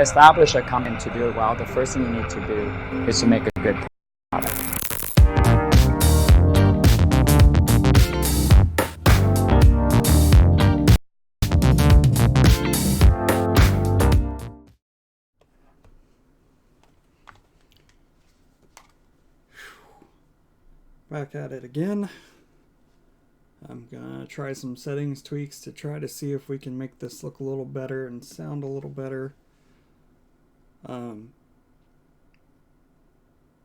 establish a company to do it well, the first thing you need to do is to make a good product. Back at it again. I'm gonna try some settings tweaks to try to see if we can make this look a little better and sound a little better.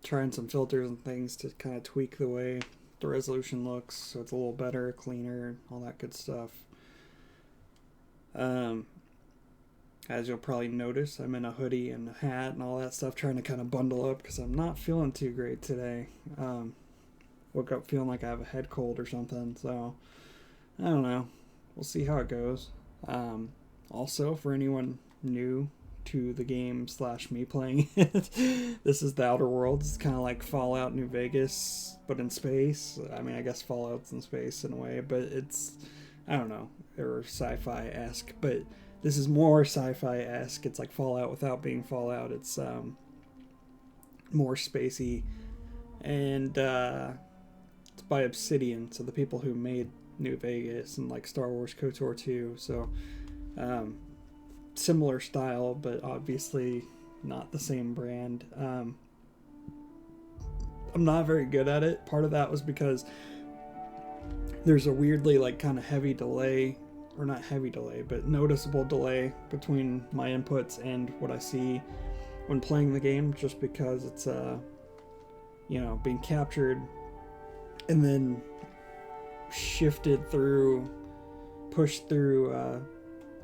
Trying some filters and things to kind of tweak the way the resolution looks so it's a little better, cleaner, all that good stuff. As you'll probably notice, I'm in a hoodie and a hat and all that stuff, trying to kind of bundle up because I'm not feeling too great today. Woke up feeling like I have a head cold or something, so I don't know. We'll see how it goes. Also, for anyone new to the game / me playing it, this is The Outer Worlds. It's kind of like Fallout New Vegas, but in space. I mean, I guess Fallout's in space in a way, but it's, I don't know, or sci-fi-esque, but this is more sci-fi-esque. It's like Fallout without being Fallout. It's more spacey, and it's by Obsidian, so the people who made New Vegas and like Star Wars KOTOR 2, so similar style, but obviously not the same brand. I'm not very good at it. Part of that was because there's a weirdly like kind of heavy delay, or not heavy delay, but noticeable delay between my inputs and what I see when playing the game, just because it's being captured and then pushed through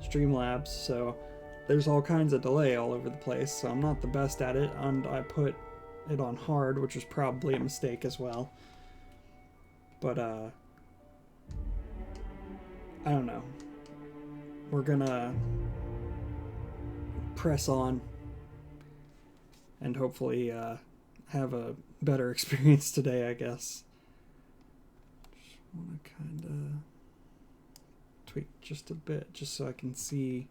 Streamlabs, so there's all kinds of delay all over the place, so I'm not the best at it, and I put it on hard, which is probably a mistake as well. But I don't know. We're gonna press on and hopefully have a better experience today, I guess. Just want to kind of tweak just a bit, just so I can see,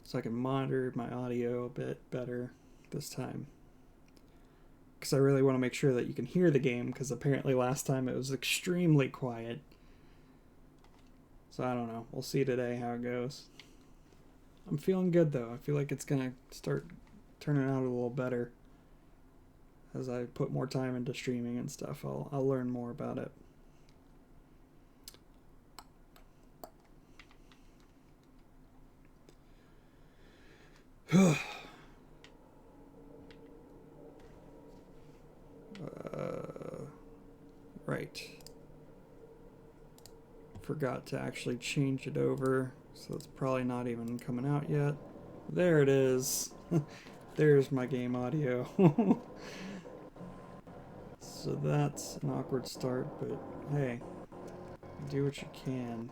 so I can monitor my audio a bit better this time, because I really want to make sure that you can hear the game, because apparently last time it was extremely quiet. So I don't know, we'll see today how it goes. I'm feeling good though. I feel like it's gonna start turning out a little better as I put more time into streaming and stuff. I'll learn more about it. Right. Forgot to actually change it over, so it's probably not even coming out yet. There it is. There's my game audio. So that's an awkward start, but hey, do what you can.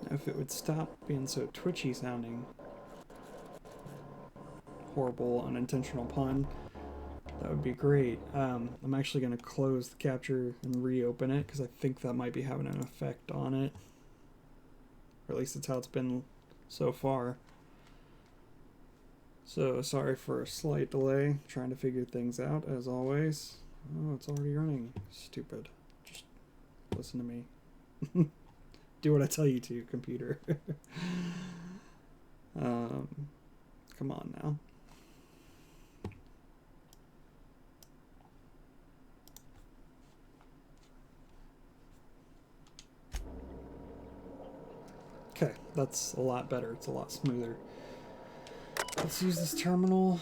Now, if it would stop being so twitchy sounding, horrible unintentional pun, that would be great. I'm actually going to close the capture and reopen it, because I think that might be having an effect on it. Or at least that's how it's been so far. So sorry for a slight delay, trying to figure things out as always. Oh, it's already running. Stupid. Just listen to me. Do what I tell you to, computer. Come on now. Okay, that's a lot better. It's a lot smoother. Let's use this terminal.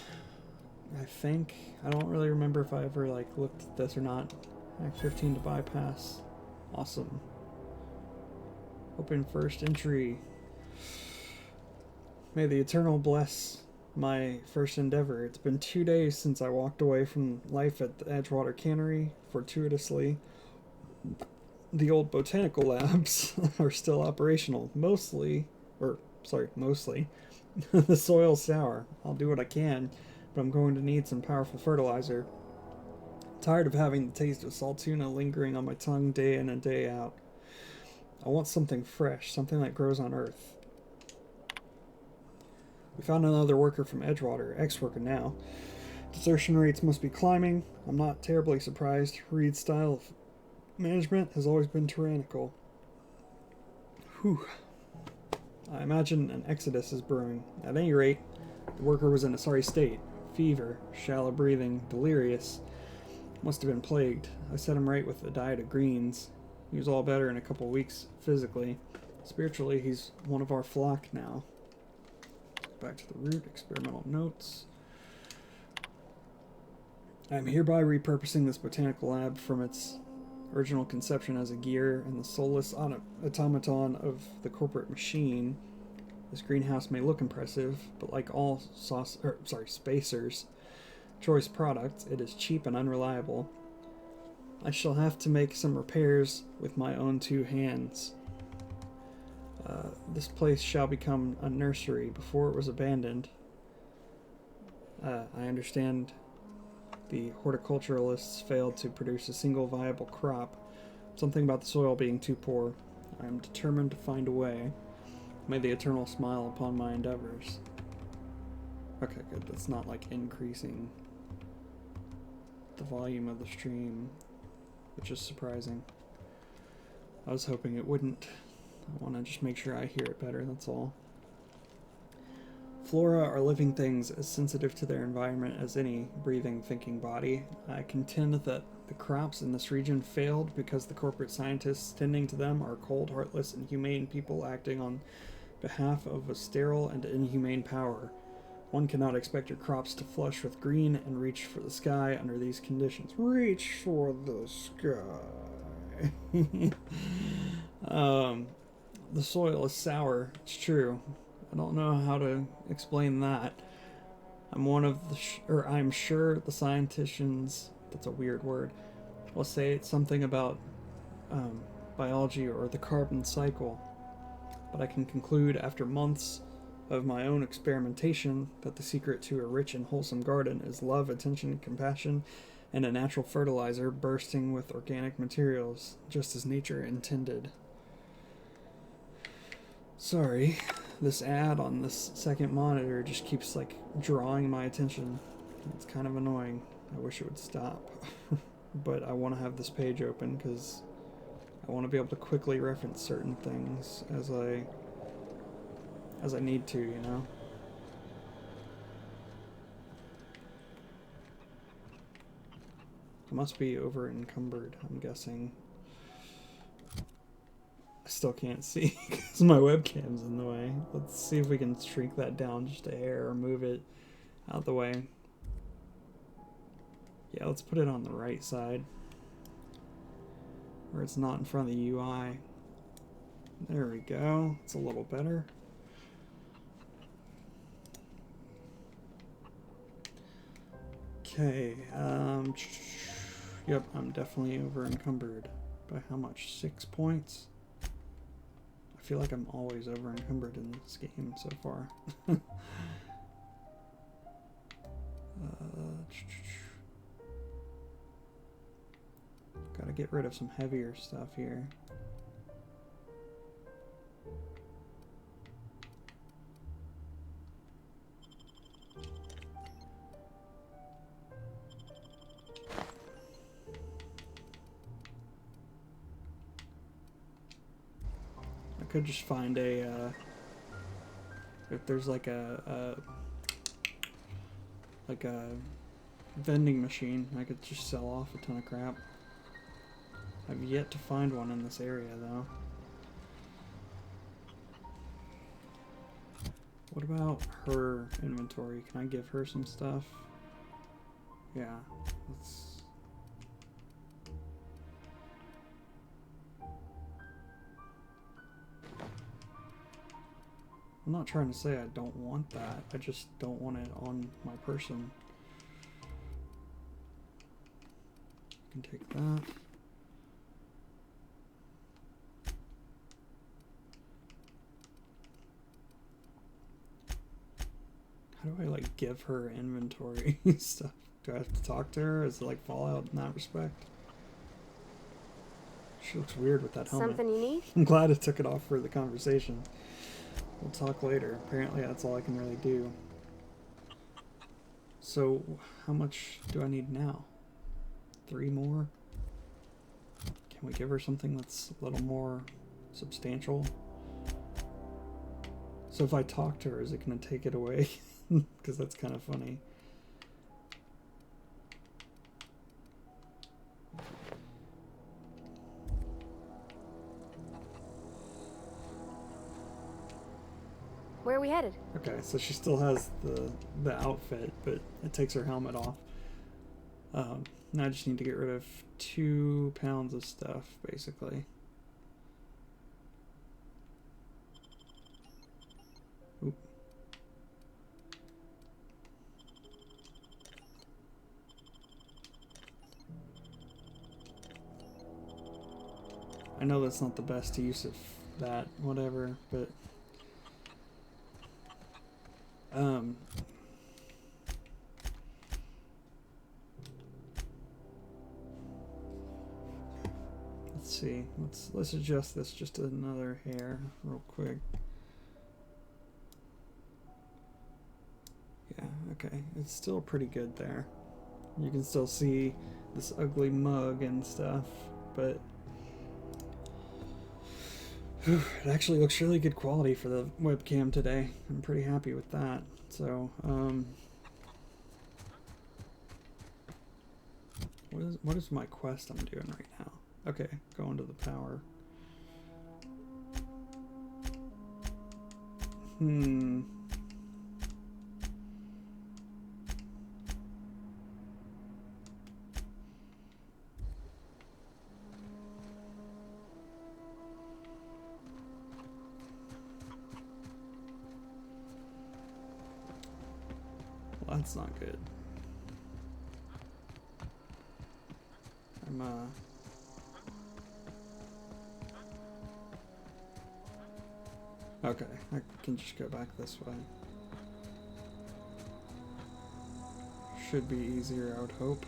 I think. I don't really remember if I ever looked at this or not. Act 15 to bypass. Awesome. Open first entry. May the Eternal bless my first endeavor. It's been 2 days since I walked away from life at the Edgewater Cannery fortuitously. The old botanical labs are still operational. Mostly. The soil's sour. I'll do what I can, but I'm going to need some powerful fertilizer. I'm tired of having the taste of salt tuna lingering on my tongue day in and day out. I want something fresh, something that grows on Earth. We found another worker from Edgewater, ex-worker now. Desertion rates must be climbing. I'm not terribly surprised. Reed's style of management has always been tyrannical. Whew. I imagine an exodus is brewing. At any rate, the worker was in a sorry state. Fever, shallow breathing, delirious. Must have been plagued. I set him right with a diet of greens. He was all better in a couple of weeks physically. Spiritually, he's one of our flock now. Back to the root, experimental notes. I am hereby repurposing this botanical lab from its original conception as a gear and the soulless automaton of the machine. This greenhouse may look impressive, but like all spacers' choice products, it is cheap and unreliable. I shall have to make some repairs with my own two hands. This place shall become a nursery before it was abandoned. I understand the horticulturalists failed to produce a single viable crop. Something about the soil being too poor. I am determined to find a way. May the eternal smile upon my endeavors. Okay, good. That's not like increasing the volume of the stream, which is surprising. I was hoping it wouldn't. I want to just make sure I hear it better, that's all. Flora are living things as sensitive to their environment as any breathing, thinking body. I contend that the crops in this region failed because the corporate scientists tending to them are cold, heartless, and inhumane people acting on behalf of a sterile and inhumane power. One cannot expect your crops to flush with green and reach for the sky under these conditions. Reach for the sky. The soil is sour. It's true. I don't know how to explain that. I'm sure the scientists, that's a weird word, will say it's something about biology or the carbon cycle. But I can conclude after months of my own experimentation that the secret to a rich and wholesome garden is love, attention, compassion, and a natural fertilizer bursting with organic materials, just as nature intended. Sorry, this ad on this second monitor just keeps like drawing my attention. It's kind of annoying. I wish it would stop. But I want to have this page open because I want to be able to quickly reference certain things as I need to, you know? I must be over encumbered, I'm guessing. I still can't see because my webcam's in the way. Let's see if we can shrink that down just a hair or move it out the way. Yeah, let's put it on the right side where it's not in front of the UI. There we go. It's a little better. Okay, yep, I'm definitely over encumbered. By how much? 6 points? I feel like I'm always over encumbered in this game so far. Gotta get rid of some heavier stuff here. I could just find a if there's like a vending machine, I could just sell off a ton of crap. I've yet to find one in this area though. What about her inventory? Can I give her some stuff? Yeah, let's. I'm not trying to say I don't want that. I just don't want it on my person. I can take that. How do I like give her inventory stuff? Do I have to talk to her? Is it like Fallout in that respect? She looks weird with that helmet. Something you need? I'm glad I took it off for the conversation. We'll talk later. Apparently that's all I can really do. So, how much do I need now? 3 more? Can we give her something that's a little more substantial? So if I talk to her, is it going to take it away? Because that's kind of funny. Where are we headed? Okay, so she still has the outfit, but it takes her helmet off. Now I just need to get rid of 2 pounds of stuff, basically. Oop. I know that's not the best use of that, whatever, but let's see. Let's adjust this just another hair real quick. Yeah, okay. It's still pretty good there. You can still see this ugly mug and stuff, but it actually looks really good quality for the webcam today. I'm pretty happy with that. So, what is my quest I'm doing right now? Okay, going to the power. Well, that's not good. Okay, I can just go back this way. Should be easier, I would hope.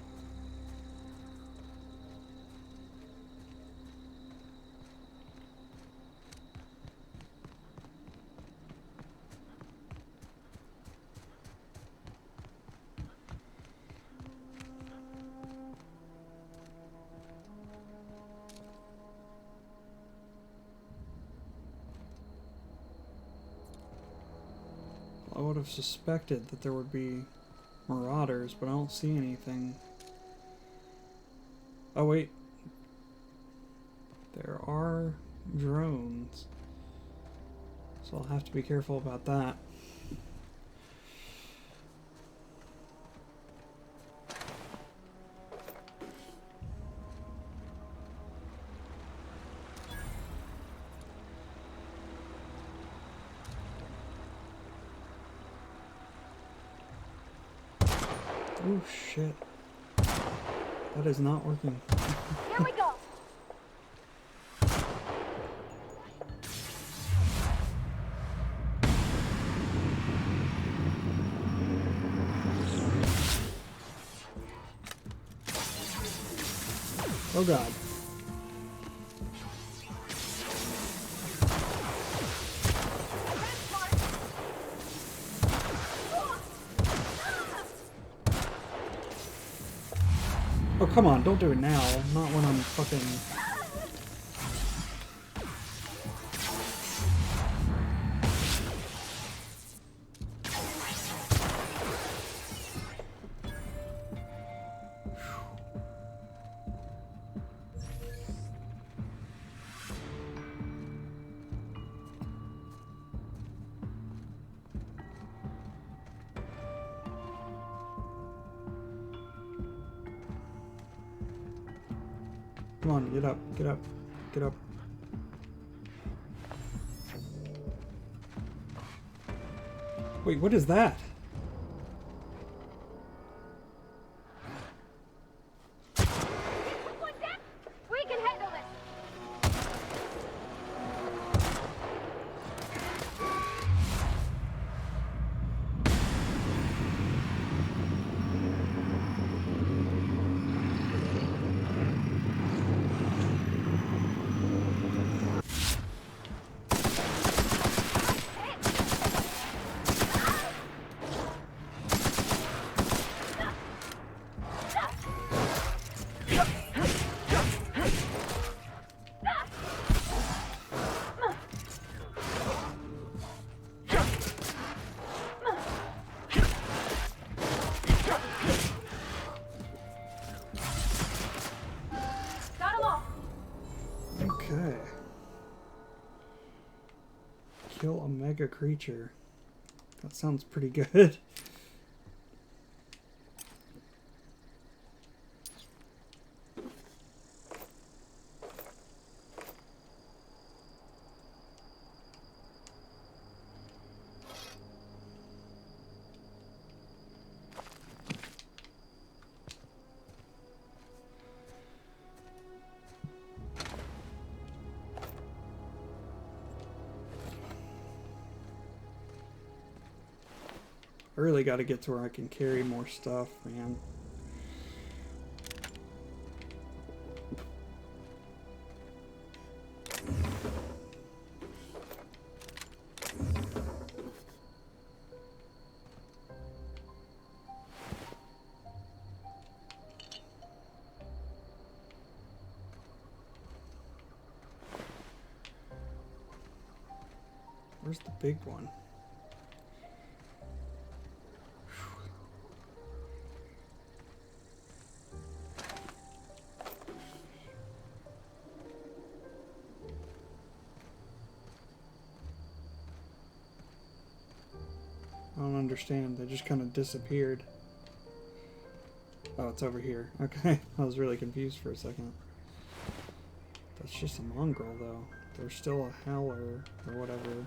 I would have suspected that there would be marauders, but I don't see anything. Oh wait, there are drones, so I'll have to be careful about that. Oh shit. That is not working. Here we go! Oh god. Oh, come on, don't do it now. Not when I'm fucking... Come on, get up, get up, get up. Wait, what is that? We can handle this! Okay. Kill a mega creature. That sounds pretty good. I really got to get to where I can carry more stuff, man. Where's the big one? I don't understand. They just kind of disappeared. Oh, it's over here. Okay. I was really confused for a second. That's just a mongrel, though. There's still a howler or whatever.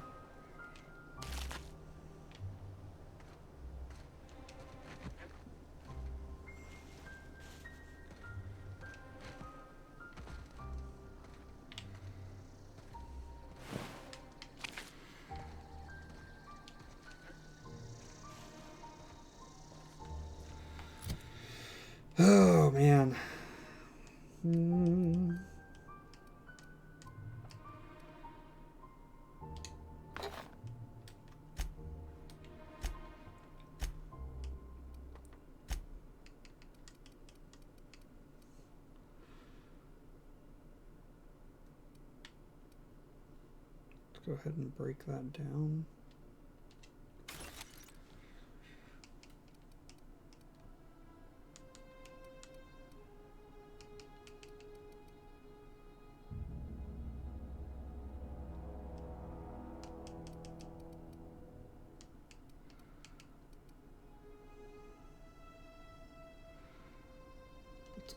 Oh, man. Let's go ahead and break that down.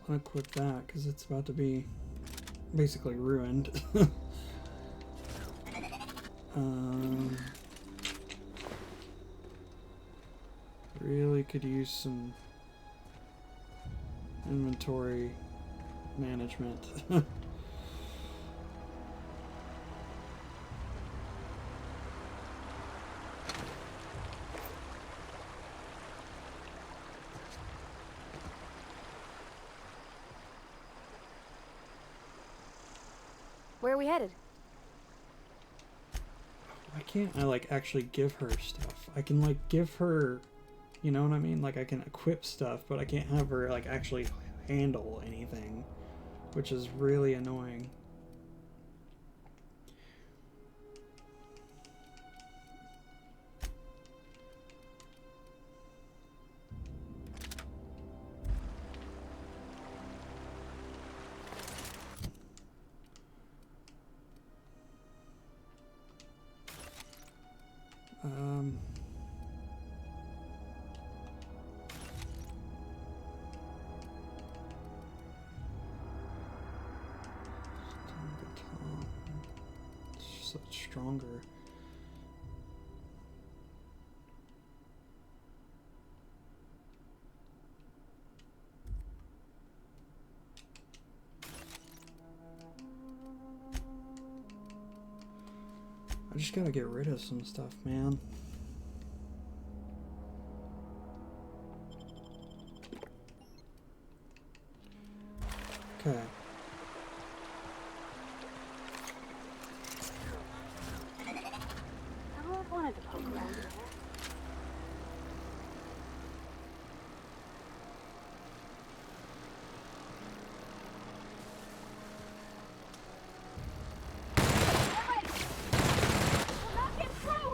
Unequip that because it's about to be basically ruined. Really could use some inventory management. Where are we headed? Why can't I like actually give her stuff? I can like give her, you know what I mean? Like I can equip stuff, but I can't have her like actually handle anything, which is really annoying. So stronger. I just gotta get rid of some stuff, man. Okay. I wanted to poke around in there. Get ready! We'll not get through!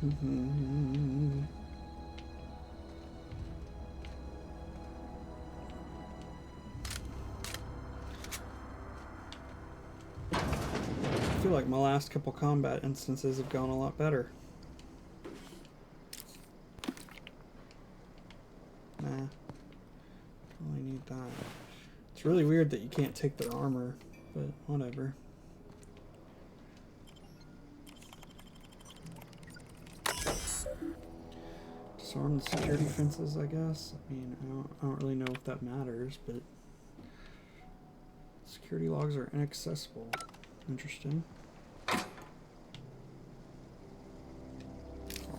I feel like my last couple combat instances have gone a lot better. Nah. Probably need that. It's really weird that you can't take their armor, but whatever. Disarm the security fences, I guess. I mean, I don't really know if that matters, but security logs are inaccessible. Interesting. I'll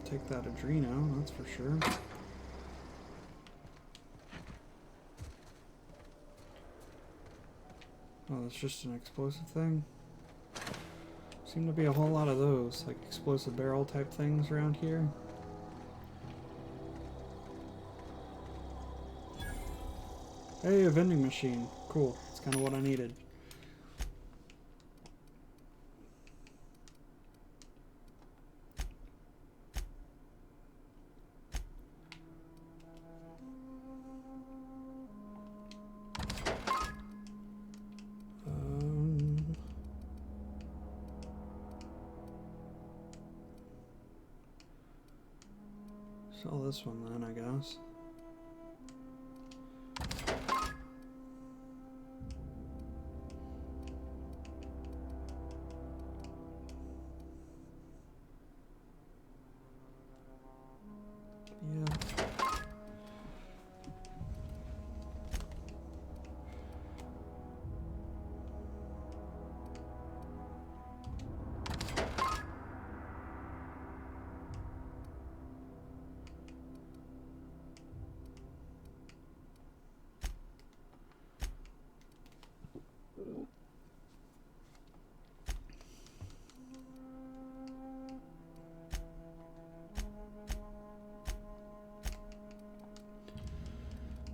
take that Adreno, that's for sure. Oh, that's just an explosive thing? Seem to be a whole lot of those, like explosive barrel type things around here. Hey, a vending machine. Cool. That's kind of what I needed. Sell this one then, I guess. Yeah.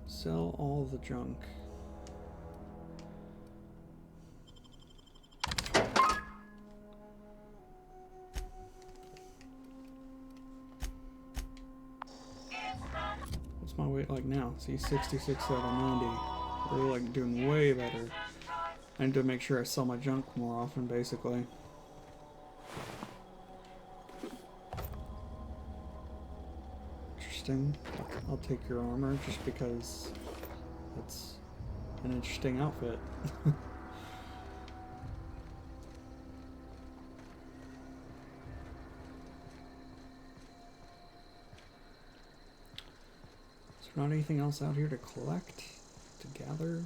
Sell all the junk. What's my weight like now? See, 66 out of 90. We're like doing way better. I need to make sure I sell my junk more often, basically. Interesting. I'll take your armor just because it's an interesting outfit. Is there not anything else out here to collect, to gather?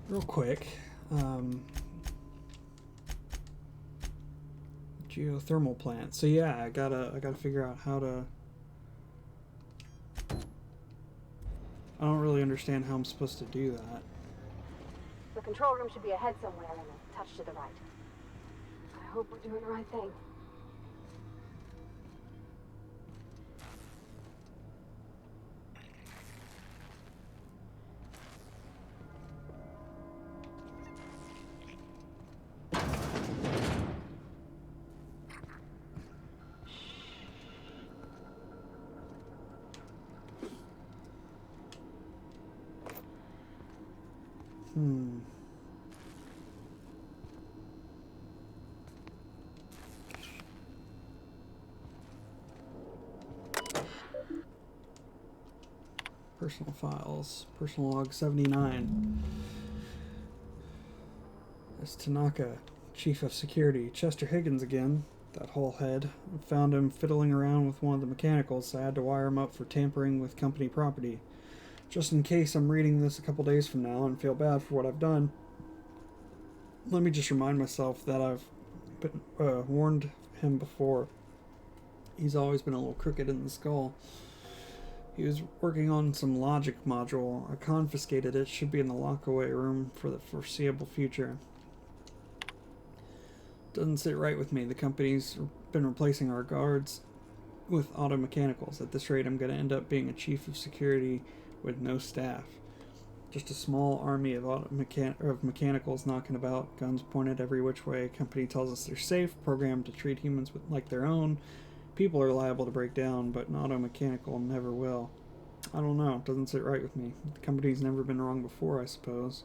Real quick, geothermal plant. So yeah, I gotta figure out how to. I don't really understand how I'm supposed to do that. The control room should be ahead somewhere and a touch to the right. I hope we're doing the right thing. Personal files. Personal log 79. That's Tanaka, Chief of Security. Chester Higgins again. That whole head. I found him fiddling around with one of the mechanicals, so I had to wire him up for tampering with company property. Just in case I'm reading this a couple days from now and feel bad for what I've done, let me just remind myself that I've warned him before. He's always been a little crooked in the skull. He was working on some logic module. I confiscated it. Should be in the lockaway room for the foreseeable future. Doesn't sit right with me. The company's been replacing our guards with auto mechanicals. At this rate, I'm going to end up being a chief of security with no staff. Just a small army of mechanicals knocking about, guns pointed every which way. Company tells us they're safe, programmed to treat humans like their own. People are liable to break down, but an auto mechanical never will. I don't know. It doesn't sit right with me. The company's never been wrong before, I suppose.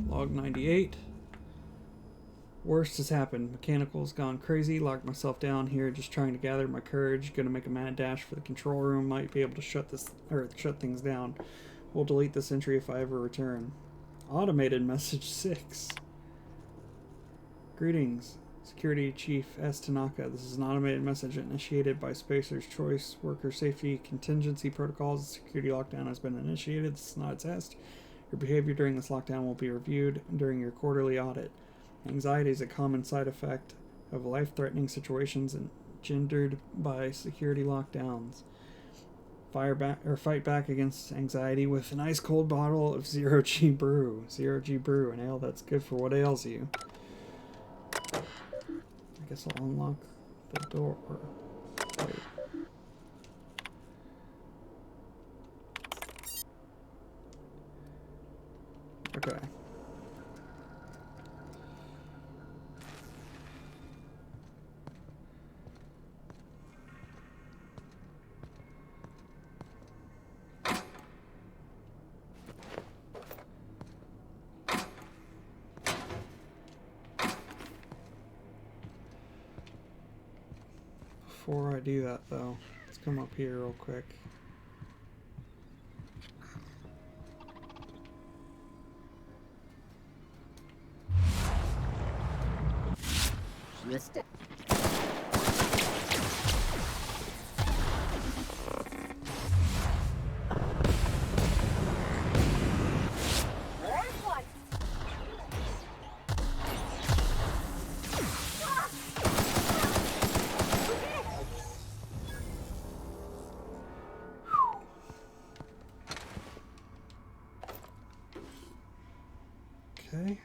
Log 98. Worst has happened. Mechanical's gone crazy. Locked myself down here just trying to gather my courage. Gonna make a mad dash for the control room. Might be able to shut things down. We'll delete this entry if I ever return. Automated message 6. Greetings. Security Chief S. Tanaka. This is an automated message initiated by Spacer's Choice. Worker safety contingency protocols. The security lockdown has been initiated. This is not a test. Your behavior during this lockdown will be reviewed during your quarterly audit. Anxiety is a common side effect of life-threatening situations engendered by security lockdowns. Fight back against anxiety with an ice-cold bottle of Zero G Brew. Zero G Brew, an ale that's good for what ails you. I guess I'll unlock the door. Wait. Okay. Before I do that, though, let's come up here real quick. Missed it. Okay.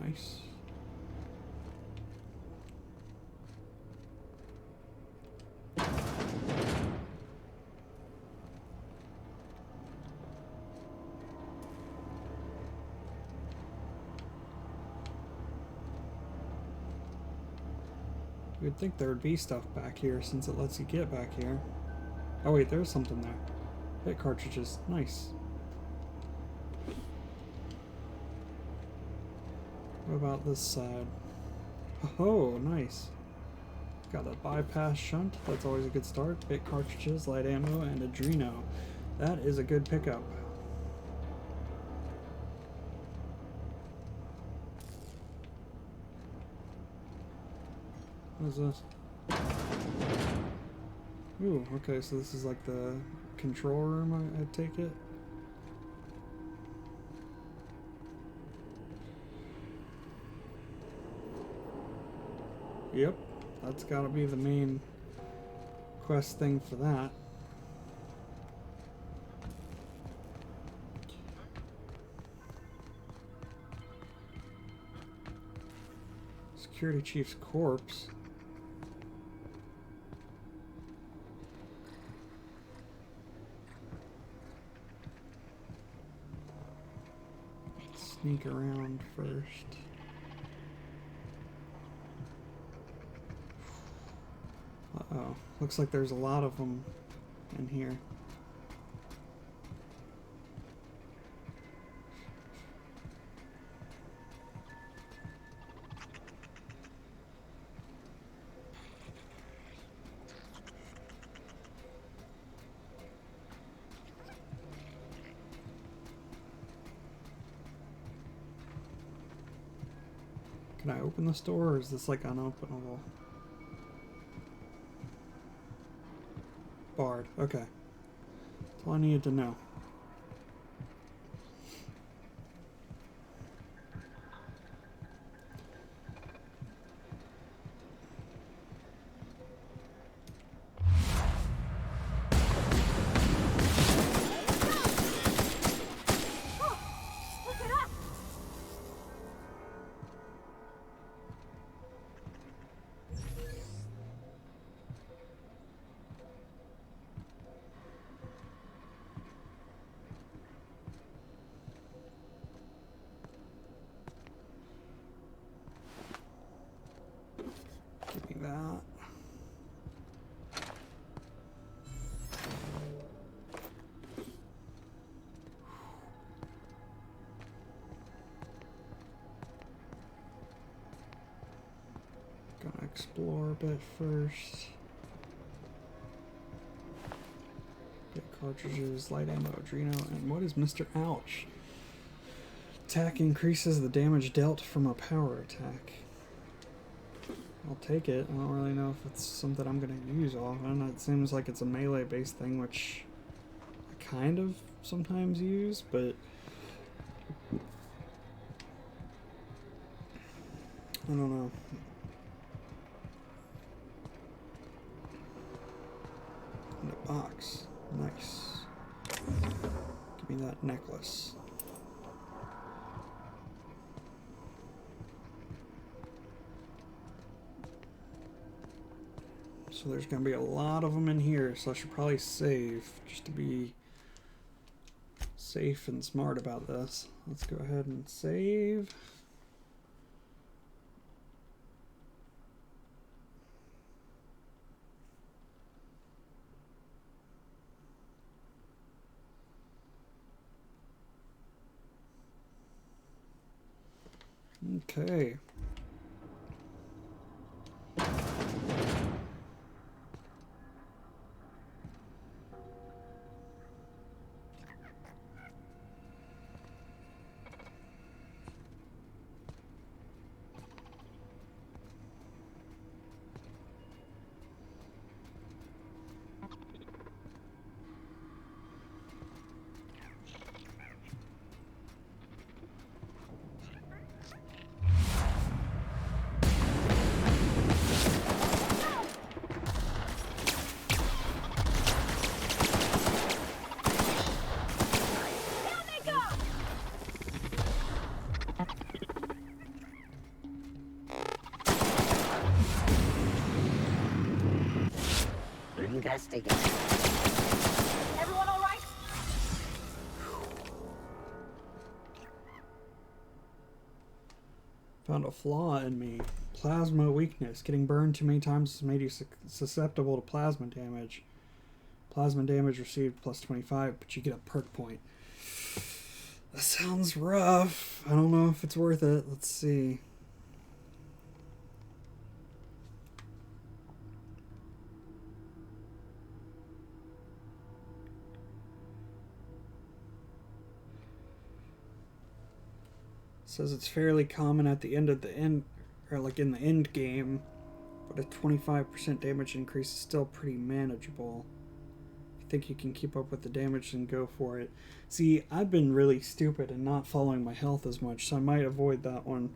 Nice. You'd think there would be stuff back here since it lets you get back here. Oh wait, there's something there. Bit cartridges. Nice. What about this side? Oh, nice. Got a bypass shunt. That's always a good start. Bit cartridges, light ammo, and a Dreno. That is a good pickup. What is this? Ooh, okay, so this is like the control room, I take it? Yep, that's gotta be the main quest thing for that. Security Chief's corpse. Sneak around first. Uh-oh. Looks like there's a lot of them in here. Can I open this door, or is this like unopenable? Barred. Okay. That's all I needed to know. Give me that. Gonna explore a bit first. Get cartridges, light ammo, Adreno, and what is Mr. Ouch? Attack increases the damage dealt from a power attack. I'll take it. I don't really know if it's something I'm gonna use often. It seems like it's a melee based thing, which I kind of sometimes use, but I don't know. In a box. Nice. Give me that necklace. So there's going to be a lot of them in here, so I should probably save just to be safe and smart about this. Let's go ahead and save. Okay. Investigate. Everyone all right? Found a flaw in me. Plasma weakness. Getting burned too many times has made you susceptible to plasma damage. Plasma damage received plus 25, but you get a perk point. That sounds rough. I don't know if it's worth it. Let's see. Says it's fairly common at the end of the end, or like in the end game, but a 25% damage increase is still pretty manageable. If you think you can keep up with the damage, then go for it. See, I've been really stupid and not following my health as much, so I might avoid that one.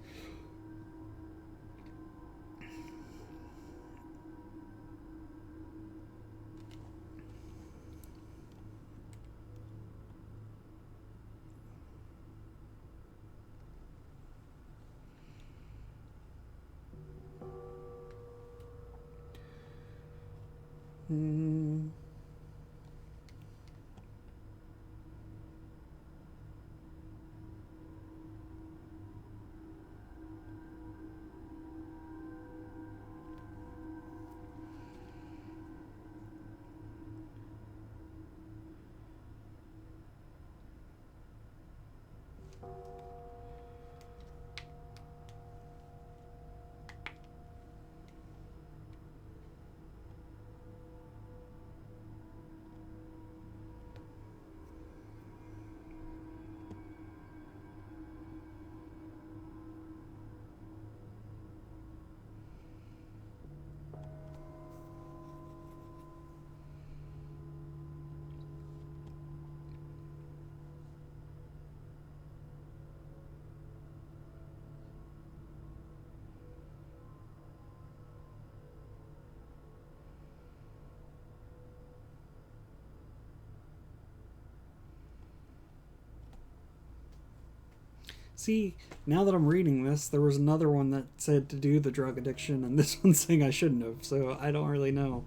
See, now that I'm reading this, there was another one that said to do the drug addiction, and this one's saying I shouldn't have, so I don't really know.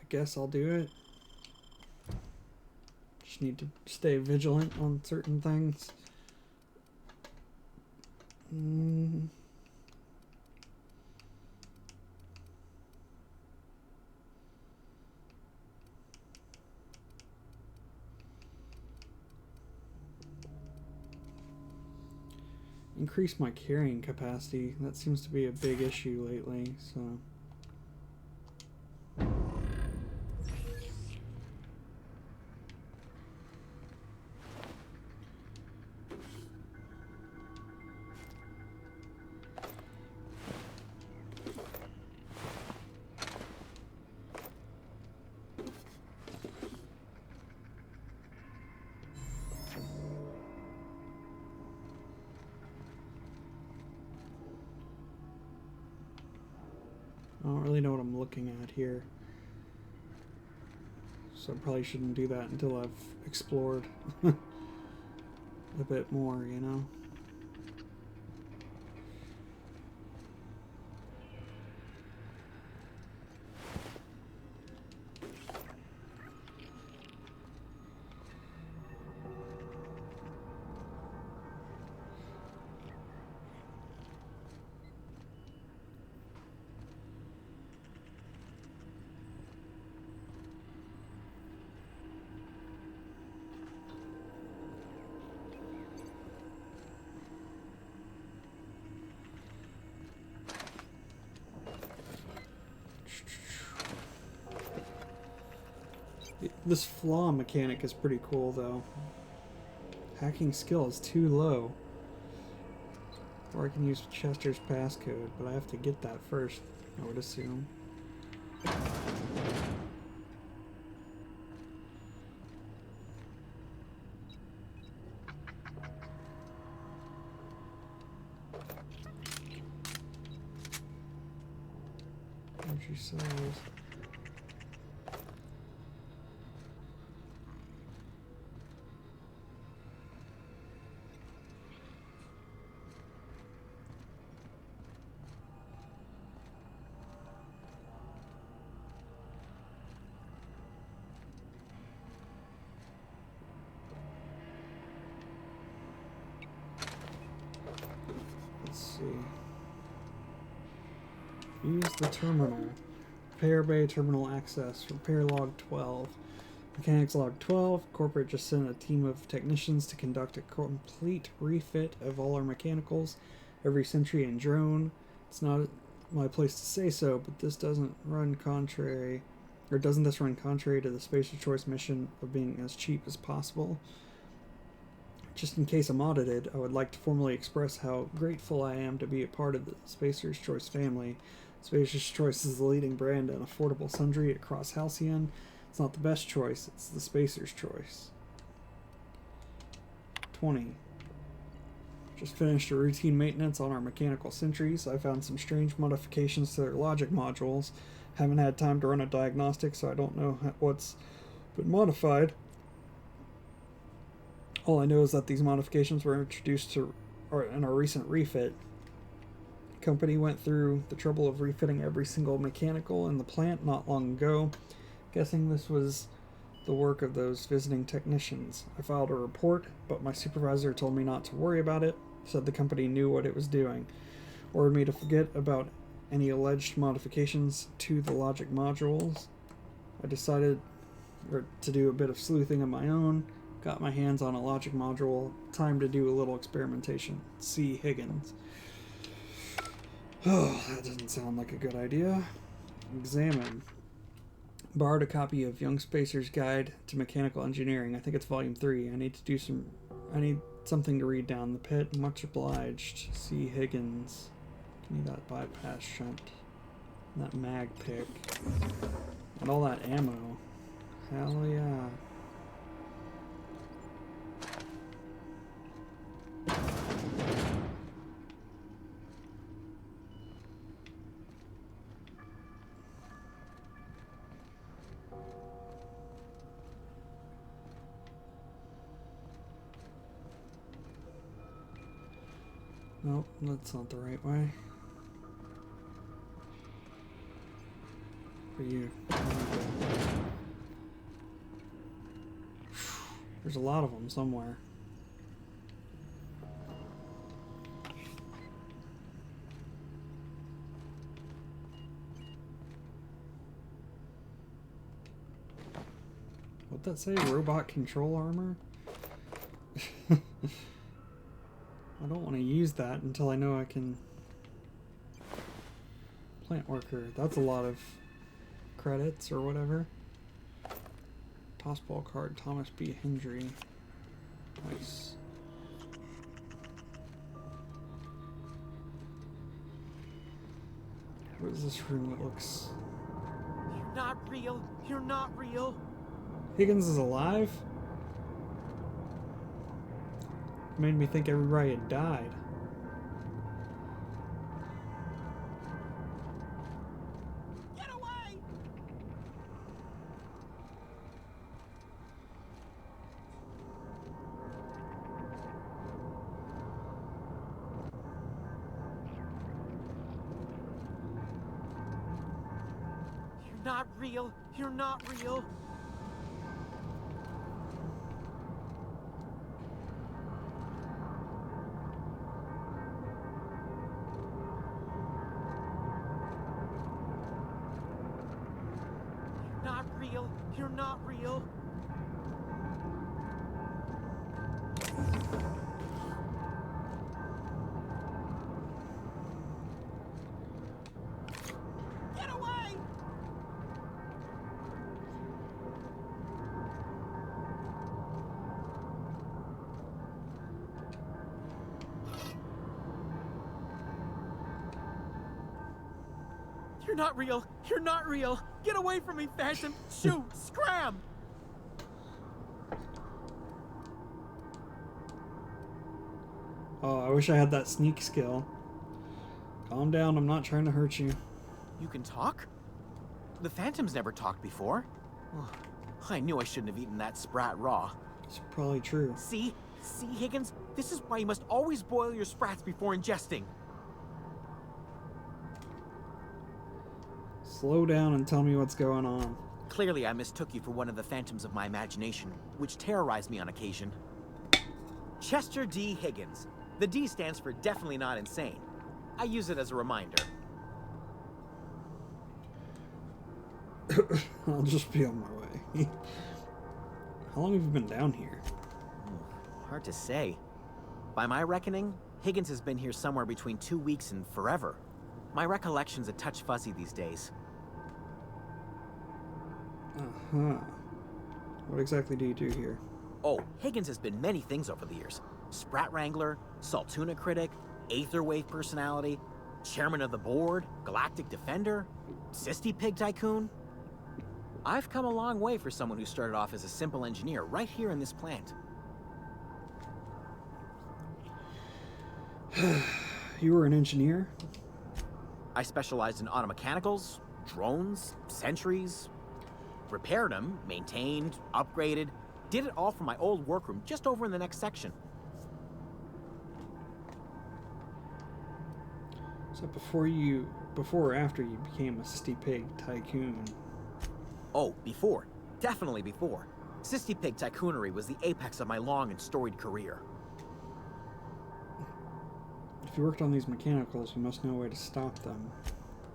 Guess I'll do it. Just need to stay vigilant on certain things. Increase my carrying capacity. That seems to be a big issue lately, so... I don't really know what I'm looking at here. So I probably shouldn't do that until I've explored a bit more, you know? This flaw mechanic is pretty cool, though. Hacking skill is too low. Or I can use Chester's passcode, but I have to get that first, I would assume. Energy cells. Use the terminal. Repair bay terminal access. Repair log 12. Mechanics log 12. Corporate just sent a team of technicians to conduct a complete refit of all our mechanicals, every sentry and drone. It's not my place to say so, but this doesn't run contrary, or doesn't this run contrary to the Spacer's Choice mission of being as cheap as possible? Just in case I'm audited, I would like to formally express how grateful I am to be a part of the Spacer's Choice family. Spacer's Choice is the leading brand in affordable sundry across Halcyon. It's not the best choice, it's the Spacer's Choice. 20. Just finished a routine maintenance on our mechanical sentries. I found some strange modifications to their logic modules. Haven't had time to run a diagnostic, so I don't know what's been modified. All I know is that these modifications were introduced in our recent refit. The company went through the trouble of refitting every single mechanical in the plant not long ago. Guessing this was the work of those visiting technicians. I filed a report, but my supervisor told me not to worry about it, said the company knew what it was doing, ordered me to forget about any alleged modifications to the logic modules. I decided to do a bit of sleuthing of my own, got my hands on a logic module, time to do a little experimentation. C. Higgins. Oh, that doesn't sound like a good idea. Examine. Borrowed a copy of Young Spacer's Guide to Mechanical Engineering. I think it's volume 3. I need something to read down the pit. Much obliged. C. Higgins. Give me that bypass shunt. That mag pick. And all that ammo. Hell yeah. Nope, that's not the right way. For you. There's a lot of them somewhere. What'd that say? Robot control armor? I don't want to use that until I know I can. Plant worker. That's a lot of credits or whatever. Tossball card. Thomas B. Hendry. Nice. What is this room that looks... You're not real. You're not real. Higgins is alive? Made me think everybody had died. Get away! You're not real. You're not real. Not real. You're not real. Get away! You're not real. You're not real. Get away from me, Phantom. Shoot! Scram! Oh, I wish I had that sneak skill. Calm down, I'm not trying to hurt you. You can talk? The Phantom's never talked before. Oh, I knew I shouldn't have eaten that sprat raw. It's probably true. See? See, Higgins? This is why you must always boil your sprats before ingesting. Slow down and tell me what's going on. Clearly, I mistook you for one of the phantoms of my imagination, which terrorized me on occasion. Chester D. Higgins. The D stands for definitely not insane. I use it as a reminder. I'll just be on my way. How long have you been down here? Hard to say. By my reckoning, Higgins has been here somewhere between 2 weeks and forever. My recollection's a touch fuzzy these days. Uh-huh. What exactly do you do here? Oh, Higgins has been many things over the years. Sprat Wrangler, Saltuna Critic, Aetherwave Personality, Chairman of the Board, Galactic Defender, Sisty Pig Tycoon. I've come a long way for someone who started off as a simple engineer right here in this plant. You were an engineer? I specialized in automechanicals, drones, sentries, repaired them, maintained, upgraded, did it all from my old workroom just over in the next section. So before or after you became a Sisty Pig Tycoon? Oh, before. Definitely before. Sisty Pig Tycoonery was the apex of my long and storied career. If you worked on these mechanicals, you must know a way to stop them.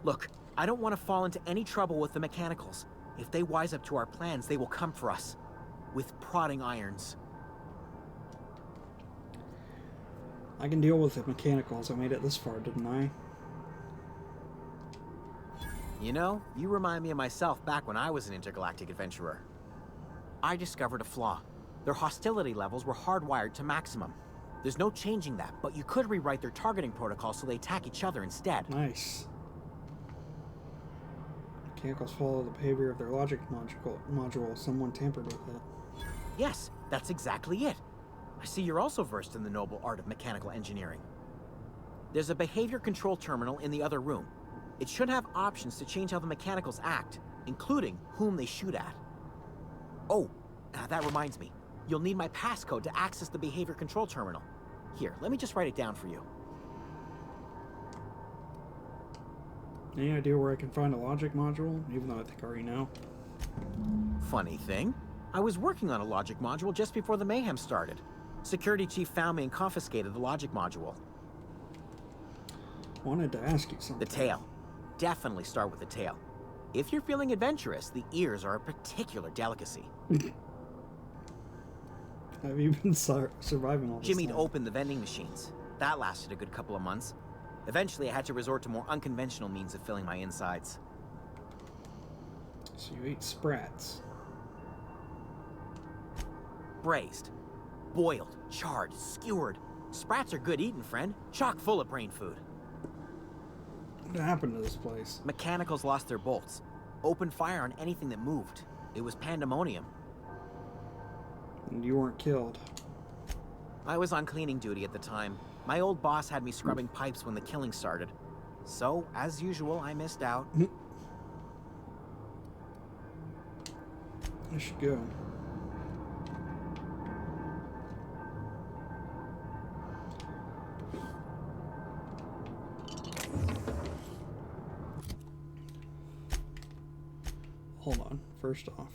Look, I don't want to fall into any trouble with the mechanicals. If they wise up to our plans, they will come for us. With prodding irons. I can deal with the mechanicals. I made it this far, didn't I? You know, you remind me of myself back when I was an intergalactic adventurer. I discovered a flaw. Their hostility levels were hardwired to maximum. There's no changing that, but you could rewrite their targeting protocol so they attack each other instead. Nice. Mechanicals follow the behavior of their logic module. Someone tampered with it. Yes, that's exactly it. I see you're also versed in the noble art of mechanical engineering. There's a behavior control terminal in the other room. It should have options to change how the mechanicals act, including whom they shoot at. Oh, that reminds me. You'll need my passcode to access the behavior control terminal. Here, let me just write it down for you. Any idea where I can find a logic module? Even though I think I already know. Funny thing, I was working on a logic module just before the mayhem started. Security chief found me and confiscated the logic module. Wanted to ask you something. The tail. Definitely start with the tail. If you're feeling adventurous, the ears are a particular delicacy. Have you been surviving all this Jimmy'd time? opened the vending machines. That lasted a good couple of months. Eventually, I had to resort to more unconventional means of filling my insides. So you ate sprats. Braised, boiled, charred, skewered. Sprats are good eating, friend. Chock full of brain food. What happened to this place? Mechanicals lost their bolts. Opened fire on anything that moved. It was pandemonium. And you weren't killed. I was on cleaning duty at the time. My old boss had me scrubbing pipes when the killing started. So, as usual, I missed out. I should go. Hold on. First off.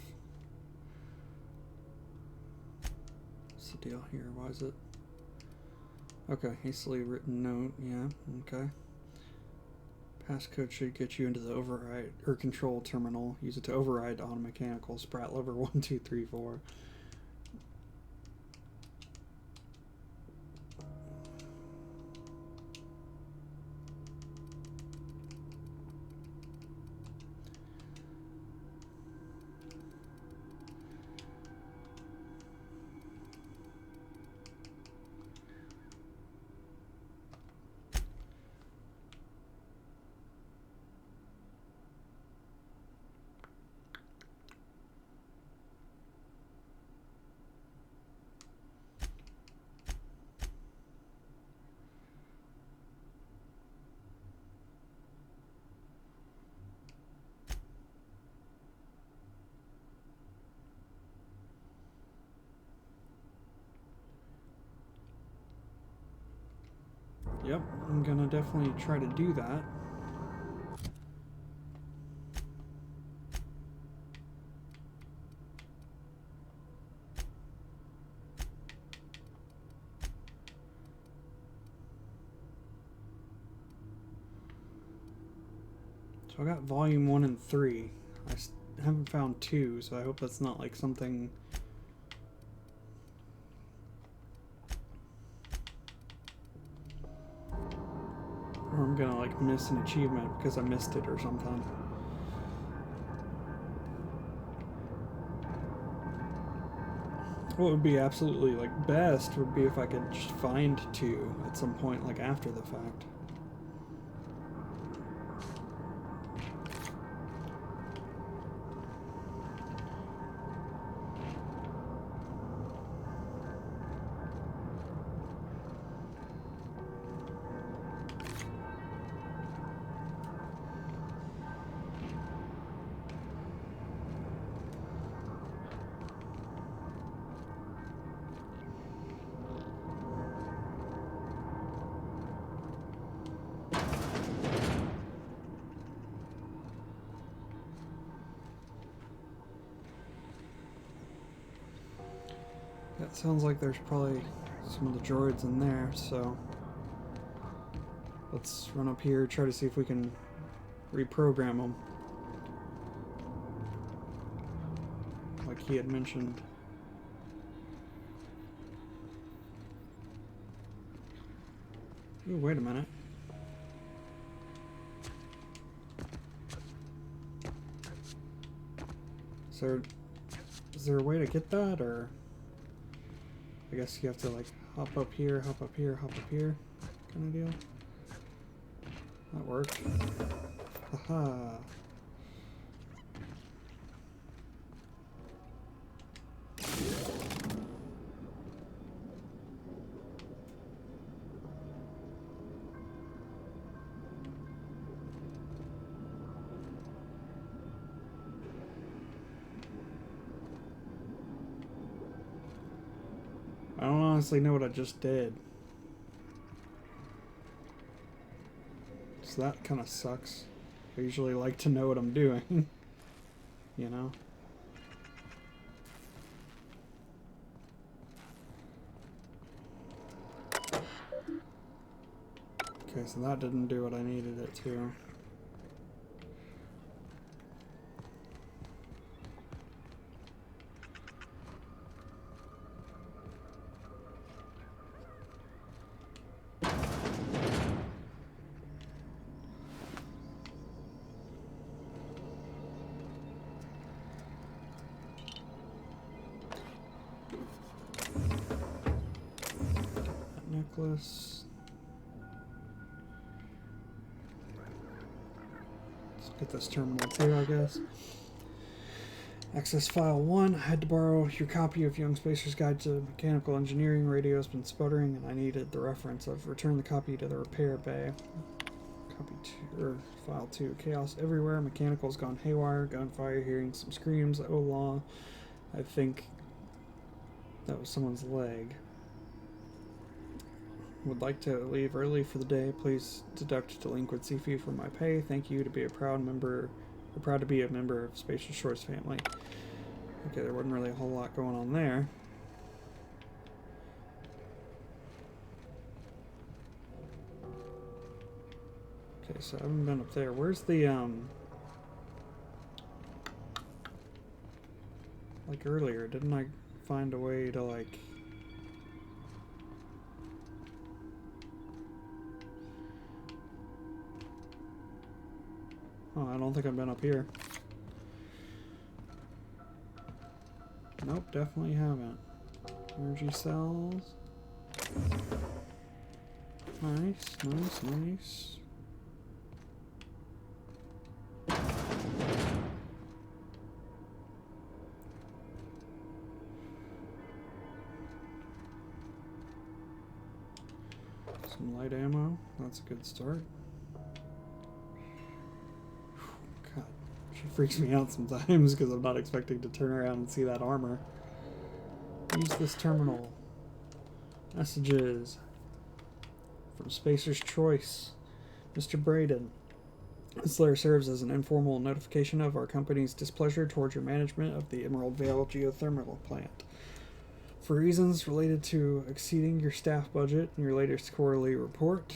What's the deal here? Why is it? Okay, hastily written note. Yeah, okay. Passcode should get you into the override or control terminal. Use it to override on mechanical sprat lever 1, 2, 3, 4. Yep, I'm gonna definitely try to do that. So I got volume 1 and 3. I haven't found 2, so I hope that's not like something... or I'm gonna like miss an achievement because I missed it or something. What would be absolutely like best would be if I could just find 2 at some point like after the fact. That sounds like there's probably some of the droids in there, so let's run up here, try to see if we can reprogram them. Like he had mentioned. Ooh, wait a minute. Is there a way to get that, or... I guess you have to like hop up here, hop up here, hop up here, kind of deal. That worked. Haha. honestly know what I just did. So that kind of sucks. I usually like to know what I'm doing. You know? Okay, so that didn't do what I needed it to. Necklace. Let's get this terminal too, I guess. Access file 1. I had to borrow your copy of Young Spacer's Guide to Mechanical Engineering. Radio has been sputtering, and I needed the reference. I've returned the copy to the repair bay. Copy 2, or file 2. Chaos everywhere. Mechanical's gone haywire. Gunfire. Hearing some screams. Oh law. I think that was someone's leg. Would like to leave early for the day. Please deduct delinquency fee from my pay. Thank you to be a proud member. We're proud to be a member of Spacious Shores family. Okay, there wasn't really a whole lot going on there. Okay, so I haven't been up there. Where's the like earlier, didn't I find a way to like Oh, I don't think I've been up here. Nope, definitely haven't. Energy cells. Nice, nice, nice. Some light ammo. That's a good start. She freaks me out sometimes because I'm not expecting to turn around and see that armor. Use this terminal. Messages. From Spacer's Choice. Mr. Braden. This letter serves as an informal notification of our company's displeasure towards your management of the Emerald Vale geothermal plant. For reasons related to exceeding your staff budget in your latest quarterly report,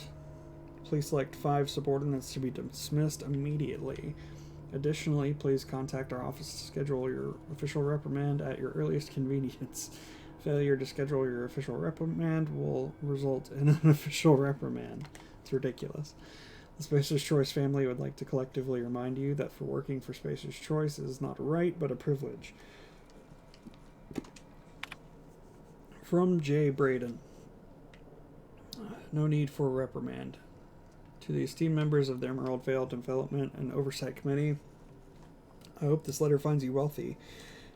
please select 5 subordinates to be dismissed immediately. Additionally, please contact our office to schedule your official reprimand at your earliest convenience. Failure to schedule your official reprimand will result in an official reprimand. It's ridiculous. The Spacer's Choice family would like to collectively remind you that for working for Spacer's Choice is not a right, but a privilege. From J. Braden. No need for a reprimand. To the esteemed members of the Emerald Vale Development and Oversight Committee, I hope this letter finds you wealthy.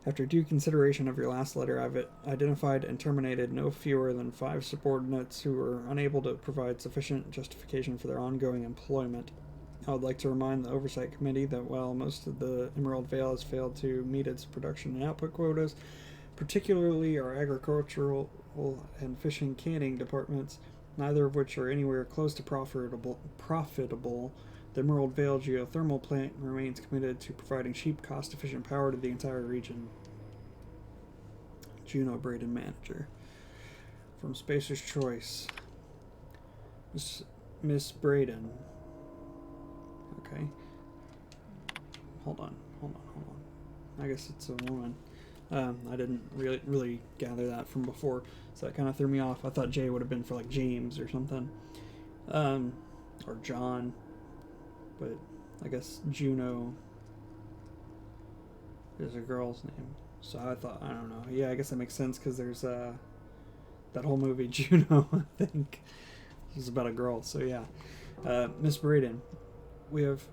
After due consideration of your last letter, I've identified and terminated no fewer than 5 subordinates who were unable to provide sufficient justification for their ongoing employment. I would like to remind the Oversight Committee that while most of the Emerald Vale has failed to meet its production and output quotas, particularly our agricultural and fishing canning departments, neither of which are anywhere close to profitable, the Emerald Vale geothermal plant remains committed to providing cheap, cost-efficient power to the entire region. Juno Braden, manager. From Spacer's Choice. Miss Braden. Okay. Hold on. I guess it's a woman. I didn't really gather that from before, so that kind of threw me off. I thought J would have been for like James or something, or John, but I guess Juno is a girl's name. So I thought, I don't know. Yeah, I guess that makes sense because there's that whole movie Juno. I think it's about a girl. So yeah, Miss Braden, we have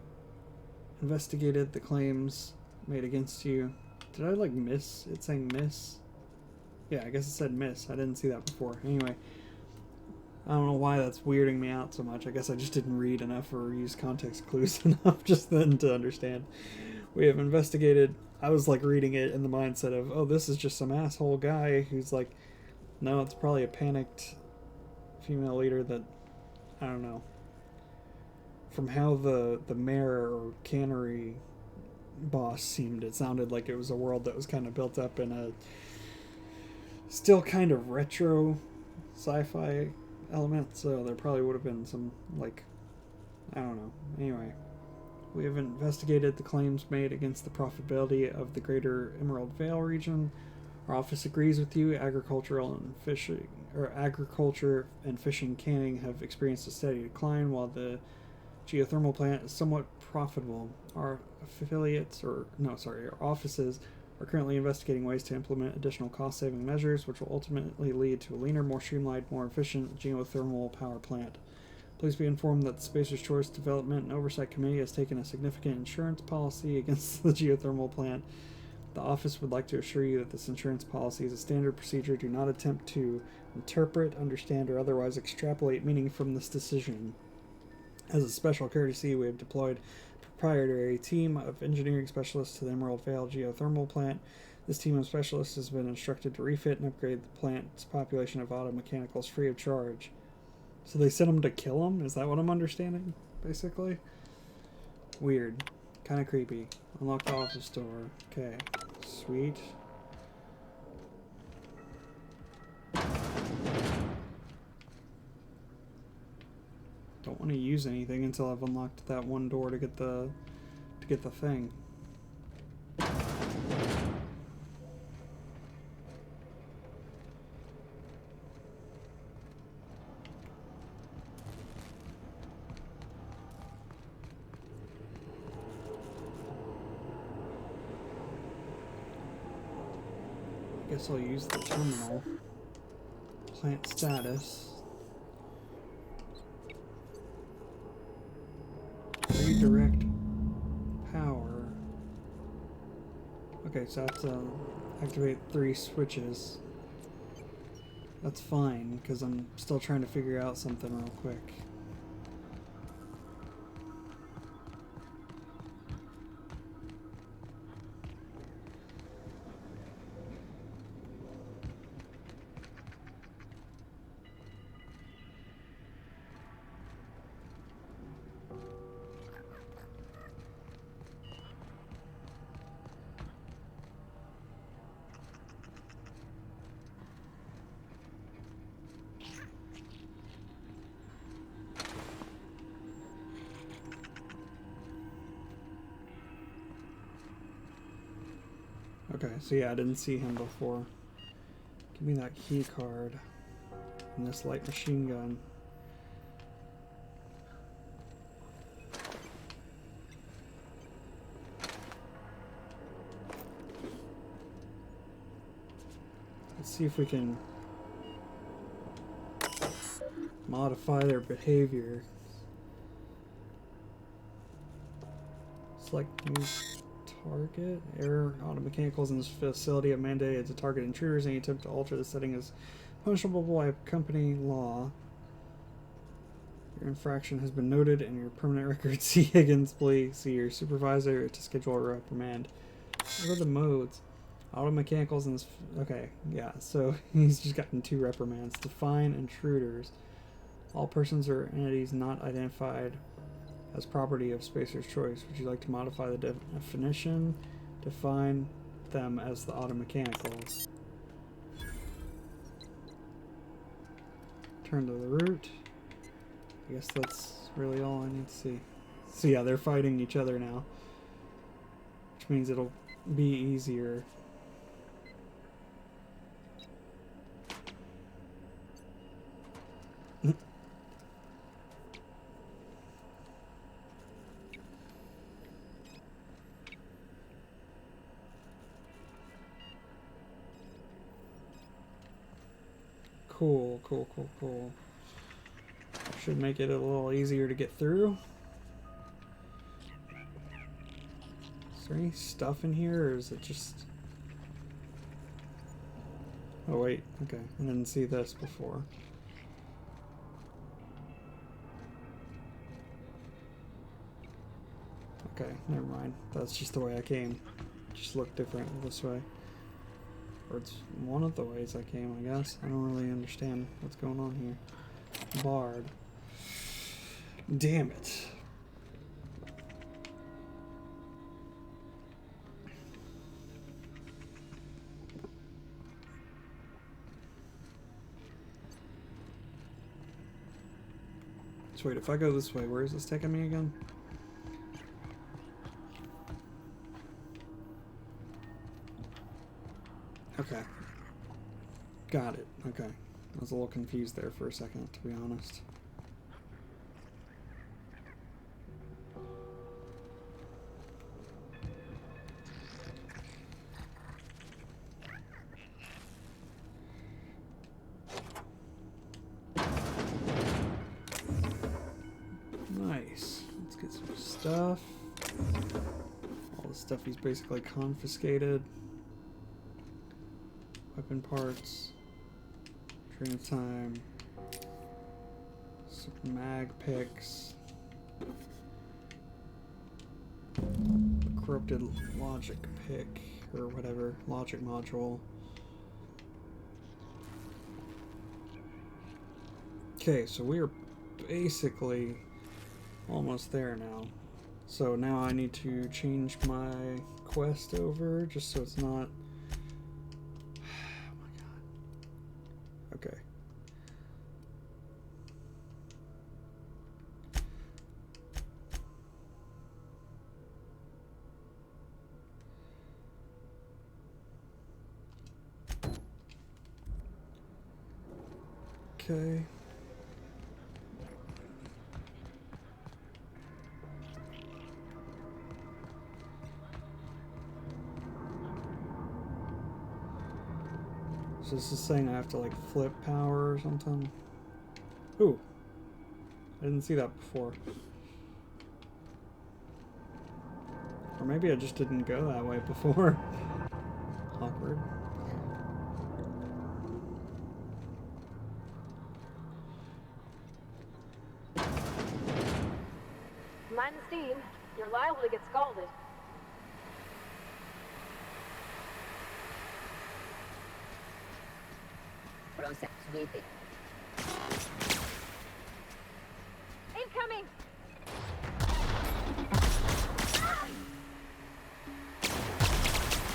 investigated the claims made against you. Did I like miss it saying miss? Yeah, I guess it said miss. I didn't see that before. Anyway, I don't know why that's weirding me out so much. I guess I just didn't read enough or use context clues enough just then to understand. We have investigated. I was like reading it in the mindset of, oh, this is just some asshole guy who's like No, it's probably a panicked female leader that, I don't know. From how the mayor or cannery boss seemed, it sounded like it was a world that was kind of built up in a still kind of retro sci-fi element, so there probably would have been some, like, I don't know. Anyway, we have investigated the claims made against the profitability of the greater Emerald Vale region. Our office agrees with you. Agriculture and fishing canning have experienced a steady decline, while the geothermal plant is somewhat profitable. Our offices are currently investigating ways to implement additional cost-saving measures, which will ultimately lead to a leaner, more streamlined, more efficient geothermal power plant. Please be informed that the Spacer's Choice Development and Oversight Committee has taken a significant insurance policy against the geothermal plant. The office would like to assure you that this insurance policy is a standard procedure. Do not attempt to interpret, understand, or otherwise extrapolate meaning from this decision. As a special courtesy, we have deployed a proprietary team of engineering specialists to the Emerald Vale geothermal plant. This team of specialists has been instructed to refit and upgrade the plant's population of auto mechanicals free of charge. So they sent them to kill them? Is that what I'm understanding, basically? Weird. Kind of creepy. Unlock the office door. Okay. Sweet. Don't want to use anything until I've unlocked that one door to get the thing. I guess I'll use the terminal. Plant status. Redirect power. Okay, so I have to activate 3 switches. That's fine, because I'm still trying to figure out something real quick. Okay, so yeah, I didn't see him before. Give me that key card and this light machine gun. Let's see if we can modify their behavior. Select new target. Error. Auto mechanicals in this facility are mandated to target intruders. Any attempt to alter the setting is punishable by company law. Your infraction has been noted in your permanent record. See Higgins, please. See your supervisor to schedule a reprimand. What are the modes? Auto mechanicals in this... Okay, yeah, so he's just gotten 2 reprimands. Define intruders. All persons or entities not identified as property of Spacer's Choice. Would you like to modify the definition? Define them as the auto mechanicals. Turn to the root. I guess that's really all I need to see. So yeah, they're fighting each other now, which means it'll be easier. Cool, cool, cool, cool. Should make it a little easier to get through. Is there any stuff in here, or is it just... Oh wait, okay. I didn't see this before. Okay, never mind. That's just the way I came. Just looked different this way. Or it's one of the ways I came, I guess. I don't really understand what's going on here. Bard. Damn it. So wait, if I go this way, where is this taking me again? Okay. Got it. Okay. I was a little confused there for a second, to be honest. Nice. Let's get some stuff. All the stuff he's basically confiscated. Weapon parts. Train of time. Some mag picks. Corrupted logic pick. Or whatever. Logic module. Okay, so we are basically almost there now. So now I need to change my quest over just so it's not... Oh my god. Okay. Okay. So this is saying I have to like flip power or something. Ooh. I didn't see that before. Or maybe I just didn't go that way before. Awkward. Mind the steam. You're liable to get scalded. Incoming!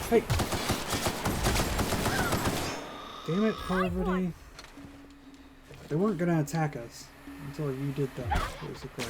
Hey! Damn it, Parvati. They weren't gonna attack us until you did that, basically.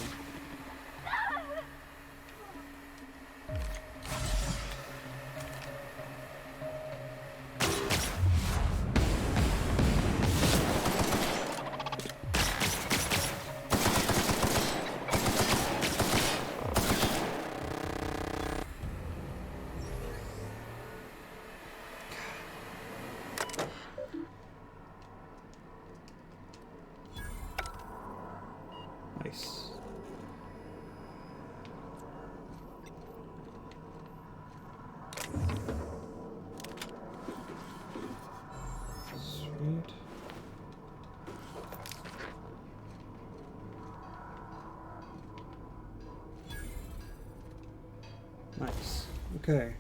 Nice. Sweet. Nice. Okay.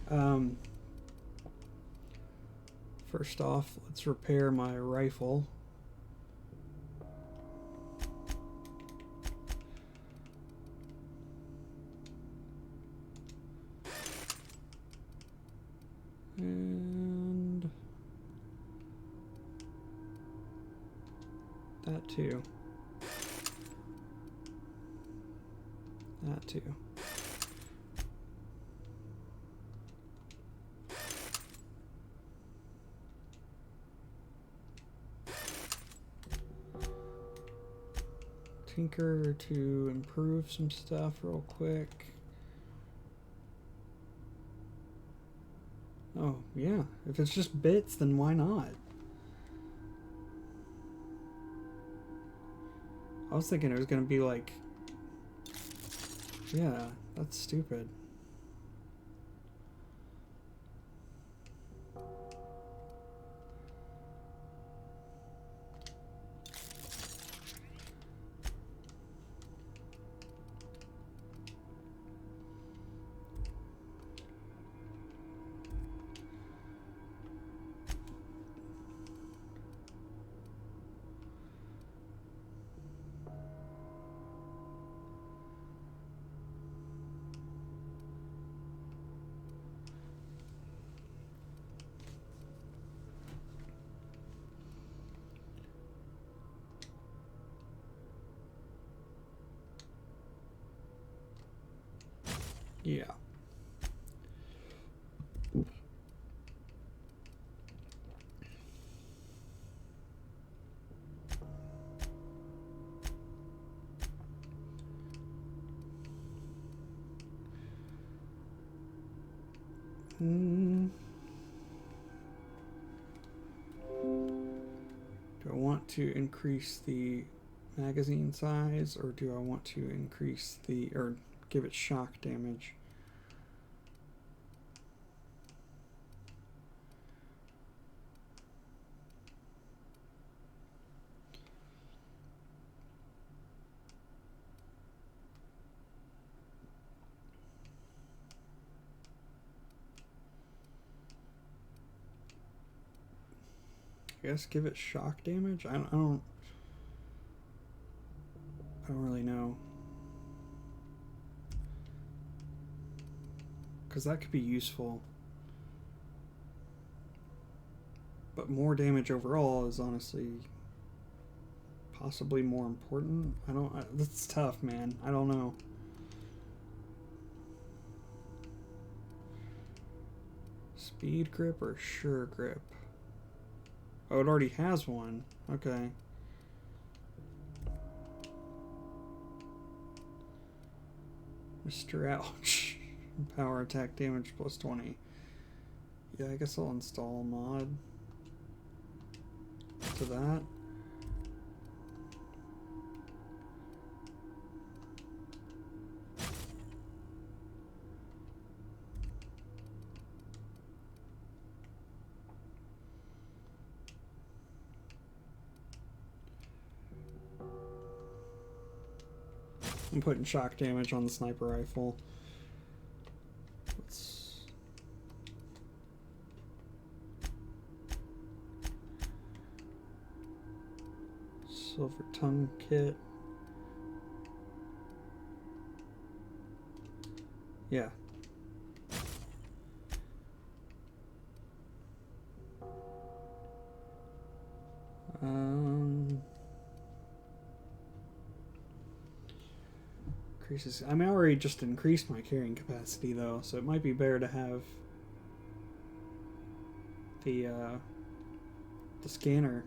First off, let's repair my rifle. And that too. That too. Tinker to improve some stuff real quick. Oh, yeah. If it's just bits, then why not? I was thinking it was going to be like... Yeah, that's stupid. Yeah. Do I want to increase the magazine size, or do I want to increase the, or give it shock damage? I guess give it shock damage? I don't really know. Because that could be useful. But more damage overall is honestly possibly more important. That's tough, man. I don't know. Speed grip or sure grip? Oh, it already has one. Okay. Mr. Ouch. Power attack damage plus 20. Yeah, I guess I'll install a mod to that. I'm putting shock damage on the sniper rifle. Silver tongue kit. Yeah. Increases. I already just increased my carrying capacity though, so it might be better to have the scanner.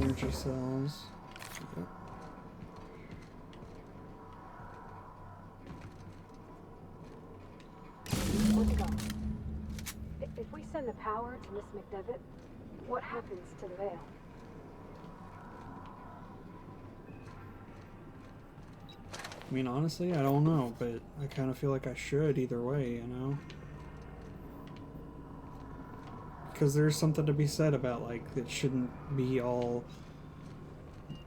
Energy cells. Yep. Where's it going? If we send the power to Miss McDevitt, what happens to the veil? I mean, honestly, I don't know, but I kind of feel like I should either way, you know? Because there's something to be said about, like, it shouldn't be all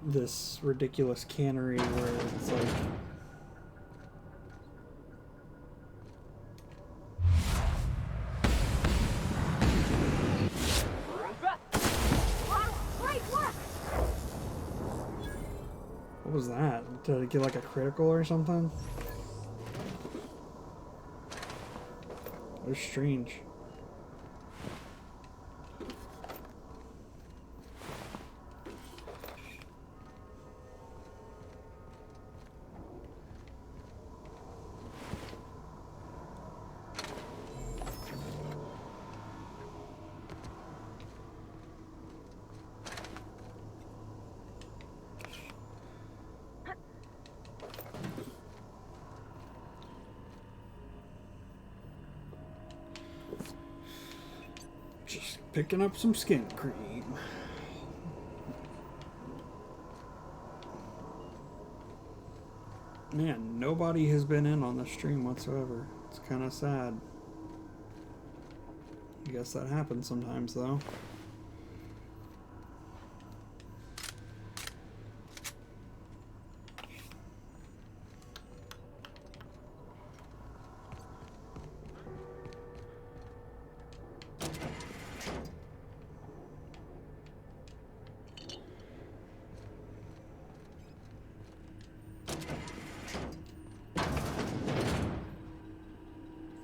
this ridiculous cannery where it's like... What was that? Did it get like a critical or something? It was strange. Picking up some skin cream. Man, nobody has been in on the stream whatsoever. It's kind of sad. I guess that happens sometimes, though.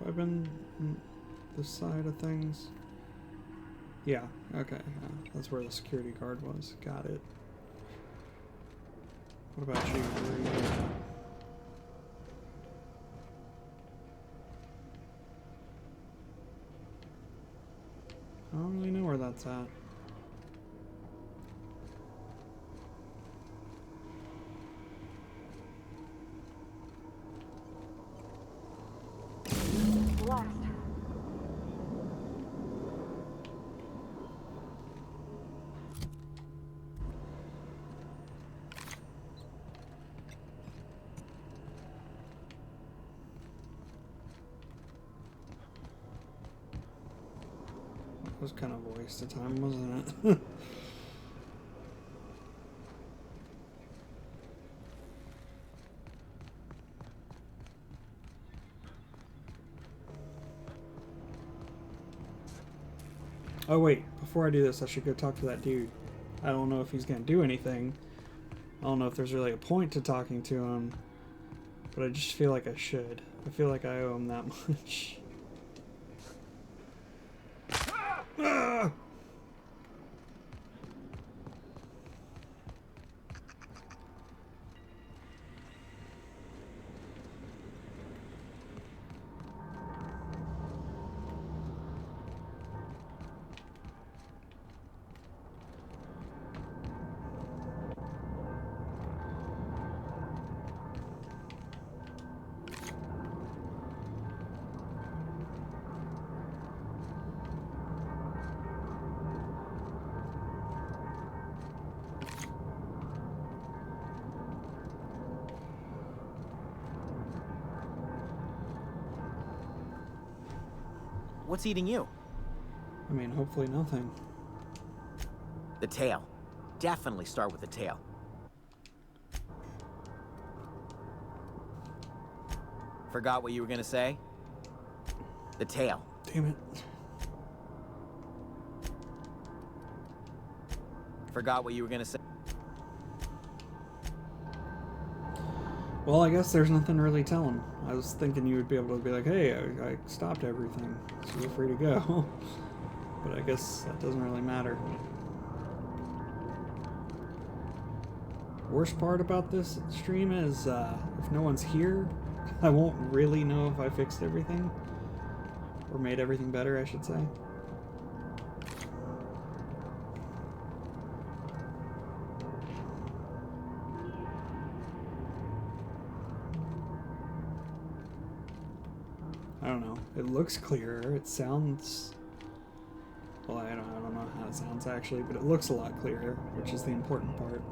I've been this side of things. Yeah, okay, yeah, that's where the security guard was. Got it. What about you? Where are you at? I don't really know where that's at. Last. That was kind of a waste of time, wasn't it? Oh wait, before I do this, I should go talk to that dude. I don't know if he's gonna do anything. I don't know if there's really a point to talking to him, but I just feel like I should. I feel like I owe him that much. Ah! What's eating you? I mean, hopefully nothing. The tail. Definitely start with the tail. Forgot what you were gonna say? The tail. Damn it. Forgot what you were gonna say? Well, I guess there's nothing to really telling. I was thinking you would be able to be like, hey, I stopped everything, so you're free to go. But I guess that doesn't really matter. Worst part about this stream is if no one's here, I won't really know if I fixed everything. Or made everything better, I should say. I don't know. It looks clearer. It sounds... Well, I don't know how it sounds actually, but it looks a lot clearer, which is the important part.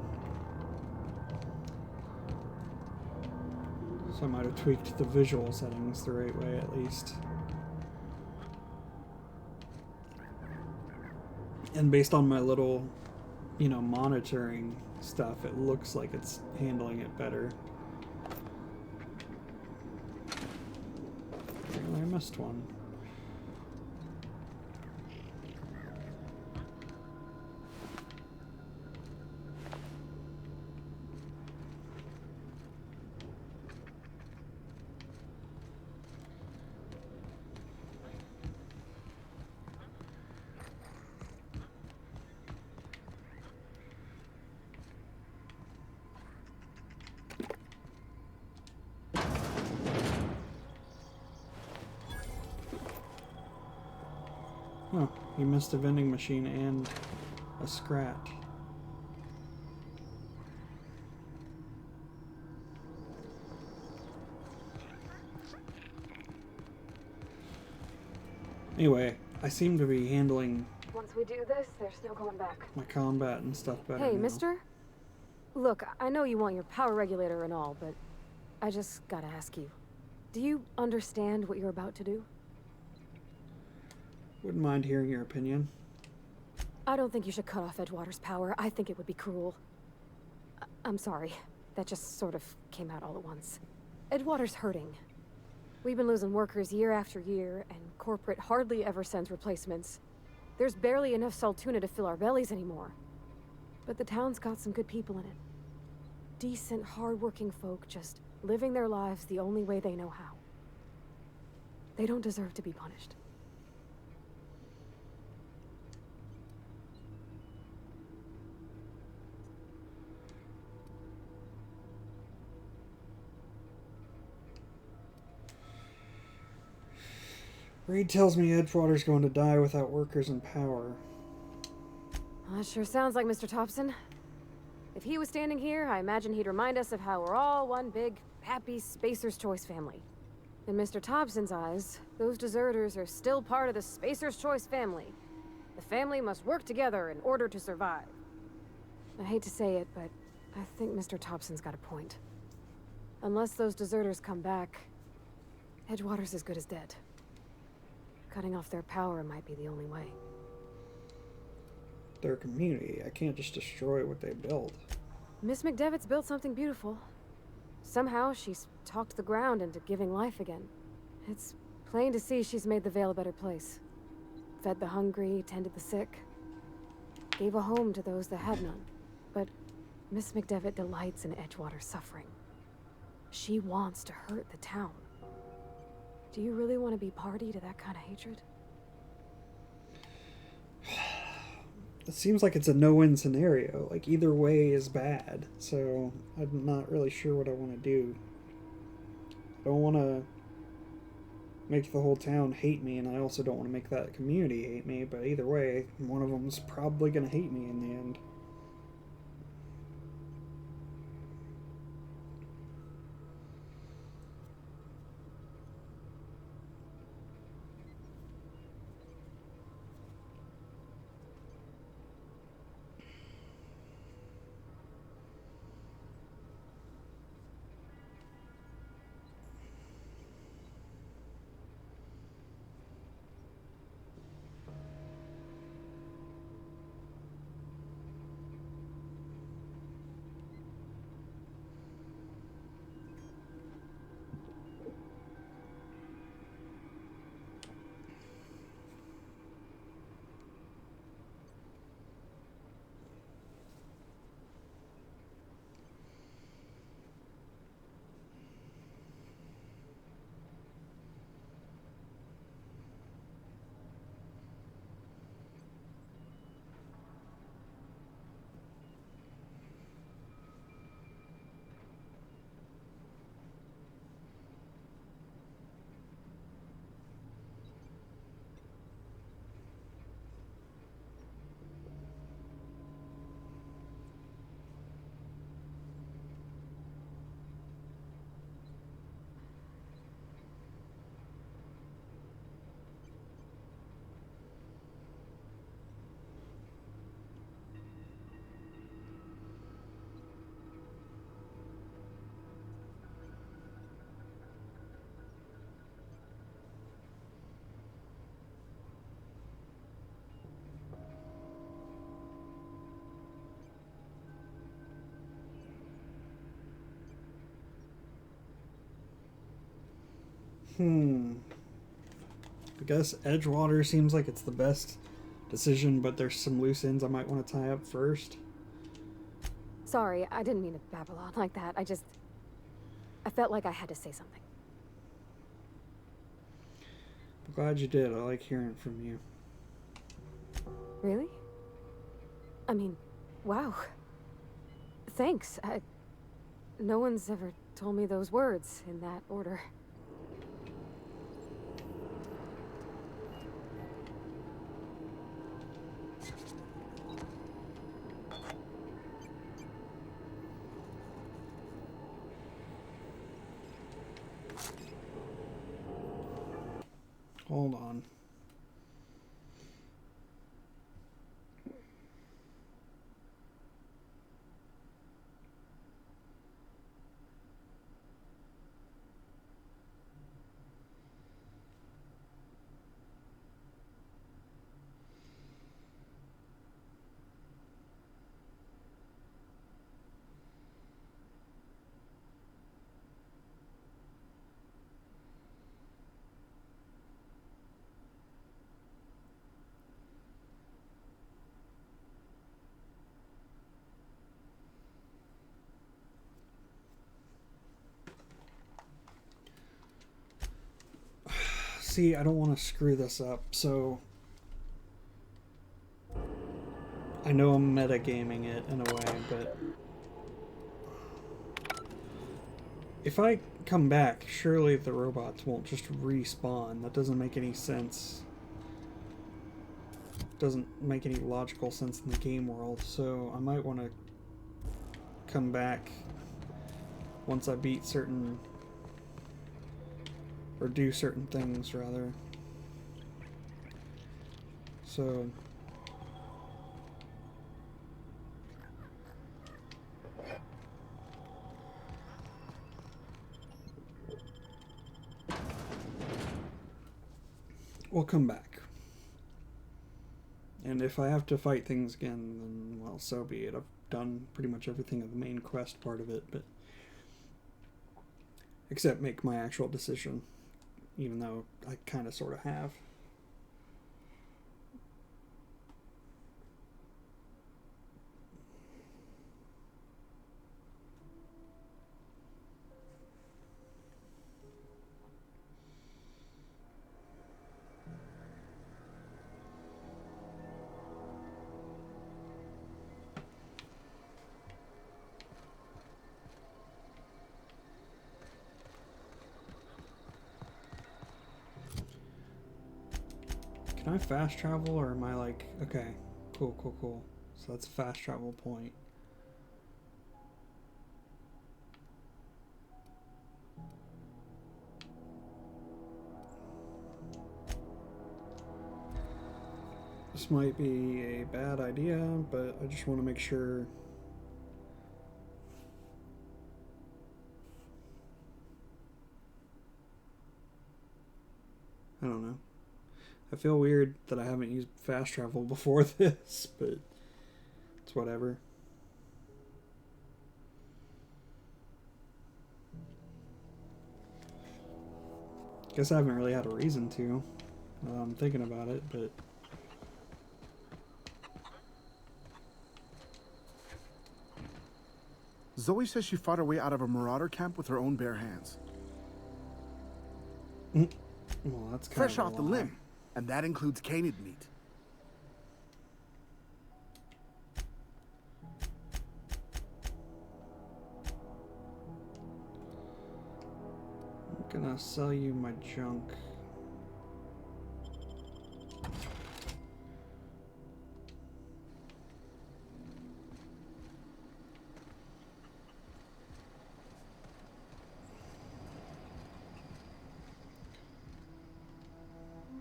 So I might have tweaked the visual settings the right way at least. And based on my little, you know, monitoring stuff, it looks like it's handling it better. I missed one. Huh, he missed a vending machine and a scratch. Anyway, I seem to be handling we do this, there's no going back. My combat and stuff better Hey, now. mister? Look, I know you want your power regulator and all, but I just gotta ask you. Do you understand what you're about to do? Wouldn't mind hearing your opinion. I don't think you should cut off Edgewater's power. I think it would be cruel. I'm sorry. That just sort of came out all at once. Edgewater's hurting. We've been losing workers year after year, and corporate hardly ever sends replacements. There's barely enough Saltuna to fill our bellies anymore. But the town's got some good people in it. Decent, hard-working folk just living their lives the only way they know how. They don't deserve to be punished. Reed tells me Edgewater's going to die without workers in power. That sure sounds like Mr. Thompson. If he was standing here, I imagine he'd remind us of how we're all one big, happy Spacer's Choice family. In Mr. Thompson's eyes, those deserters are still part of the Spacer's Choice family. The family must work together in order to survive. I hate to say it, but I think Mr. Thompson's got a point. Unless those deserters come back, Edgewater's as good as dead. Cutting off their power might be the only way. Their community. I can't just destroy what they built. Miss McDevitt's built something beautiful. Somehow she's talked the ground into giving life again. It's plain to see she's made the Vale a better place. Fed the hungry, tended the sick. Gave a home to those that had none. But Miss McDevitt delights in Edgewater's suffering. She wants to hurt the town. Do you really want to be party to that kind of hatred? It seems like it's a no-win scenario. Like, either way is bad. So, I'm not really sure what I want to do. I don't want to make the whole town hate me, and I also don't want to make that community hate me, but either way, one of them's probably going to hate me in the end. I guess Edgewater seems like it's the best decision, but there's some loose ends I might want to tie up first. Sorry, I didn't mean to babble on like that. I felt like I had to say something. I'm glad you did. I like hearing from you. Really? I mean, wow. Thanks. No one's ever told me those words in that order. Hold on. See, I don't want to screw this up, so I know I'm metagaming it in a way, but if I come back, surely the robots won't just respawn. That doesn't make any sense. Doesn't make any logical sense in the game world, so I might want to come back once I beat certain, or do certain things rather. So we'll come back. And if I have to fight things again, then, well, so be it. I've done pretty much everything of the main quest part of it, but except make my actual decision, even though I kind of sort of have. Can I fast travel, or am I like, okay, cool. So that's a fast travel point. This might be a bad idea, but I just want to make sure. I don't know. I feel weird that I haven't used fast travel before this, but it's whatever. Guess I haven't really had a reason to. I'm thinking about it, but Zoe says she fought her way out of a marauder camp with her own bare hands. well, that's kind Fresh of a off the lie. limb, and that includes canid meat. I'm gonna sell you my junk.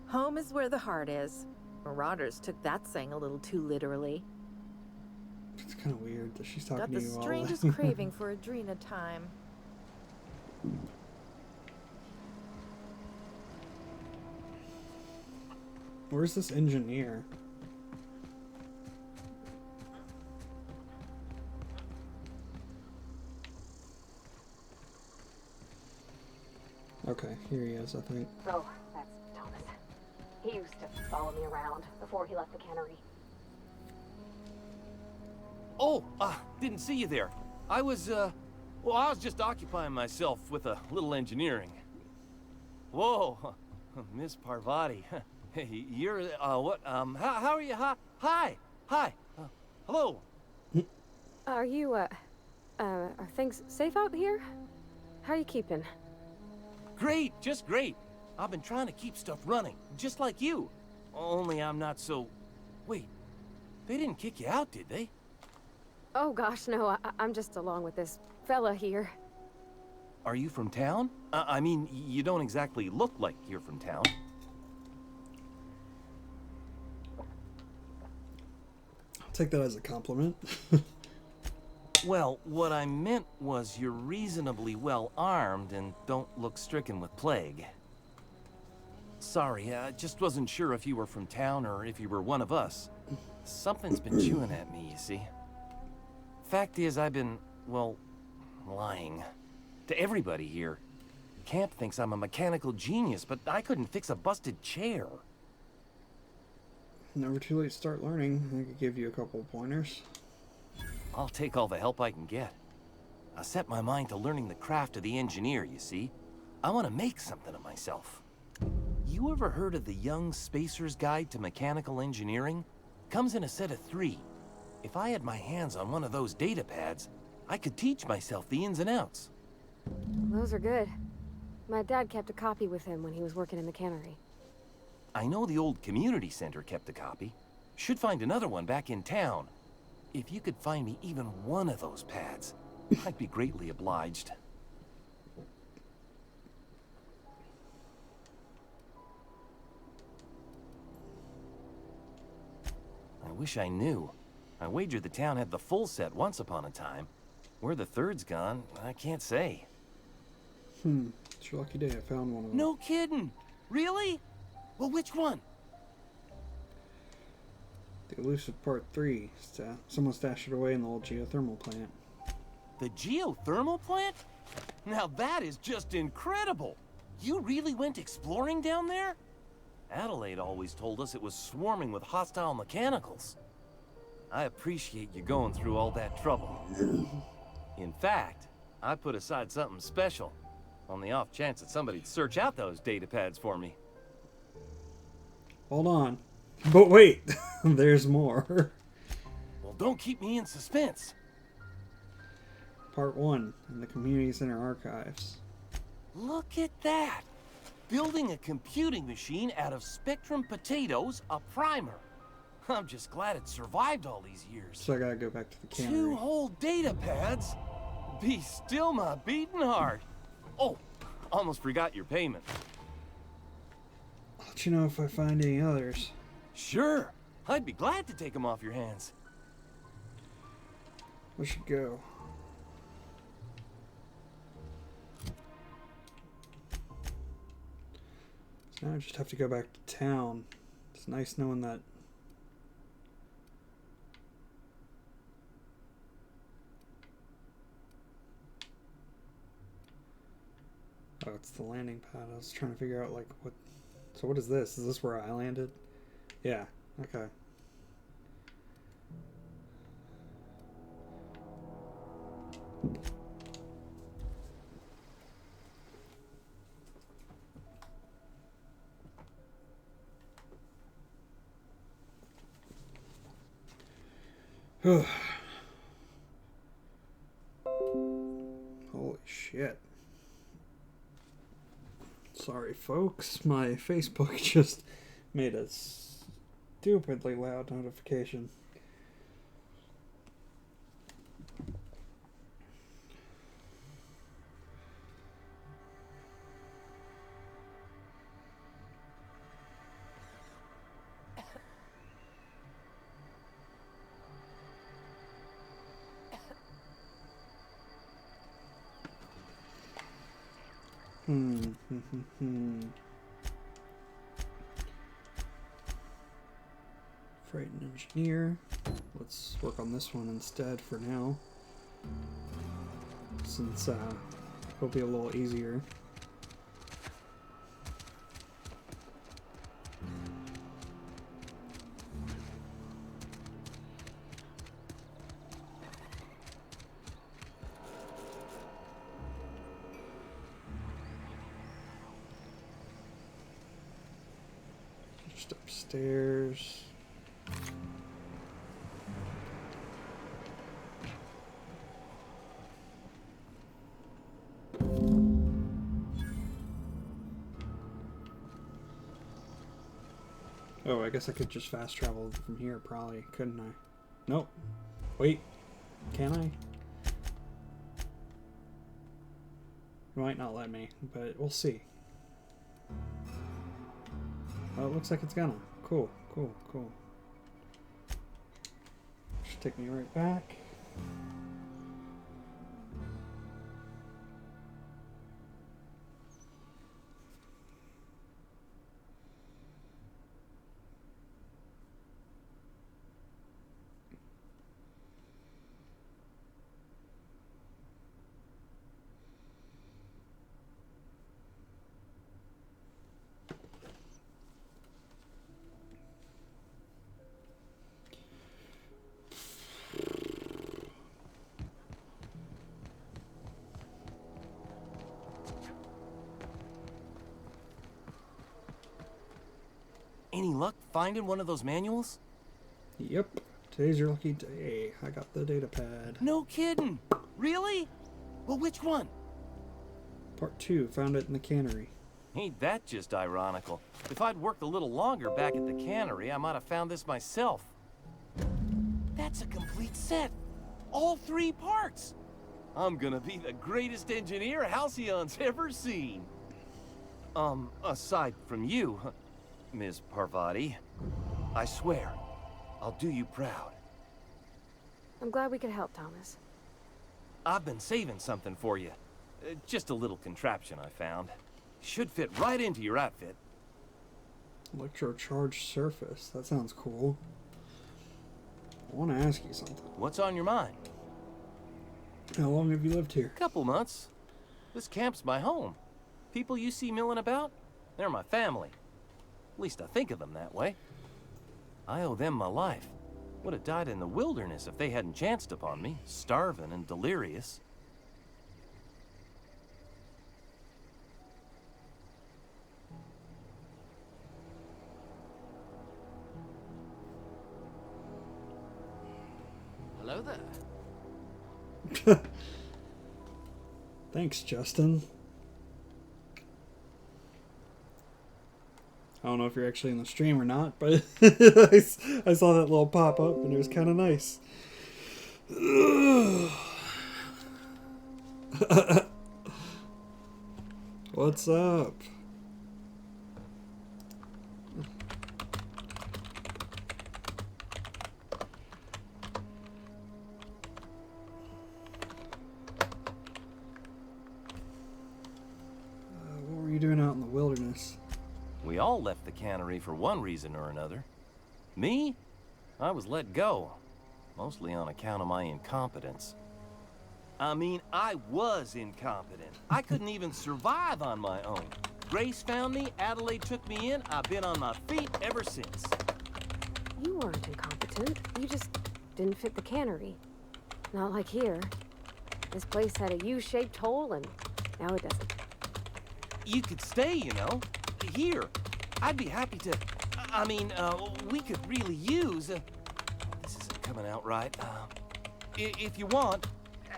Home is where the heart is. Marauders took that saying a little too literally. It's kind of weird that she's talking Got to the you all strangest that. craving for Adrena time. Where's this engineer? Okay, here he is, I think. Oh, that's Thomas. He used to follow me around before he left the cannery. Oh, didn't see you there. I was just occupying myself with a little engineering. Whoa, Miss Parvati. Hey, you're, how are you? Hi. Hello. Are you, are things safe out here? How are you keeping? Great, just great. I've been trying to keep stuff running, just like you. Only I'm not so... Wait, they didn't kick you out, did they? Oh gosh, no, I'm just along with this fella here. Are you from town? I mean, you don't exactly look like you're from town. I'll take that as a compliment. Well, what I meant was you're reasonably well armed and don't look stricken with plague. Sorry, I just wasn't sure if you were from town or if you were one of us. Something's been chewing at me, you see. Fact is, I've been, well, lying. To everybody here. Camp thinks I'm a mechanical genius, but I couldn't fix a busted chair. Never too late to start learning. I could give you a couple of pointers. I'll take all the help I can get. I set my mind to learning the craft of the engineer, you see. I want to make something of myself. You you ever heard of the Young Spacer's Guide to Mechanical Engineering? Comes in a set of 3. If I had my hands on one of those data pads, I could teach myself the ins and outs. Those are good. My dad kept a copy with him when he was working in the cannery. I know the old community center kept a copy. Should find another one back in town. If you could find me even one of those pads, I'd be greatly obliged. I wish I knew. I wager the town had the full set once upon a time. Where the third's gone, I can't say. It's your lucky day I found one of them. No kidding! Really? Well, which one? The elusive part 3. Someone stashed it away in the old geothermal plant. The geothermal plant? Now that is just incredible! You really went exploring down there? Adelaide always told us it was swarming with hostile mechanicals. I appreciate you going through all that trouble. In fact, I put aside something special, on the off chance that somebody'd search out those data pads for me. Hold on. But wait, there's more. Well, don't keep me in suspense. Part 1 in the Community Center archives. Look at that! Building a computing machine out of Spectrum potatoes, a primer. I'm just glad it survived all these years. So I gotta go back to the 2 cannery. whole data pads? Be still my beating heart. Oh, almost forgot your payment. I'll let you know if I find any others. Sure, I'd be glad to take them off your hands. We should go. So now I just have to go back to town. It's nice knowing that. Oh, it's the landing pad. I was trying to figure out, like, what. So, what is this? Is this where I landed? Yeah, okay. Holy shit. Sorry, folks. My Facebook just made a stupidly loud notification. Freight and engineer. Let's work on this one instead for now. Since it'll be a little easier. Just upstairs. Oh, I guess I could just fast travel from here, probably, couldn't I? Nope. Wait. Can I? It might not let me, but we'll see. Oh, it looks like it's gonna. Cool, cool, cool. Should take me right back. Any luck finding one of those manuals? Yep. Today's your lucky day. I got the data pad. No kidding. Really? Well, which one? Part 2. Found it in the cannery. Ain't that just ironical? If I'd worked a little longer back at the cannery, I might have found this myself. That's a complete set. All 3 parts. I'm gonna be the greatest engineer Halcyon's ever seen. Aside from you, Ms. Parvati, I swear, I'll do you proud. I'm glad we could help, Thomas. I've been saving something for you. Just a little contraption I found. Should fit right into your outfit. Electrocharged surface. That sounds cool. I want to ask you something. What's on your mind? How long have you lived here? Couple months. This camp's my home. People you see milling about, they're my family. At least I think of them that way. I owe them my life. Would have died in the wilderness if they hadn't chanced upon me, starving and delirious. Hello there. Thanks, Justin. I don't know if you're actually in the stream or not, but I saw that little pop up and it was kind of nice. What's up? What were you doing out in the wilderness? We all left the cannery for one reason or another. Me? I was let go. Mostly on account of my incompetence. I mean, I was incompetent. I couldn't even survive on my own. Grace found me, Adelaide took me in, I've been on my feet ever since. You weren't incompetent. You just didn't fit the cannery. Not like here. This place had a U-shaped hole, and now it doesn't. You could stay, you know. Here. I'd be happy to... I mean, we could really use... this isn't coming out right. If you want,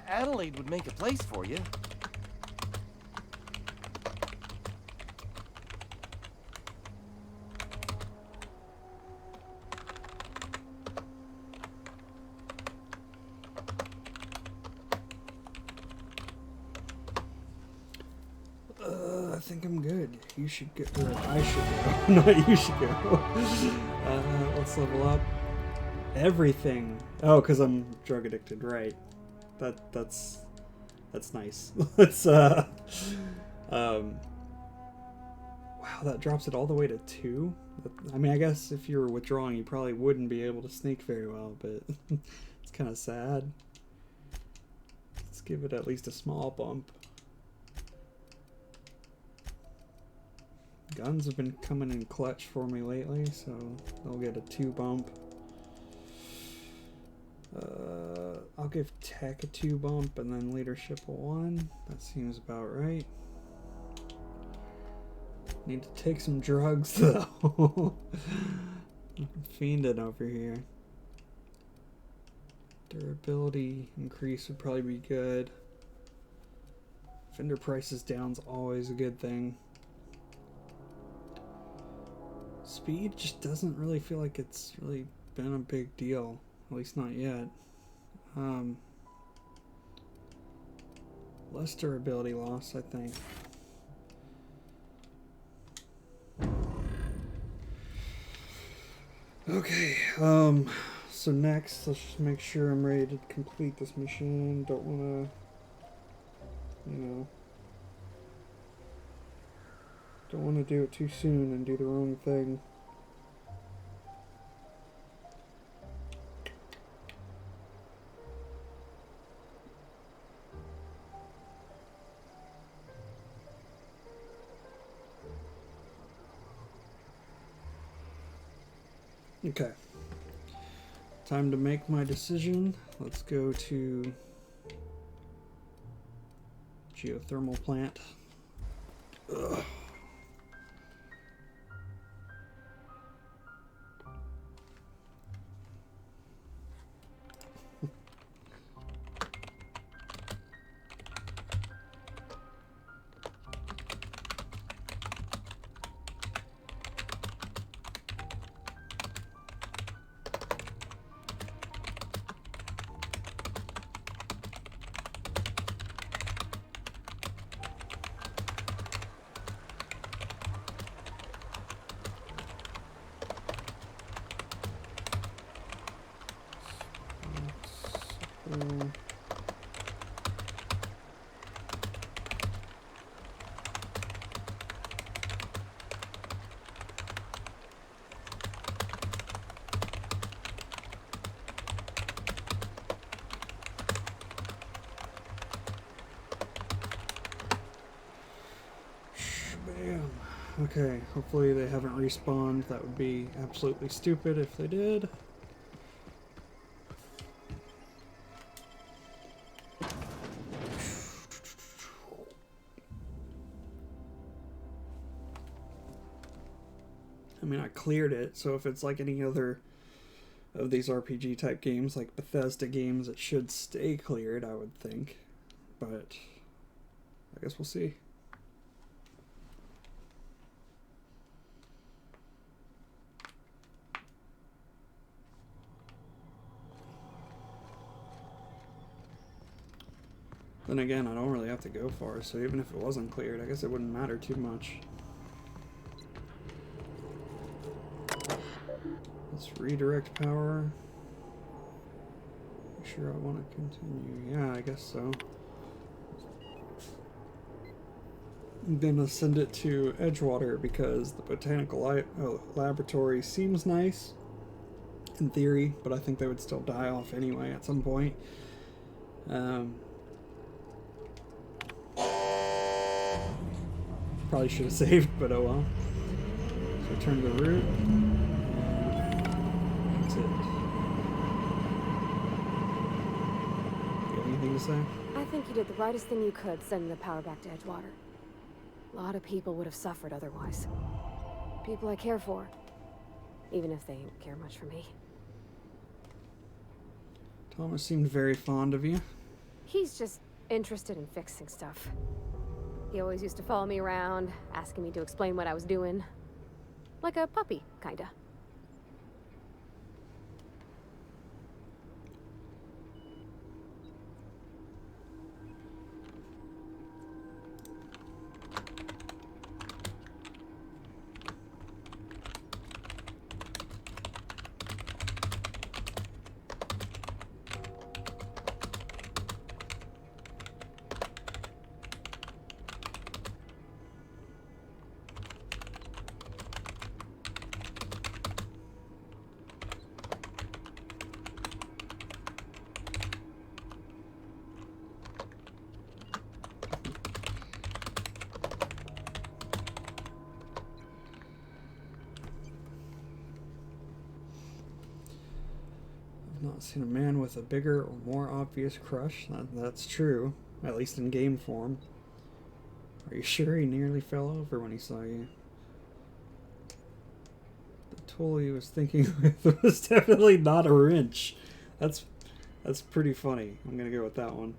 Adelaide would make a place for you. I think I'm good. You should go. Or I should go. Not you should go. Let's level up. Everything. Oh, because I'm drug addicted, right? That's nice. Let's wow, that drops it all the way to 2. I mean, I guess if you were withdrawing, you probably wouldn't be able to sneak very well, but it's kind of sad. Let's give it at least a small bump. Guns have been coming in clutch for me lately, so they'll get a 2 bump. I'll give tech a 2 bump and then leadership a 1. That seems about right. Need to take some drugs though. I'm fiending over here. Durability increase would probably be good. Vendor prices down's always a good thing. Speed just doesn't really feel like it's really been a big deal. At least not yet. Less durability loss, I think. Okay, so next, let's just make sure I'm ready to complete this mission. Don't want to, you know, don't want to do it too soon and do the wrong thing. Okay, time to make my decision. Let's go to geothermal plant. Ugh. Okay, hopefully they haven't respawned. That would be absolutely stupid if they did. I mean, I cleared it, so if it's like any other of these RPG type games, like Bethesda games, it should stay cleared, I would think. But I guess we'll see. Then again, I don't really have to go far, so even if it wasn't cleared, I guess it wouldn't matter too much. Let's redirect power. Make sure I want to continue. Yeah, I guess so. I'm gonna send it to Edgewater because the botanical laboratory seems nice in theory, but I think they would still die off anyway at some point. Probably should have saved, but oh well. So return to the route. That's it. You got anything to say? I think you did the rightest thing you could sending the power back to Edgewater. A lot of people would have suffered otherwise. People I care for. Even if they don't care much for me. Thomas seemed very fond of you. He's just interested in fixing stuff. He always used to follow me around, asking me to explain what I was doing. Like a puppy, kinda. Not seen a man with a bigger or more obvious crush. That's true, at least in game form. Are you sure he nearly fell over when he saw you? The tool he was thinking with was definitely not a wrench. That's pretty funny. I'm gonna go with that one.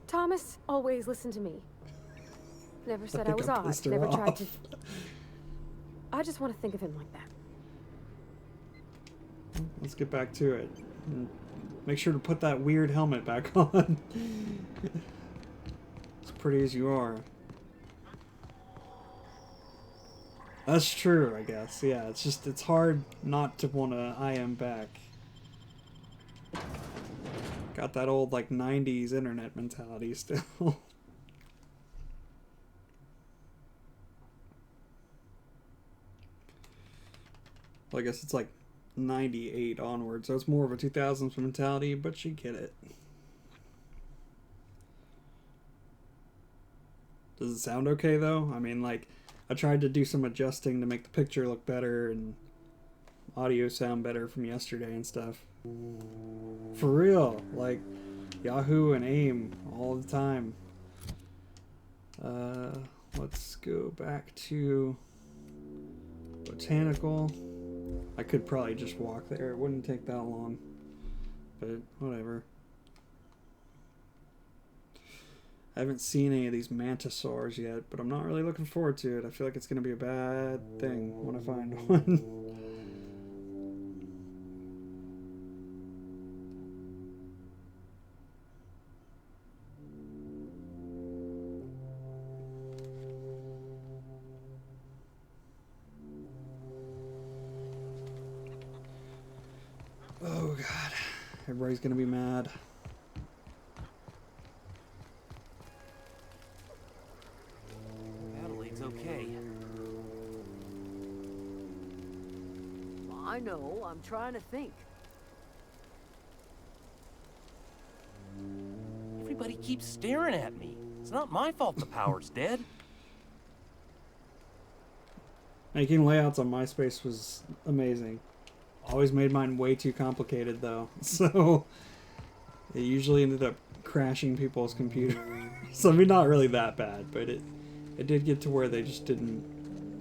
Thomas always listened to me. Never said I think was I odd. pissed her Never tried off. to. I just want to think of him like that. Let's get back to it. And make sure to put that weird helmet back on. As pretty as you are. That's true, I guess. Yeah, it's hard not to want to IM back. Got that old, like, 90s internet mentality still. Well, I guess it's like 98 onward, so it's more of a 2000s mentality, but you get it. Does it sound okay though? I mean, like, I tried to do some adjusting to make the picture look better and audio sound better from yesterday and stuff. For real, like Yahoo and AIM all the time. Let's go back to Botanical. I could probably just walk there. It wouldn't take that long. But whatever. I haven't seen any of these mantisaurs yet, but I'm not really looking forward to it. I feel like it's going to be a bad thing when I find one. Oh god, everybody's gonna be mad. Adelaide's okay. I know, I'm trying to think. Everybody keeps staring at me. It's not my fault the power's dead. Making layouts on MySpace was amazing. Always made mine way too complicated though, so it usually ended up crashing people's computers. So I mean, not really that bad, but it did get to where they just didn't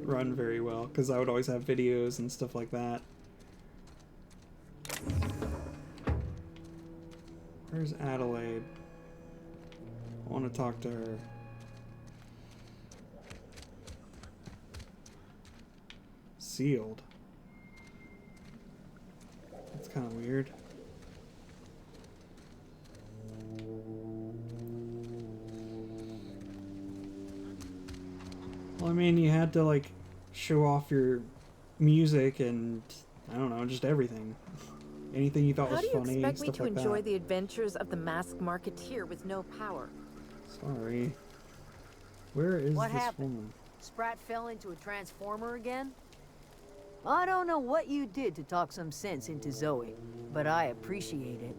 run very well because I would always have videos and stuff like that. Where's Adelaide? I want to talk to her. Sealed. That's kind of weird. Well, I mean, you had to like show off your music and I don't know, just everything. Anything you thought was funny, How do you expect me stuff to like enjoy that. the adventures of the masked marketeer with no power? Sorry. Where is What this happened? woman? Sprat fell into a transformer again? I don't know what you did to talk some sense into Zoe, but I appreciate it.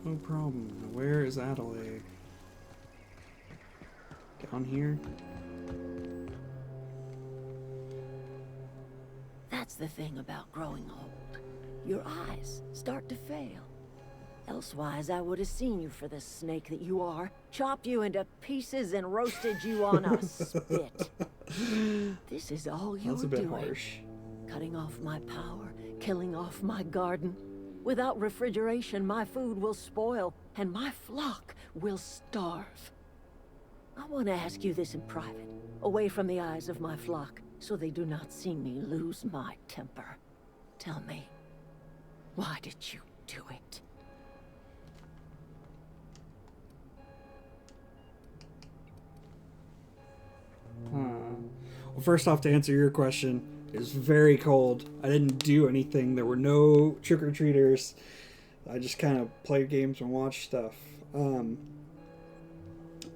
No problem. Where is Adelaide? Down here? That's the thing about growing old. Your eyes start to fail. Elsewise, I would have seen you for the snake that you are, chopped you into pieces and roasted you on a spit. This is all you're That's a bit doing. harsh. Cutting off my power, killing off my garden. Without refrigeration, my food will spoil, and my flock will starve. I want to ask you this in private, away from the eyes of my flock, so they do not see me lose my temper. Tell me, why did you do it? Well, first off, to answer your question, it was very cold. I didn't do anything. There were no trick-or-treaters. I just kind of played games and watched stuff. On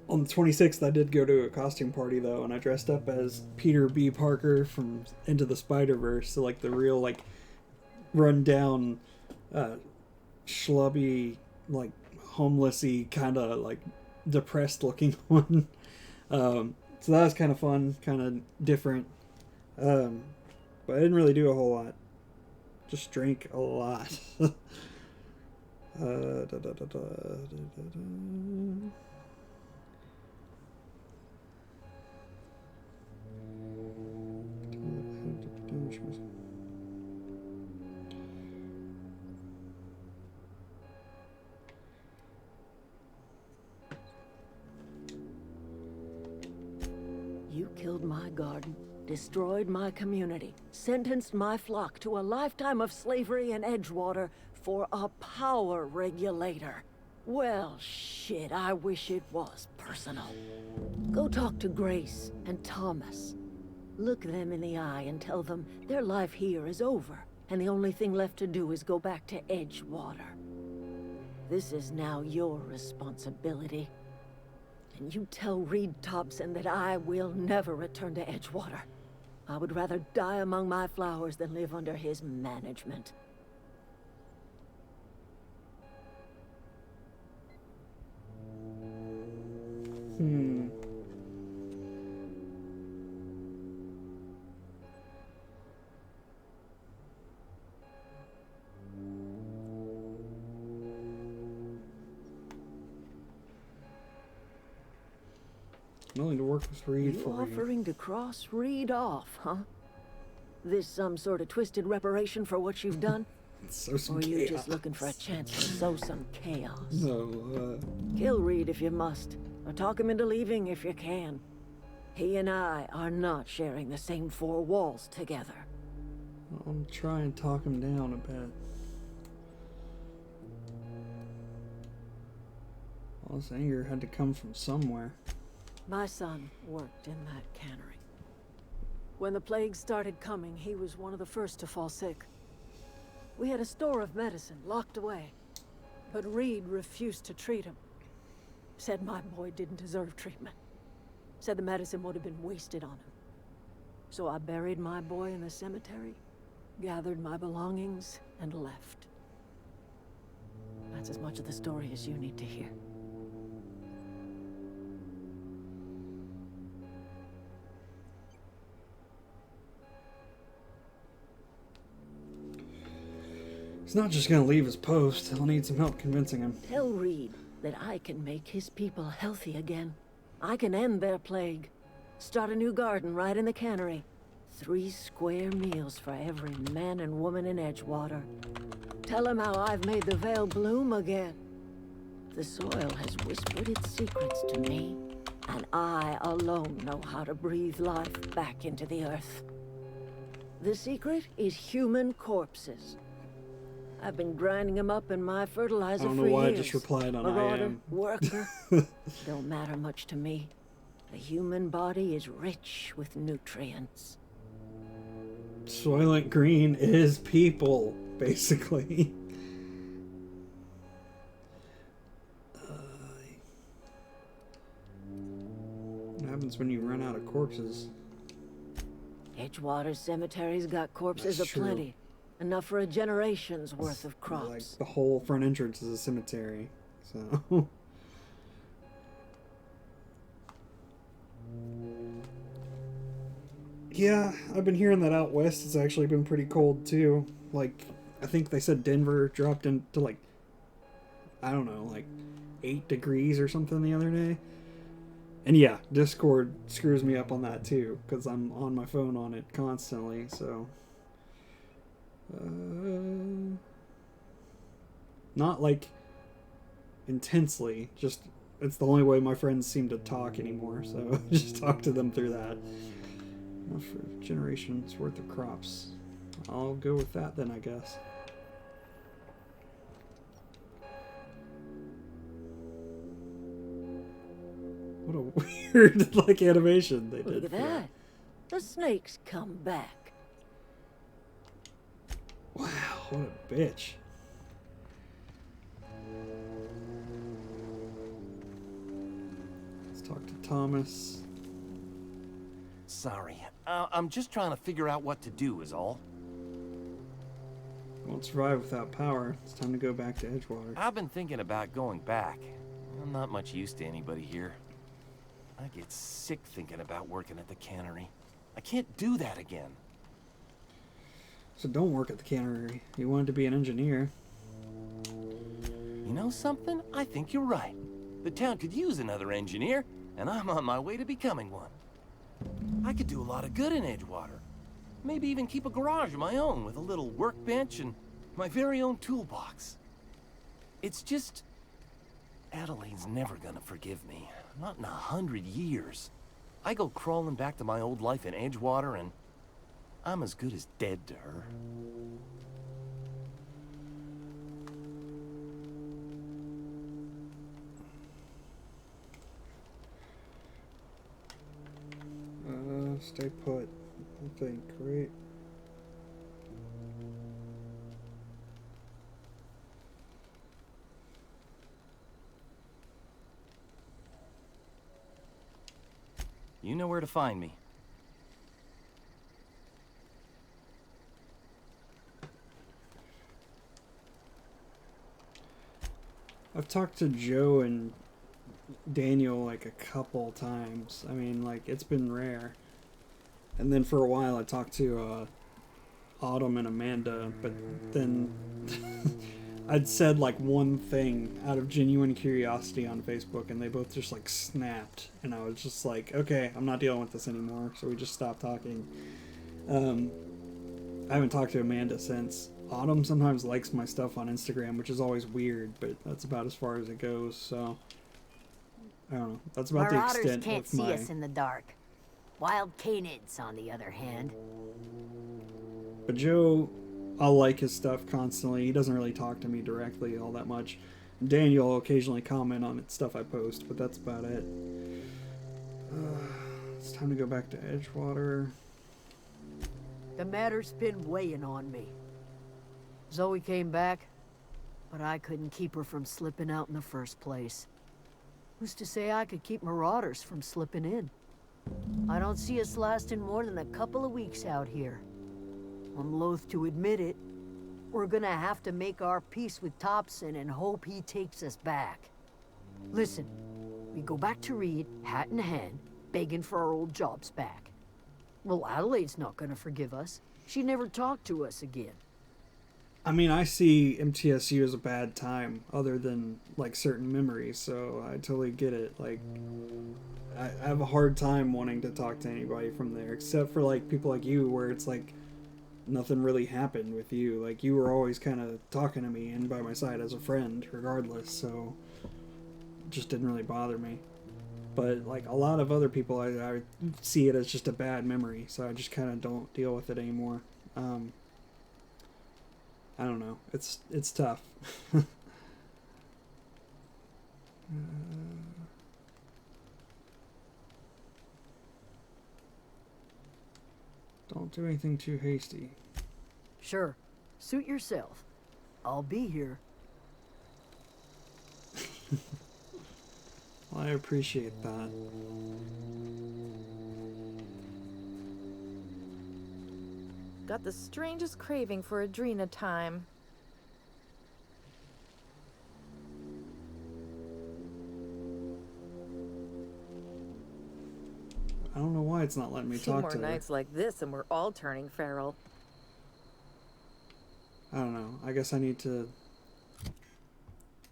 the 26th, I did go to a costume party, though, and I dressed up as Peter B. Parker from Into the Spider-Verse. So, like, the real, like, run-down, schlubby, like, homelessy, kind of, like, depressed-looking one. So that was kind of fun, kind of different. But I didn't really do a whole lot. Just drank a lot. You killed my garden, destroyed my community, sentenced my flock to a lifetime of slavery in Edgewater for a power regulator. Well, shit, I wish it was personal. Go talk to Grace and Thomas. Look them in the eye and tell them their life here is over, and the only thing left to do is go back to Edgewater. This is now your responsibility. And you tell Reed Thompson that I will never return to Edgewater. I would rather die among my flowers than live under his management. I'm willing to work with Reed You for you. offering to cross Reed off, huh? This some sort of twisted reparation for what you've done? So some Or are you chaos. just looking for a chance to sow some chaos? No, Kill Reed if you must, or talk him into leaving if you can. He and I are not sharing the same four walls together. I'll try and talk him down a bit. All this anger had to come from somewhere. My son worked in that cannery. When the plague started coming, he was one of the first to fall sick. We had a store of medicine locked away, but Reed refused to treat him. Said my boy didn't deserve treatment. Said the medicine would have been wasted on him. So I buried my boy in the cemetery, gathered my belongings, and left. That's as much of the story as you need to hear. He's not just gonna leave his post. He'll need some help convincing him. Tell Reed that I can make his people healthy again. I can end their plague. Start a new garden right in the cannery. 3 square meals for every man and woman in Edgewater. Tell him how I've made the Vale bloom again. The soil has whispered its secrets to me, and I alone know how to breathe life back into the earth. The secret is human corpses. I've been grinding them up in my fertilizer I don't know for why years. I just replied on I Marauder, am. worker, don't matter much to me. The human body is rich with nutrients. Soylent Green is people, basically. What happens when you run out of corpses? Edgewater Cemetery's got corpses That's true. aplenty. Enough for a generation's worth of crops. Like, the whole front entrance is a cemetery, so... Yeah, I've been hearing that out west it's actually been pretty cold too. Like, I think they said Denver dropped into like, I don't know, like 8 degrees or something the other day. And yeah, Discord screws me up on that too, because I'm on my phone on it constantly, so... not like intensely, just it's the only way my friends seem to talk anymore, so just talk to them through that. Enough for generations worth of crops. I'll go with that then, I guess. What a weird like animation they did. Look at for that. The snakes come back. Wow, what a bitch. Let's talk to Thomas. Sorry. I'm just trying to figure out what to do is all. Won't survive without power. It's time to go back to Edgewater. I've been thinking about going back. I'm not much use to anybody here. I get sick thinking about working at the cannery. I can't do that again. So don't work at the cannery. You wanted to be an engineer. You know something? I think you're right. The town could use another engineer, and I'm on my way to becoming one. I could do a lot of good in Edgewater. Maybe even keep a garage of my own with a little workbench and my very own toolbox. It's just... Adelaide's never gonna forgive me. Not in 100 years. I go crawling back to my old life in Edgewater and I'm as good as dead to her. Stay put, I think, right? You know where to find me. I've talked to Joe and Daniel like a couple times. I mean, like, it's been rare. And then for a while I talked to Autumn and Amanda, but then I'd said like one thing out of genuine curiosity on Facebook and they both just like snapped, and I was just like, okay, I'm not dealing with this anymore, so we just stopped talking. I haven't talked to Amanda since. Autumn sometimes likes my stuff on Instagram, which is always weird, but that's about as far as it goes, so I don't know. That's about the Marauders extent can't of see my... us in the dark. Wild canids, on the other hand. But Joe, I'll like his stuff constantly. He doesn't really talk to me directly all that much. Daniel will occasionally comment on stuff I post, but that's about it. It's time to go back to Edgewater. The matter's been weighing on me. Zoe came back, but I couldn't keep her from slipping out in the first place. Who's to say I could keep Marauders from slipping in? I don't see us lasting more than a couple of weeks out here. I'm loath to admit it. We're gonna have to make our peace with Thompson and hope he takes us back. Listen, we go back to Reed, hat in hand, begging for our old jobs back. Well, Adelaide's not gonna forgive us. She never talked to us again. I mean, I see MTSU as a bad time, other than like certain memories. So I totally get it. Like, I have a hard time wanting to talk to anybody from there, except for like people like you, where it's like nothing really happened with you. Like, you were always kind of talking to me and by my side as a friend, regardless. So it just didn't really bother me. But like a lot of other people, I see it as just a bad memory. So I just kind of don't deal with it anymore. I don't know. It's tough. Don't do anything too hasty. Sure. Suit yourself. I'll be here. Well, I appreciate that. Got the strangest craving for Adrena time. I don't know why it's not letting me Few talk more to her. nights like this and we're all turning feral. I don't know. I guess I need to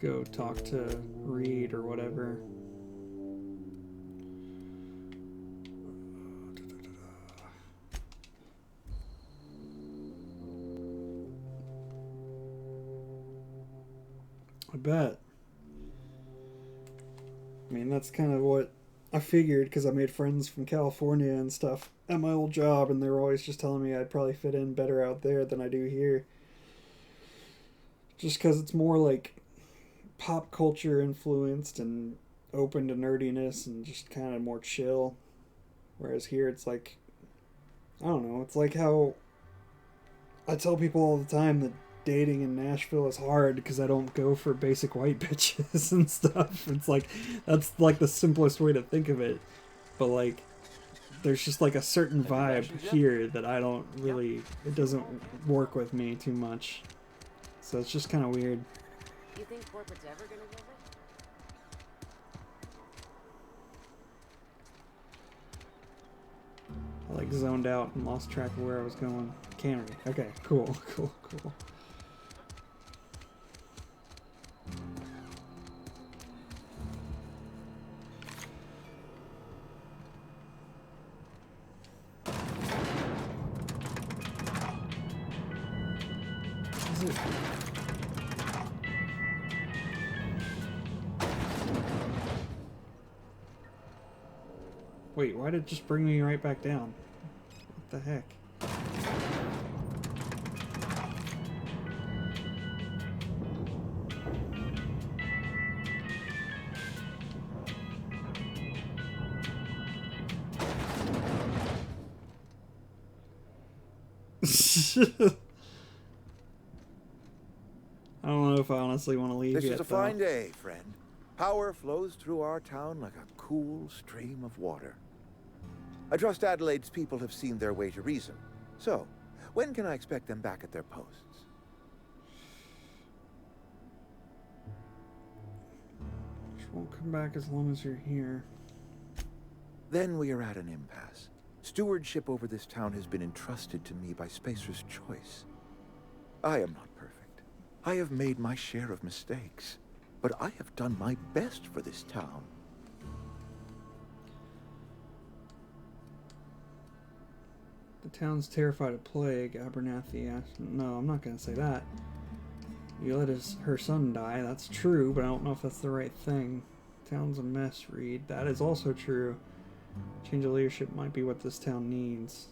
go talk to Reed or whatever. I bet. I mean, that's kind of what I figured, because I made friends from California and stuff at my old job, and they were always just telling me I'd probably fit in better out there than I do here. Just because it's more like pop culture influenced and open to nerdiness and just kind of more chill. Whereas here it's like, I don't know, it's like how I tell people all the time that dating in Nashville is hard because I don't go for basic white bitches and stuff. It's like, that's like the simplest way to think of it. But like, there's just like a certain vibe here that I don't really, it doesn't work with me too much. So it's just kind of weird. You think corporate's ever gonna give it? I like zoned out and lost track of where I was going. Cannery. Okay, cool. Is it? Wait, why did it just bring me right back down? What the heck? I don't know if I honestly want to leave This yet, is a though. fine day, friend. Power flows through our town like a cool stream of water. I trust Adelaide's people have seen their way to reason. So, when can I expect them back at their posts? She won't come back as long as you're here. Then we are at an impasse. Stewardship over this town has been entrusted to me by Spacer's Choice. I am not perfect. I have made my share of mistakes. But I have done my best for this town. The town's terrified of plague, Abernathy asked. No, I'm not going to say that. You let her son die, that's true, but I don't know if that's the right thing. Town's a mess, Reed. That is also true. Change of leadership might be what this town needs.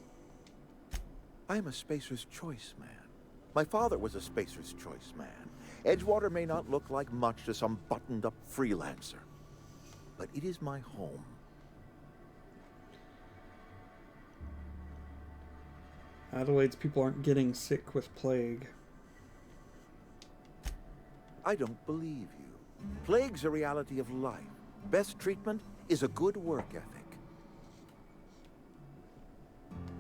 I am a Spacer's Choice man. My father was a Spacer's Choice man. Edgewater may not look like much to some buttoned-up freelancer, but it is my home. Adelaide's people aren't getting sick with plague. I don't believe you. Plague's a reality of life. Best treatment is a good work ethic.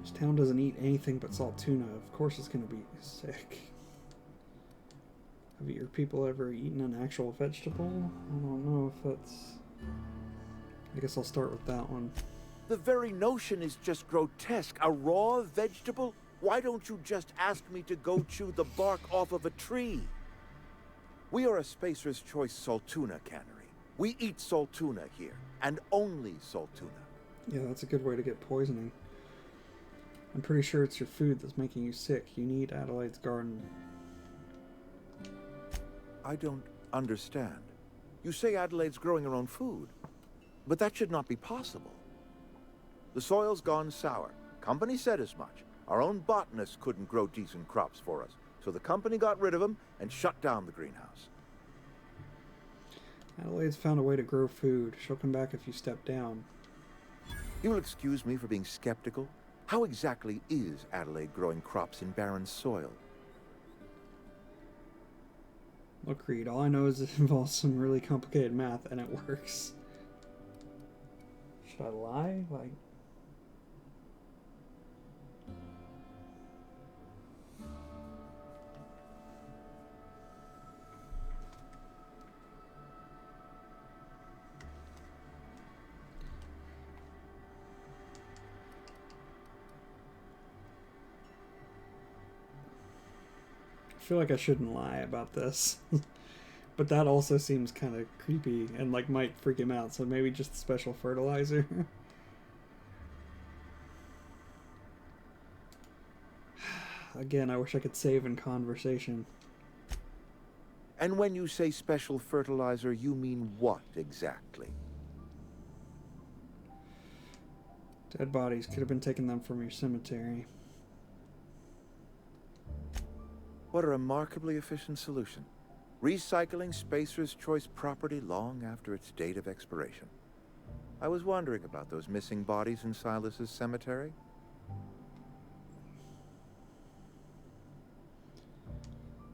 This town doesn't eat anything but salt tuna. Of course it's going to be sick. Have your people ever eaten an actual vegetable? I don't know if that's... I guess I'll start with that one. The very notion is just grotesque. A raw vegetable? Why don't you just ask me to go chew the bark off of a tree? We are a Spacer's Choice Saltuna cannery. We eat Saltuna here, and only Saltuna. Yeah, that's a good way to get poisoning. I'm pretty sure it's your food that's making you sick. You need Adelaide's garden. I don't understand. You say Adelaide's growing her own food, but that should not be possible. The soil's gone sour. Company said as much. Our own botanists couldn't grow decent crops for us, so the company got rid of them and shut down the greenhouse. Adelaide's found a way to grow food. She'll come back if you step down. You will excuse me for being skeptical. How exactly is Adelaide growing crops in barren soil? Look, Reed, all I know is it involves some really complicated math, and it works. Should I lie? Like... I feel like I shouldn't lie about this. But that also seems kind of creepy and like might freak him out, so maybe just special fertilizer. Again, I wish I could save in conversation. And when you say special fertilizer, you mean what exactly? Dead bodies. Could have been taking them from your cemetery. What a remarkably efficient solution. Recycling Spacer's Choice property long after its date of expiration. I was wondering about those missing bodies in Silas's cemetery.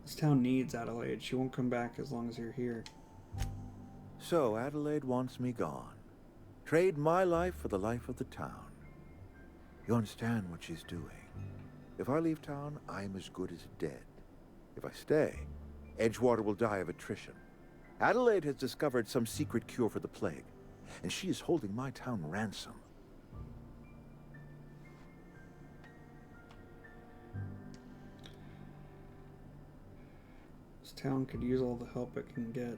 This town needs Adelaide. She won't come back as long as you're here. So Adelaide wants me gone. Trade my life for the life of the town. You understand what she's doing. If I leave town, I'm as good as dead. If I stay, Edgewater will die of attrition. Adelaide has discovered some secret cure for the plague, and she is holding my town ransom. This town could use all the help it can get.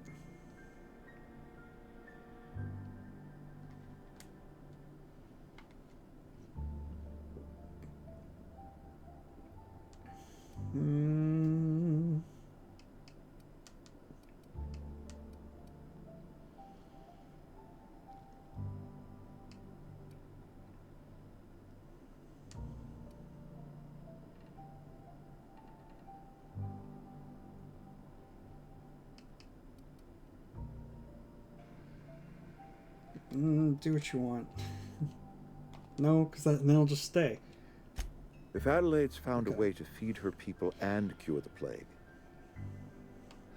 Do what you want. No, because then they'll just stay. If Adelaide's found a way to feed her people and cure the plague,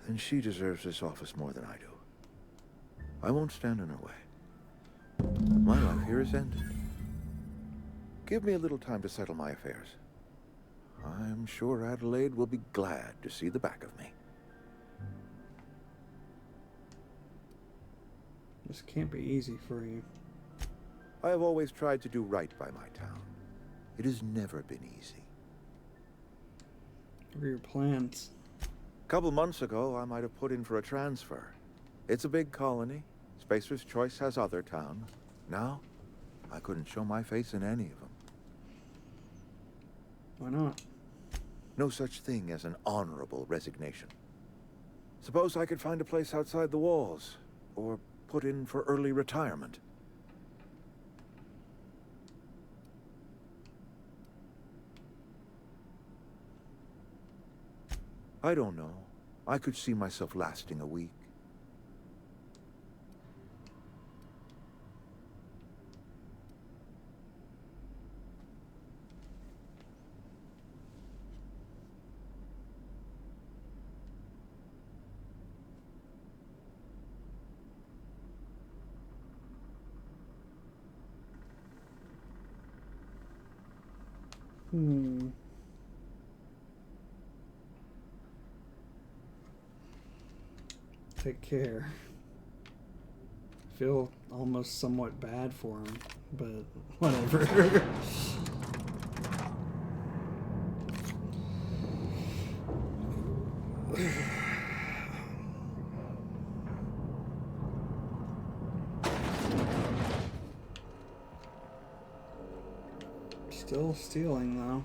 then she deserves this office more than I do. I won't stand in her way. My life here is ended. Give me a little time to settle my affairs. I'm sure Adelaide will be glad to see the back of me. This can't be easy for you. I have always tried to do right by my town. It has never been easy. What are your plans? A couple months ago, I might have put in for a transfer. It's a big colony. Spacer's Choice has other towns. Now, I couldn't show my face in any of them. Why not? No such thing as an honorable resignation. Suppose I could find a place outside the walls, or put in for early retirement. I don't know. I could see myself lasting a week. Take care. I feel almost somewhat bad for him, but whatever. Still stealing, though.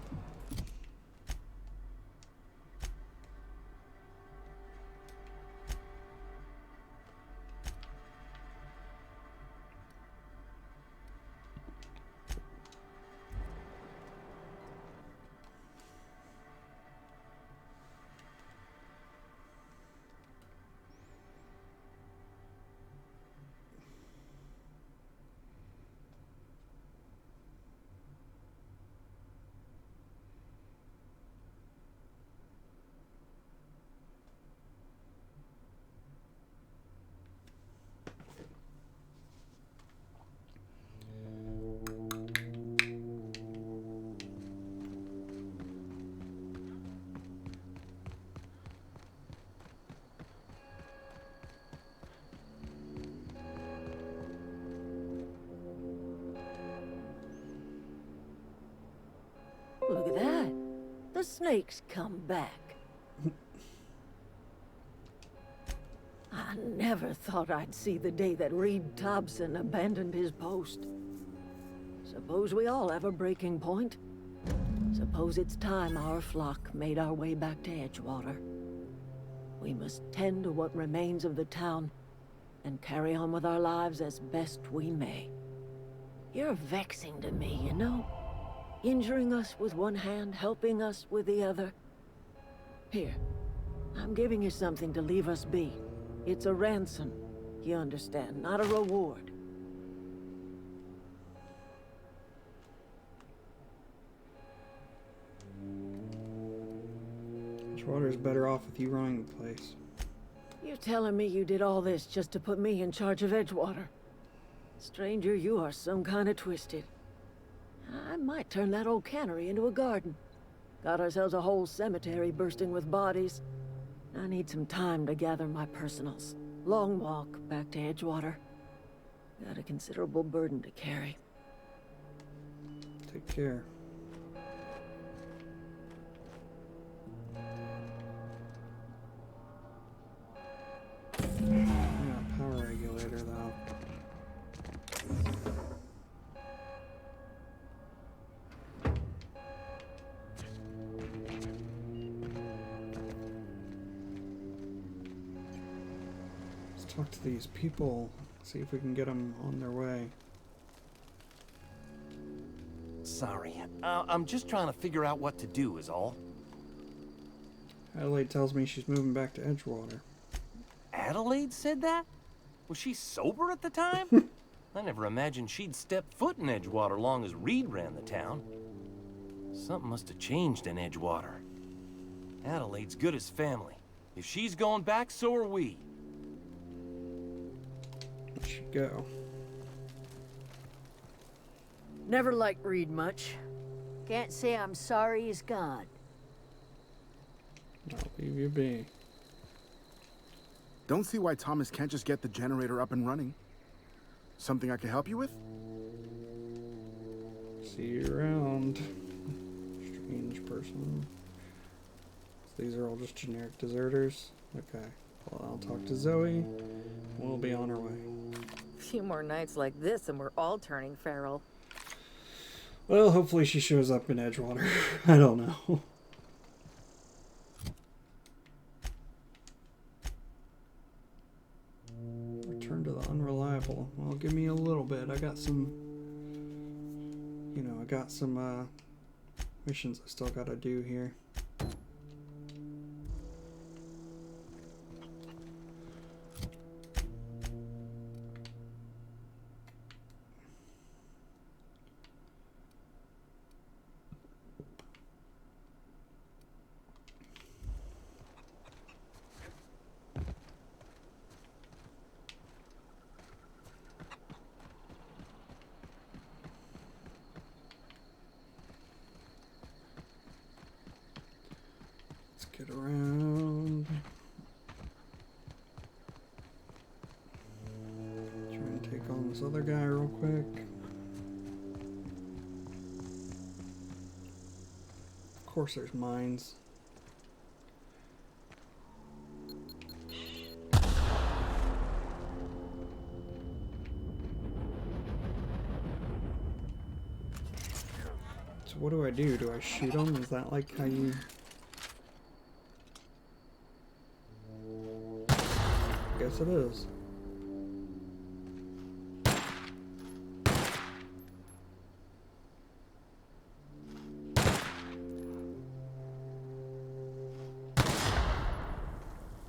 Look at that. The snake's come back. I never thought I'd see the day that Reed Thompson abandoned his post. Suppose we all have a breaking point. Suppose it's time our flock made our way back to Edgewater. We must tend to what remains of the town and carry on with our lives as best we may. You're vexing to me, you know? Injuring us with one hand, helping us with the other. Here, I'm giving you something to leave us be. It's a ransom, you understand, not a reward. Edgewater's better off with you running the place. You're telling me you did all this just to put me in charge of Edgewater? Stranger, you are some kind of twisted. I might turn that old cannery into a garden. Got ourselves a whole cemetery bursting with bodies. I need some time to gather my personals. Long walk back to Edgewater. Got a considerable burden to carry. Take care. Yeah, power regulator though. Talk to these people, see if we can get them on their way. Sorry, I'm just trying to figure out what to do is all. Adelaide tells me she's moving back to Edgewater. Adelaide said that? Was she sober at the time? I never imagined she'd step foot in Edgewater long as Reed ran the town. Something must have changed in Edgewater. Adelaide's good as family. If she's going back, so are we. Let you go. Never liked Reed much. Can't say I'm sorry he's gone. I'll leave you be. Don't see why Thomas can't just get the generator up and running. Something I can help you with? See you around. Strange person. So these are all just generic deserters? Okay. Well, I'll talk to Zoe. We'll be on our way. A few more nights like this and we're all turning feral. Well, hopefully she shows up in Edgewater. I don't know. Return to the unreliable. Well, give me a little bit. I got some... You know, I got some missions I still gotta do here. Get around. Try and take on this other guy real quick. Of course there's mines. So what do I do? Do I shoot them? Is that like how you... I guess it is.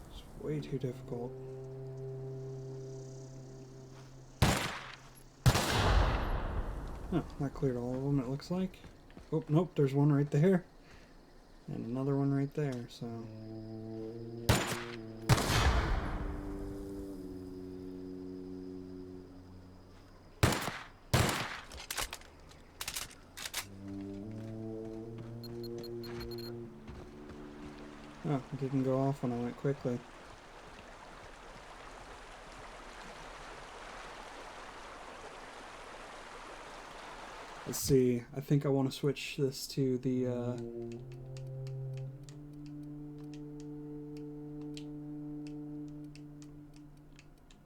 It's way too difficult. Oh, that cleared all of them, it looks like. Oh, nope, there's one right there. And another one right there, so... Oh, it didn't go off when I went quickly. Let's see, I think I want to switch this to the,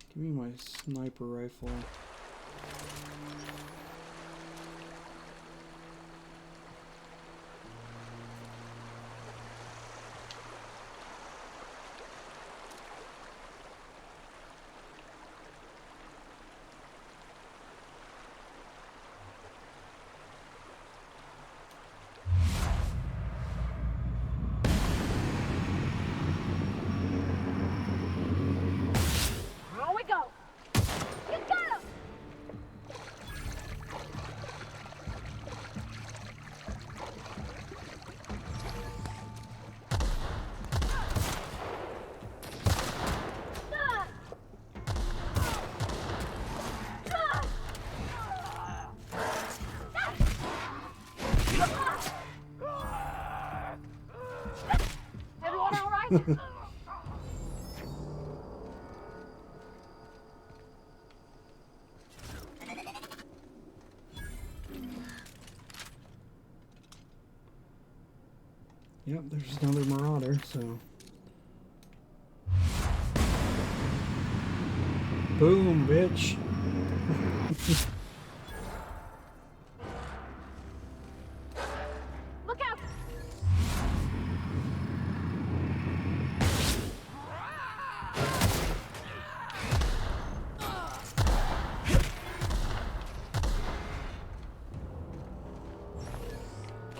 give me my sniper rifle. Everyone all right? Yep, there's another marauder, so... Boom, bitch! Look out!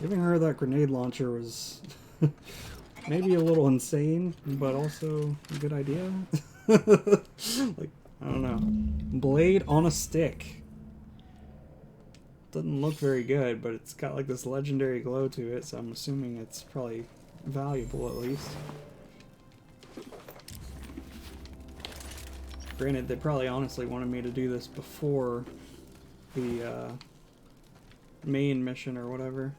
Giving her that grenade launcher was maybe a little insane, but also a good idea. Like, I don't know. Blade on a stick. Doesn't look very good, but it's got like this legendary glow to it, so I'm assuming it's probably valuable at least. Granted, they probably honestly wanted me to do this before the main mission or whatever.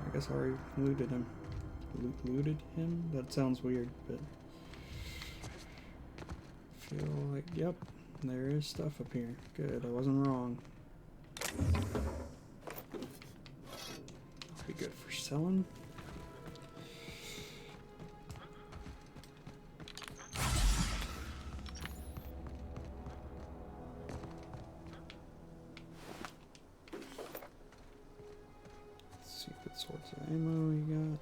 I guess I already looted him. Looted him? That sounds weird, but... feel like, yep, there is stuff up here. Good, I wasn't wrong. Be good for selling. Let's see what sorts of ammo you got.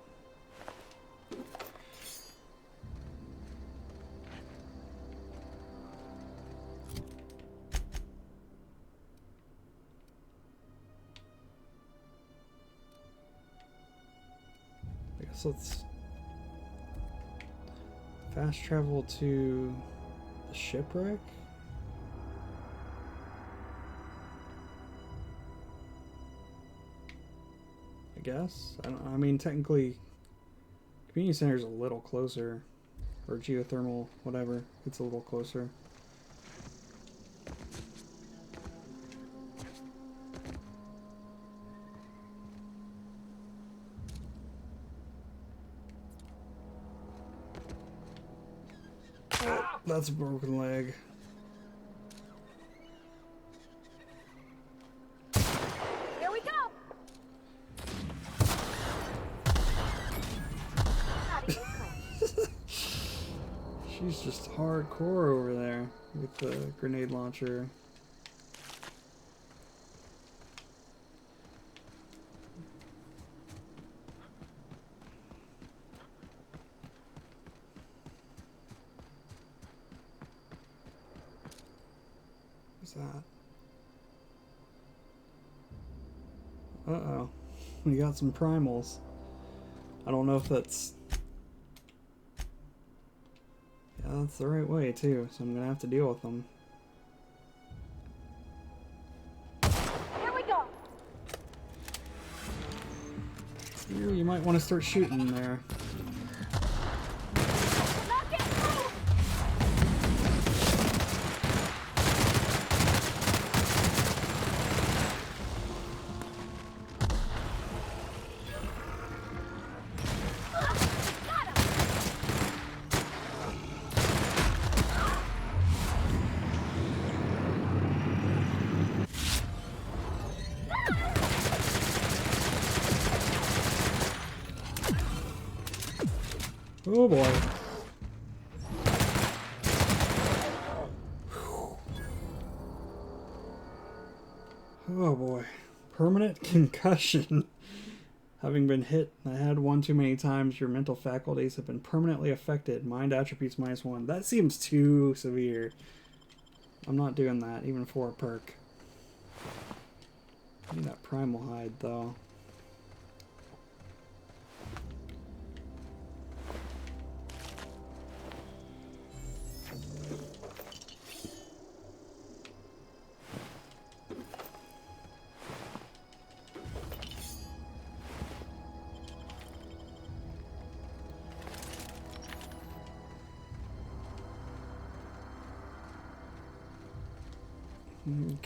So let's fast travel to the shipwreck. I guess. I mean, technically, community center is a little closer, or geothermal, whatever. It's a little closer. That's a broken leg. Here we go! Not even close. She's just hardcore over there with the grenade launcher. What's that? Uh-oh. We got some primals. I don't know if that's... Yeah, that's the right way, too, so I'm gonna have to deal with them. Here we go. Ooh, you might want to start shooting there. Oh boy. Oh boy. Permanent concussion. Having been hit in the head one too many times, your mental faculties have been permanently affected. Mind attributes -1. That seems too severe. I'm not doing that, even for a perk. I need that primal hide, though.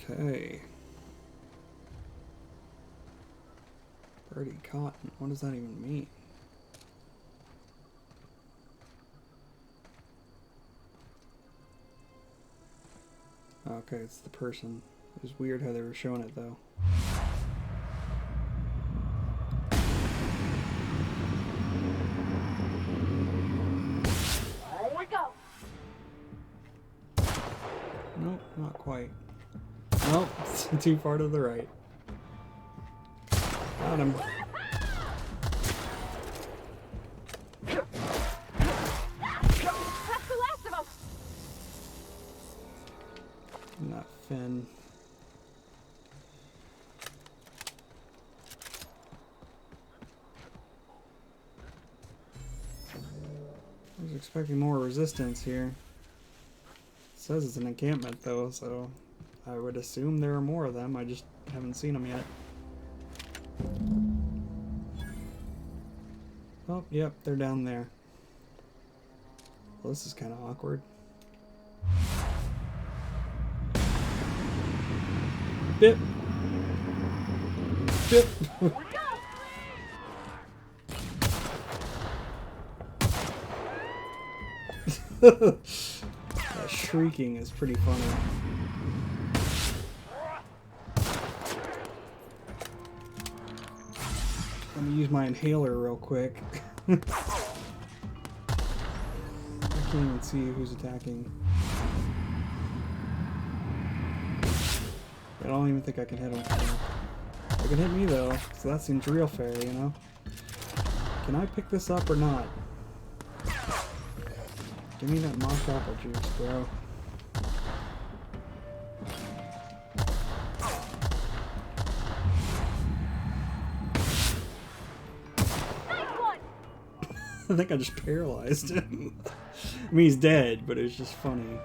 Okay. Birdie cotton. What does that even mean? Okay, it's the person. It was weird how they were showing it though. Here we go. Nope, not quite. Nope, it's too far to the right. Got him. That's the last of them. Not Finn. I was expecting more resistance here. It says it's an encampment though, so I would assume there are more of them. I just haven't seen them yet. Oh, yep, they're down there. Well, this is kind of awkward. Bip! Bip! That shrieking is pretty funny. Let me use my inhaler real quick. I can't even see who's attacking. I don't even think I can hit him. They can hit me though, so that seems real fair, you know? Can I pick this up or not? Give me that mock apple juice, bro. I think I just paralyzed him. I mean, he's dead, but it's just funny.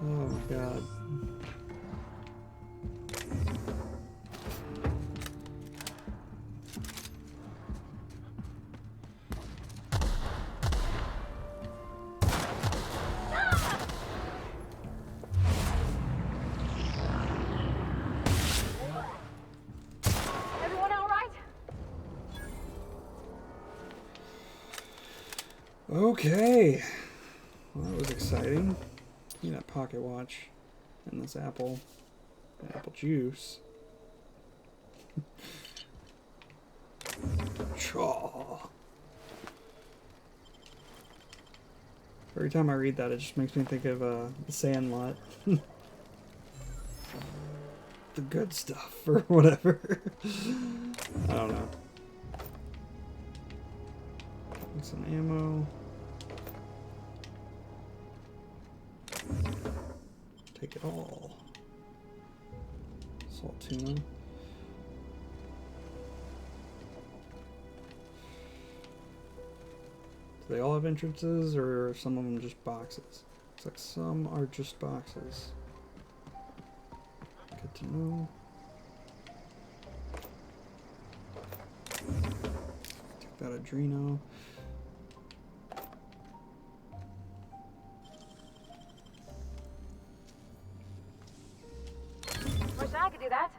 Oh my god. Everyone all right? Okay. Well, that was exciting. Give me that pocket watch and this apple juice. Chaw. Every time I read that, it just makes me think of The Sandlot. The good stuff, or whatever. I don't know. Get some ammo. Take it all. Salt tuna. Do they all have entrances, or are some of them just boxes? Looks like some are just boxes. Good to know. Take that Adreno. Wish I could do that.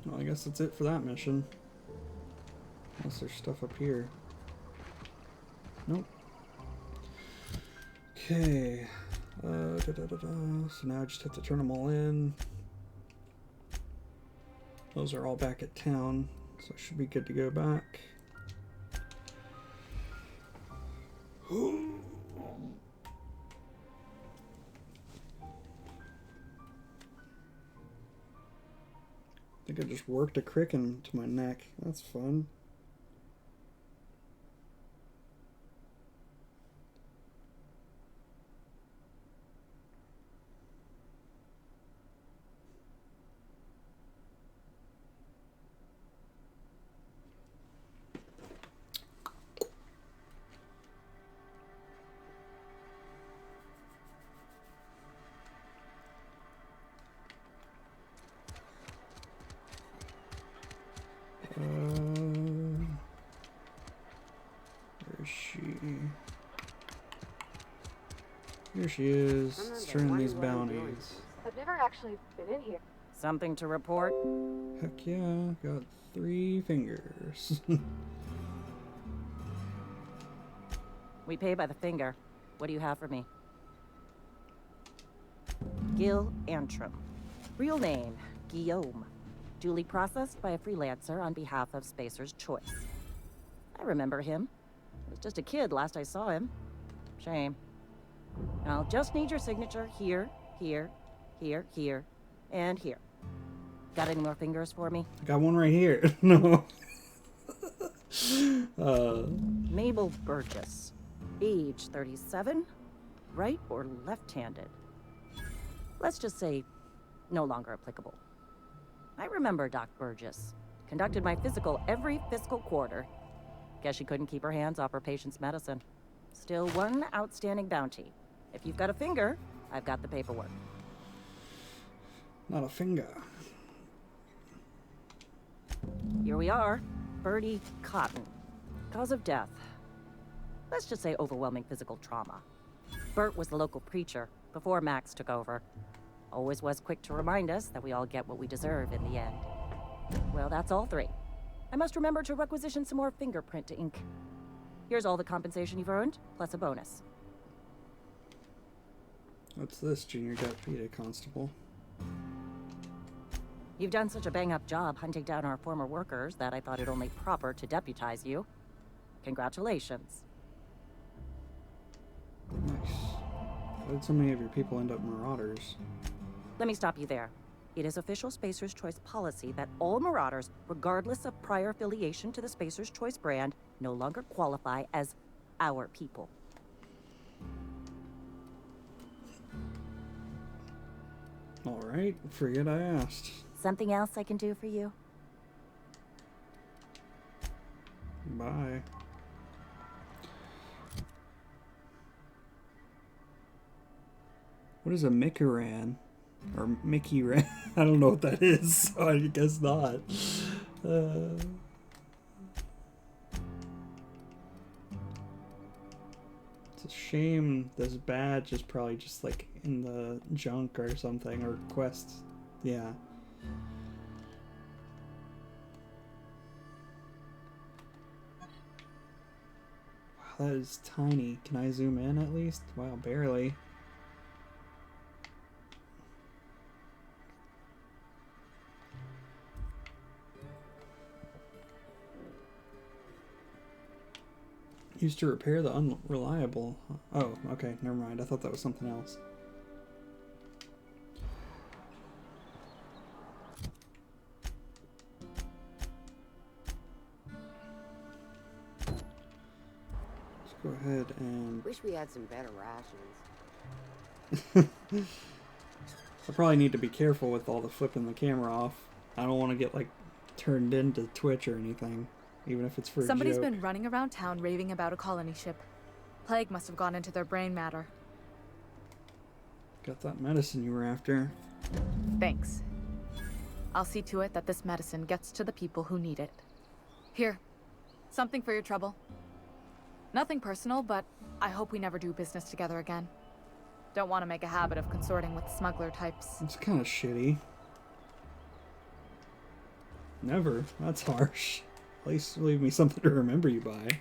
Well, I guess that's it for that mission. Unless there's stuff up here. Nope. Okay. So now I just have to turn them all in. Those are all back at town, so I should be good to go back. I think I just worked a crick into my neck. That's fun. Where is she? Here she is. Let's turn these bounties. I've never actually been in here. Something to report? Heck yeah, got 3 fingers. We pay by the finger. What do you have for me? Gil Antrim. Real name, Guillaume. Duly processed by a freelancer on behalf of Spacer's Choice. I remember him. I was just a kid last I saw him. Shame. I'll just need your signature here, here, here, here, and here. Got any more fingers for me? I got one right here. No. Mabel Burgess. Age 37. Right or left-handed? Let's just say no longer applicable. I remember Doc Burgess. Conducted my physical every fiscal quarter. Guess she couldn't keep her hands off her patient's medicine. Still one outstanding bounty. If you've got a finger, I've got the paperwork. Not a finger. Here we are. Bertie Cotton. Cause of death. Let's just say overwhelming physical trauma. Bert was the local preacher before Max took over. Always was quick to remind us that we all get what we deserve in the end. Well, that's all 3. I must remember to requisition some more fingerprint ink. Here's all the compensation you've earned, plus a bonus. What's this, Junior Deputy Constable? You've done such a bang-up job hunting down our former workers that I thought it only proper to deputize you. Congratulations. Nice. How did so many of your people end up marauders? Let me stop you there. It is official Spacer's Choice policy that all marauders, regardless of prior affiliation to the Spacer's Choice brand, no longer qualify as our people. Alright, forget I asked. Something else I can do for you? Bye. What is a Mickeran? Or Mickey Ran? I don't know what that is, so I guess not. It's a shame this badge is probably just like in the junk or something, or quests. Yeah. Wow, that is tiny. Can I zoom in at least? Wow, barely. Used to repair the unreliable. Oh, okay, never mind. I thought that was something else. Let's go ahead and... Wish we had some better rations. I probably need to be careful with all the flipping the camera off. I don't want to get, like, turned into Twitch or anything, even if it's for Somebody's a joke. been running around town raving about a colony ship. Plague must have gone into their brain matter. Got that medicine you were after. Thanks. I'll see to it that this medicine gets to the people who need it. Here, something for your trouble. Nothing personal, but I hope we never do business together again. Don't want to make a habit of consorting with smuggler types. It's kind of shitty. Never. That's harsh. At least leave me something to remember you by.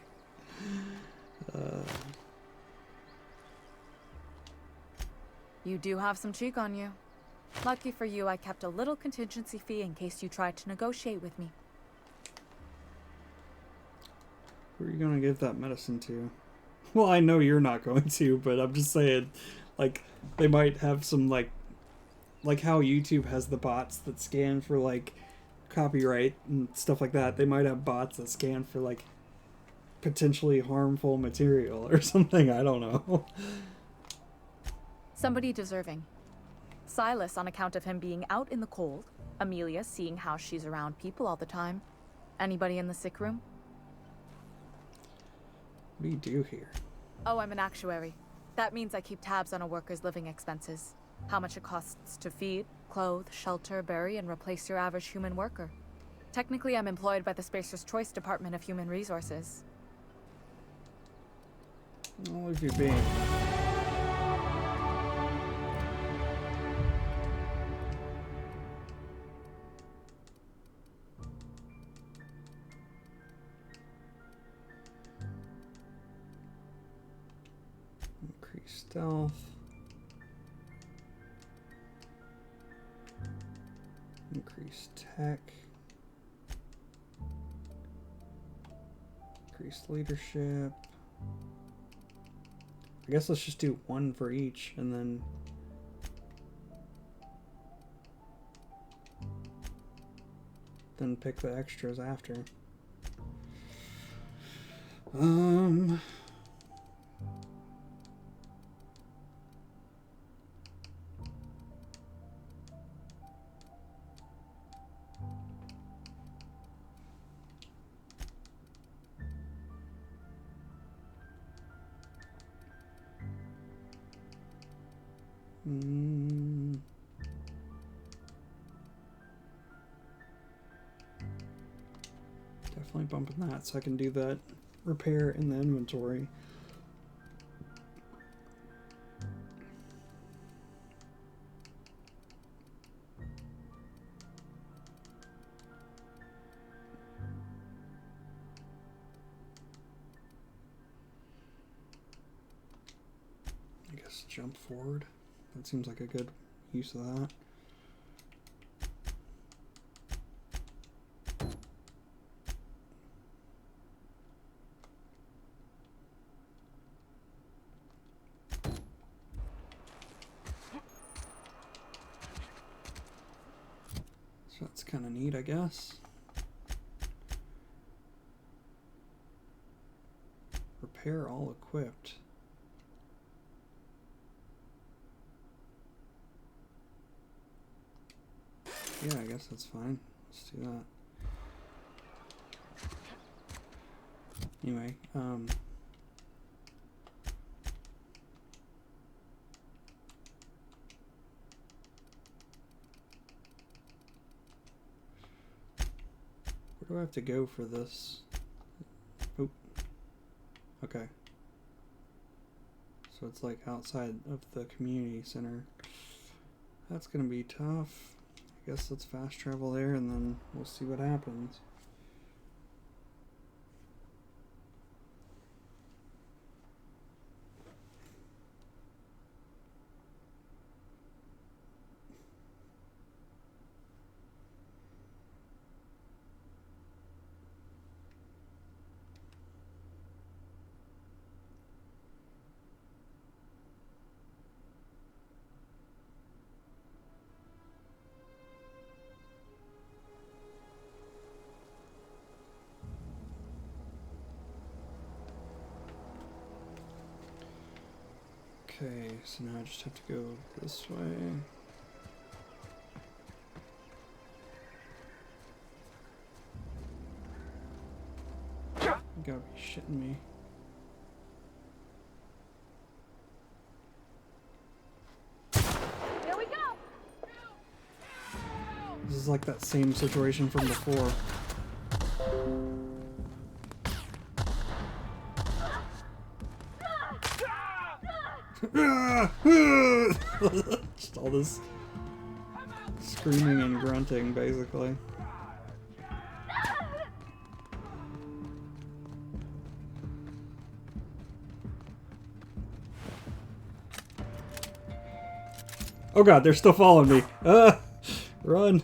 You do have some cheek on you. Lucky for you, I kept a little contingency fee in case you tried to negotiate with me. Who are you gonna give that medicine to? Well, I know you're not going to, but I'm just saying, like, they might have some, like how YouTube has the bots that scan for, like, copyright and stuff like that. They might have bots that scan for, like, potentially harmful material or something. I don't know. Somebody deserving. Silas on account of him being out in the cold. Amelia seeing how she's around people all the time. Anybody in the sick room? What do you do here? Oh, I'm an actuary. That means I keep tabs on a worker's living expenses. How much it costs to feed, clothe, shelter, bury, and replace your average human worker. Technically, I'm employed by the Spacer's Choice Department of Human Resources. I'll leave you be. Increase stealth. Increase tech. Increase leadership. I guess let's just do one for each and then pick the extras after. Definitely bumping that so I can do that repair in the inventory. I guess jump forward. That seems like a good use of that. So that's kind of neat, I guess. Repair all equipped. Yeah, I guess that's fine. Let's do that. Anyway, where do I have to go for this? Oop. Okay. So it's like outside of the community center. That's gonna be tough. I guess let's fast travel there and then we'll see what happens. Okay, so now I just have to go this way. You gotta be shitting me. Here we go! This is like that same situation from before. Just all this screaming and grunting, basically. Oh god, they're still following me. Run.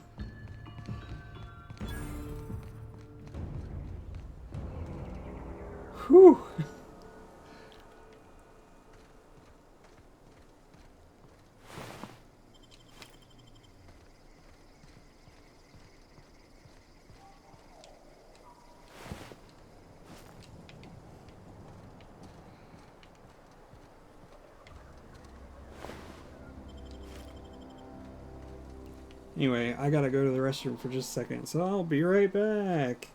Whew. Anyway, I gotta go to the restroom for just a second, so I'll be right back.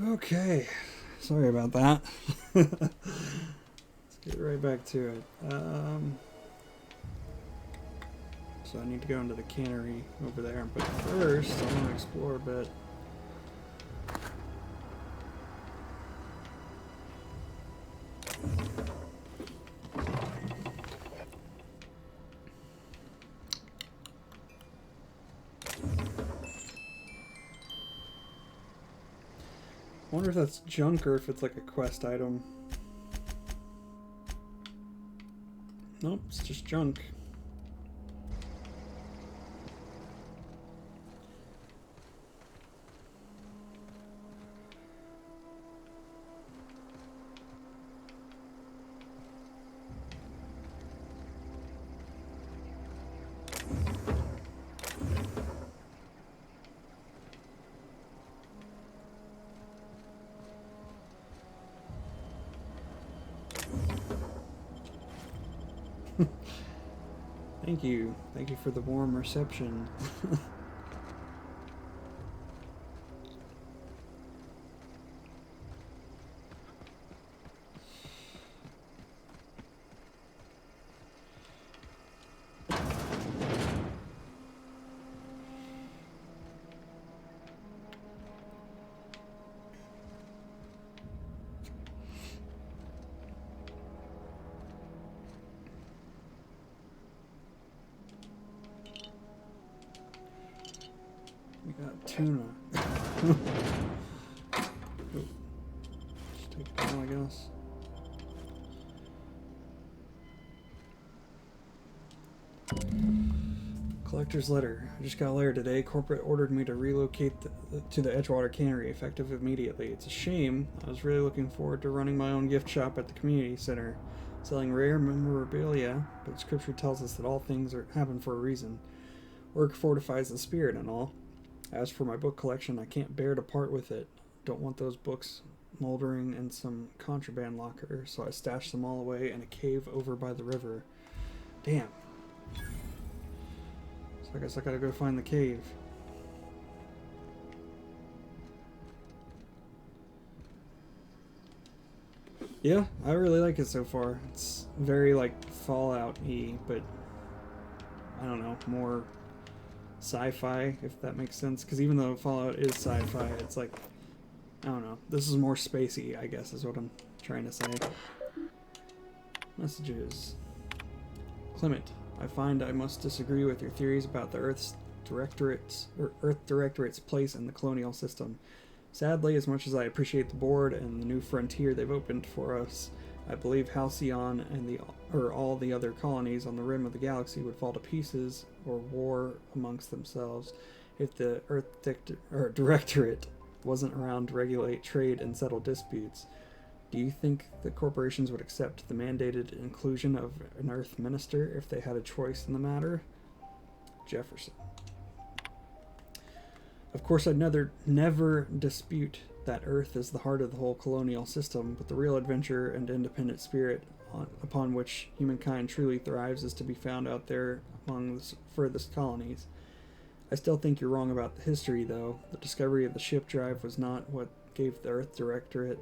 Okay, sorry about that. Let's get right back to it. So I need to go into the cannery over there, but first I want to explore a bit. I wonder if that's junk or if it's like a quest item. Nope, it's just junk. Thank you. Thank you for the warm reception. We got tuna. Just take it down, I guess. Collector's letter. I just got a letter today. Corporate ordered me to relocate to the Edgewater Cannery, effective immediately. It's a shame. I was really looking forward to running my own gift shop at the community center, selling rare memorabilia, but scripture tells us that all things happen for a reason. Work fortifies the spirit and all. As for my book collection, I can't bear to part with it. Don't want those books moldering in some contraband locker, so I stashed them all away in a cave over by the river. Damn. So I guess I gotta go find the cave. Yeah, I really like it so far. It's very like Fallout-y, but I don't know, more sci-fi, if that makes sense, because even though Fallout is sci-fi, it's like, I don't know, this is more spacey, I guess is what I'm trying to say. Messages. Clement, I find I must disagree with your theories about the Earth Directorate's place in the colonial system. Sadly, as much as I appreciate the board and the new frontier they've opened for us, I believe Halcyon and all the other colonies on the rim of the galaxy would fall to pieces or war amongst themselves if the Earth Directorate wasn't around to regulate trade and settle disputes. Do you think the corporations would accept the mandated inclusion of an Earth Minister if they had a choice in the matter? Jefferson. Of course, I'd never dispute that Earth is the heart of the whole colonial system, but the real adventure and independent spirit upon which humankind truly thrives is to be found out there among the furthest colonies. I still think you're wrong about the history, though. The discovery of the ship drive was not what gave the Earth Directorate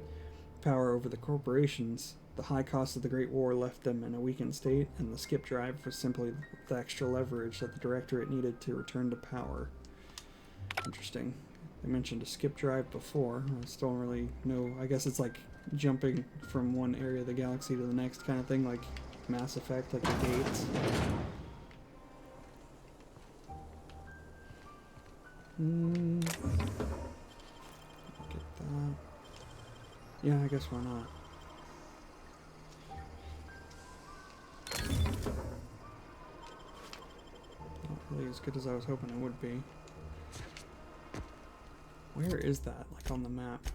power over the corporations. The high cost of the Great War left them in a weakened state, and the skip drive was simply the extra leverage that the Directorate needed to return to power. Interesting. They mentioned a skip drive before. I still don't really know. I guess it's like jumping from one area of the galaxy to the next kind of thing, like Mass Effect, like the gates. Get that. Yeah, I guess why not. Not really as good as I was hoping it would be. Where is that, like on the map?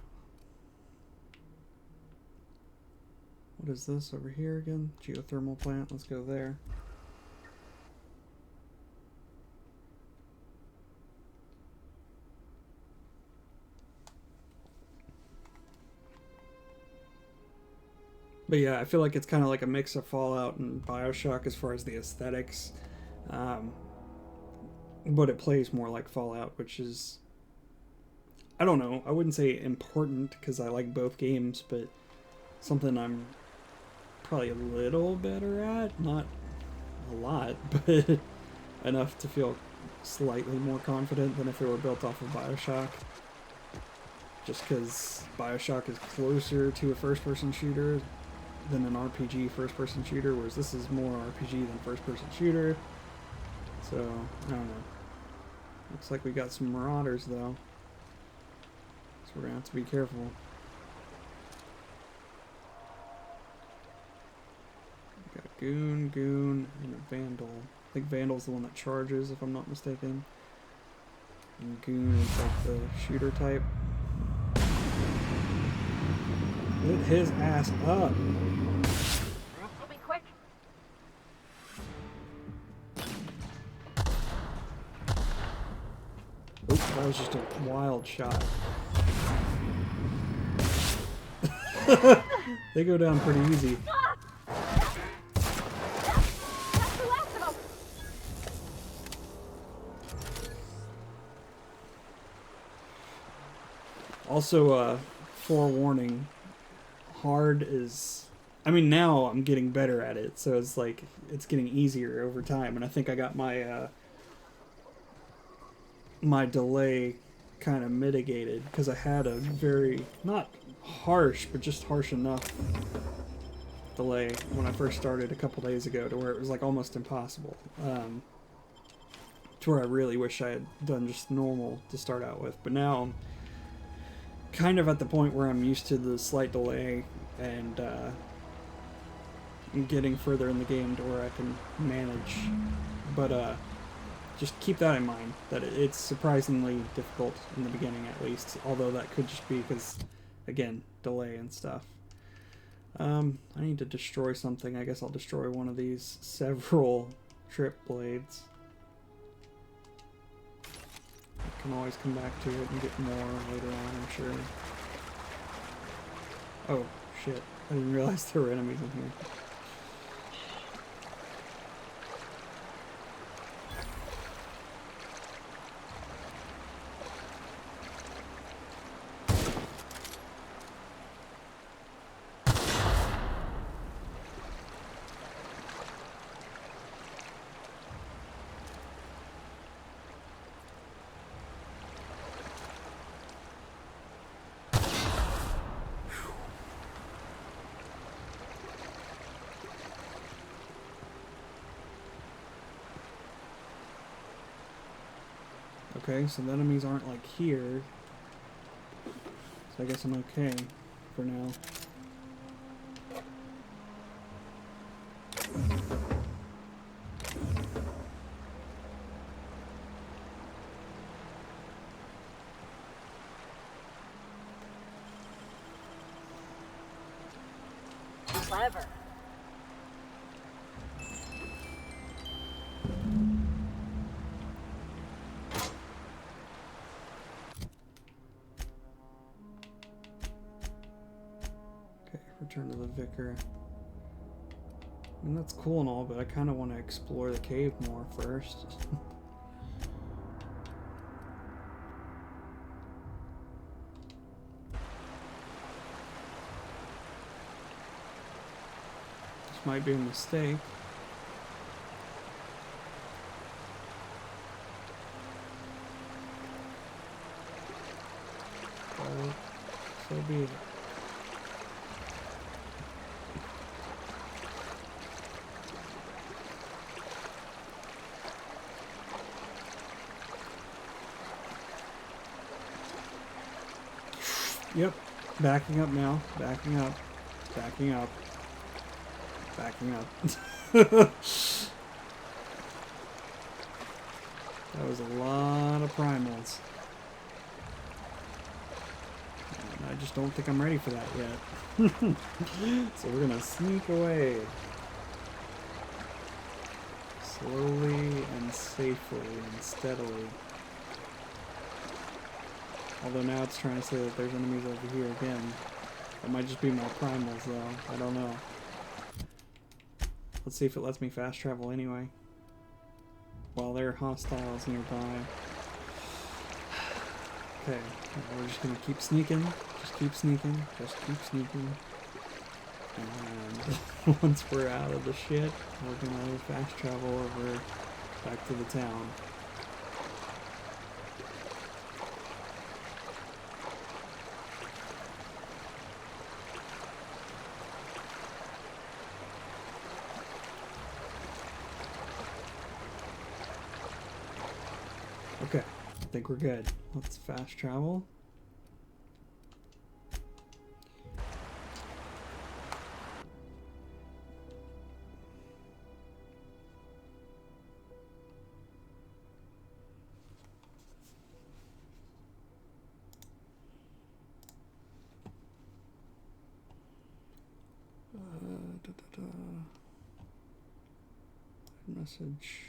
What is this over here again? Geothermal plant, let's go there. But yeah, I feel like it's kind of like a mix of Fallout and BioShock as far as the aesthetics. But it plays more like Fallout, which is, I don't know, I wouldn't say important because I like both games, but something I'm probably a little better at. Not a lot, but enough to feel slightly more confident than if it were built off of BioShock. Just because BioShock is closer to a first-person shooter than an RPG first-person shooter, whereas this is more RPG than first-person shooter. So, I don't know. Looks like we got some Marauders, though. So we're gonna have to be careful. We got a Goon, and a Vandal. I think Vandal's the one that charges, if I'm not mistaken. And Goon is like the shooter type. Lit his ass up. I'll be quick. Oops, that was just a wild shot. They go down pretty easy. Also, forewarning, hard is... I mean, now I'm getting better at it, so it's like, it's getting easier over time, and I think I got my, my delay kind of mitigated, because I had a very, not harsh, but just harsh enough delay when I first started a couple days ago, to where it was like almost impossible. To where I really wish I had done just normal to start out with, but now I'm kind of at the point where I'm used to the slight delay, and I'm getting further in the game to where I can manage. But just keep that in mind, that it's surprisingly difficult in the beginning at least, although that could just be because, again, delay and stuff. I need to destroy something. I guess I'll destroy one of these several trip blades. I can always come back to it and get more later on, I'm sure. Oh, shit. I didn't realize there were enemies in here. Okay, so the enemies aren't like here. So I guess I'm okay for now. Clever. Return to the Vicar. I mean, that's cool and all, but I kind of want to explore the cave more first. This might be a mistake. But so be it. Yep, backing up now, backing up, backing up, backing up. That was a lot of primals. And I just don't think I'm ready for that yet. So we're gonna sneak away. Slowly and safely and steadily. Although now it's trying to say that there's enemies over here again. That might just be more primals though. I don't know. Let's see if it lets me fast travel anyway. While there are hostiles nearby. Okay, we're just gonna keep sneaking. Just keep sneaking. Just keep sneaking. And once we're out of the shit, we're gonna fast travel over back to the town. Okay, I think we're good. Let's fast travel. Message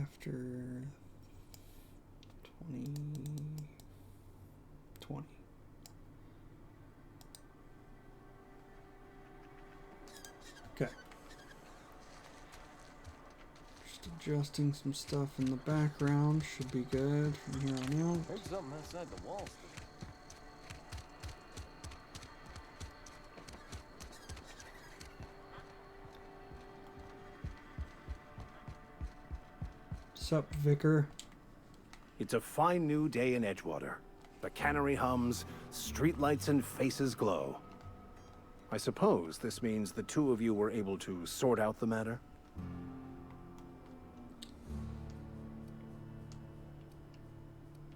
after 2020. Okay. Just Adjusting some stuff in the background should be good from here on out. There's something outside the walls. Sup, Vicar? It's a fine new day in Edgewater. The cannery hums, streetlights and faces glow. I suppose this means the two of you were able to sort out the matter?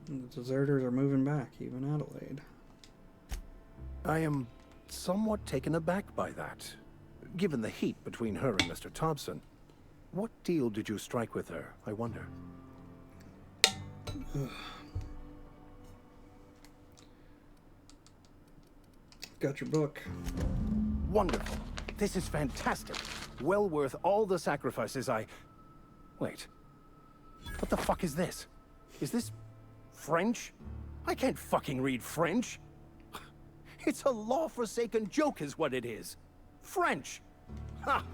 The deserters are moving back, even Adelaide. I am somewhat taken aback by that, given the heat between her and Mr. Thompson. What deal did you strike with her, I wonder? Got your book. Wonderful. This is fantastic. Well worth all the sacrifices I... Wait. What the fuck is this? Is this French? I can't fucking read French. It's a law-forsaken joke is what it is. French. Ha!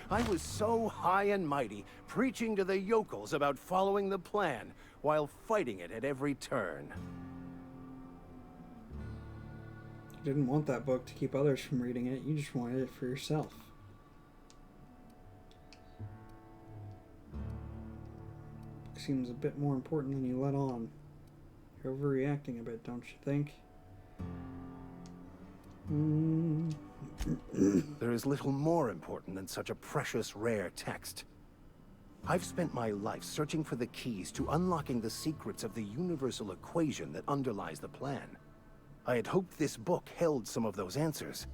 I was so high and mighty, preaching to the yokels about following the plan, while fighting it at every turn. You didn't want that book to keep others from reading it, you just wanted it for yourself. Seems a bit more important than you let on. You're overreacting a bit, don't you think? There is little more important than such a precious, rare text. I've spent my life searching for the keys to unlocking the secrets of the universal equation that underlies the plan. I had hoped this book held some of those answers.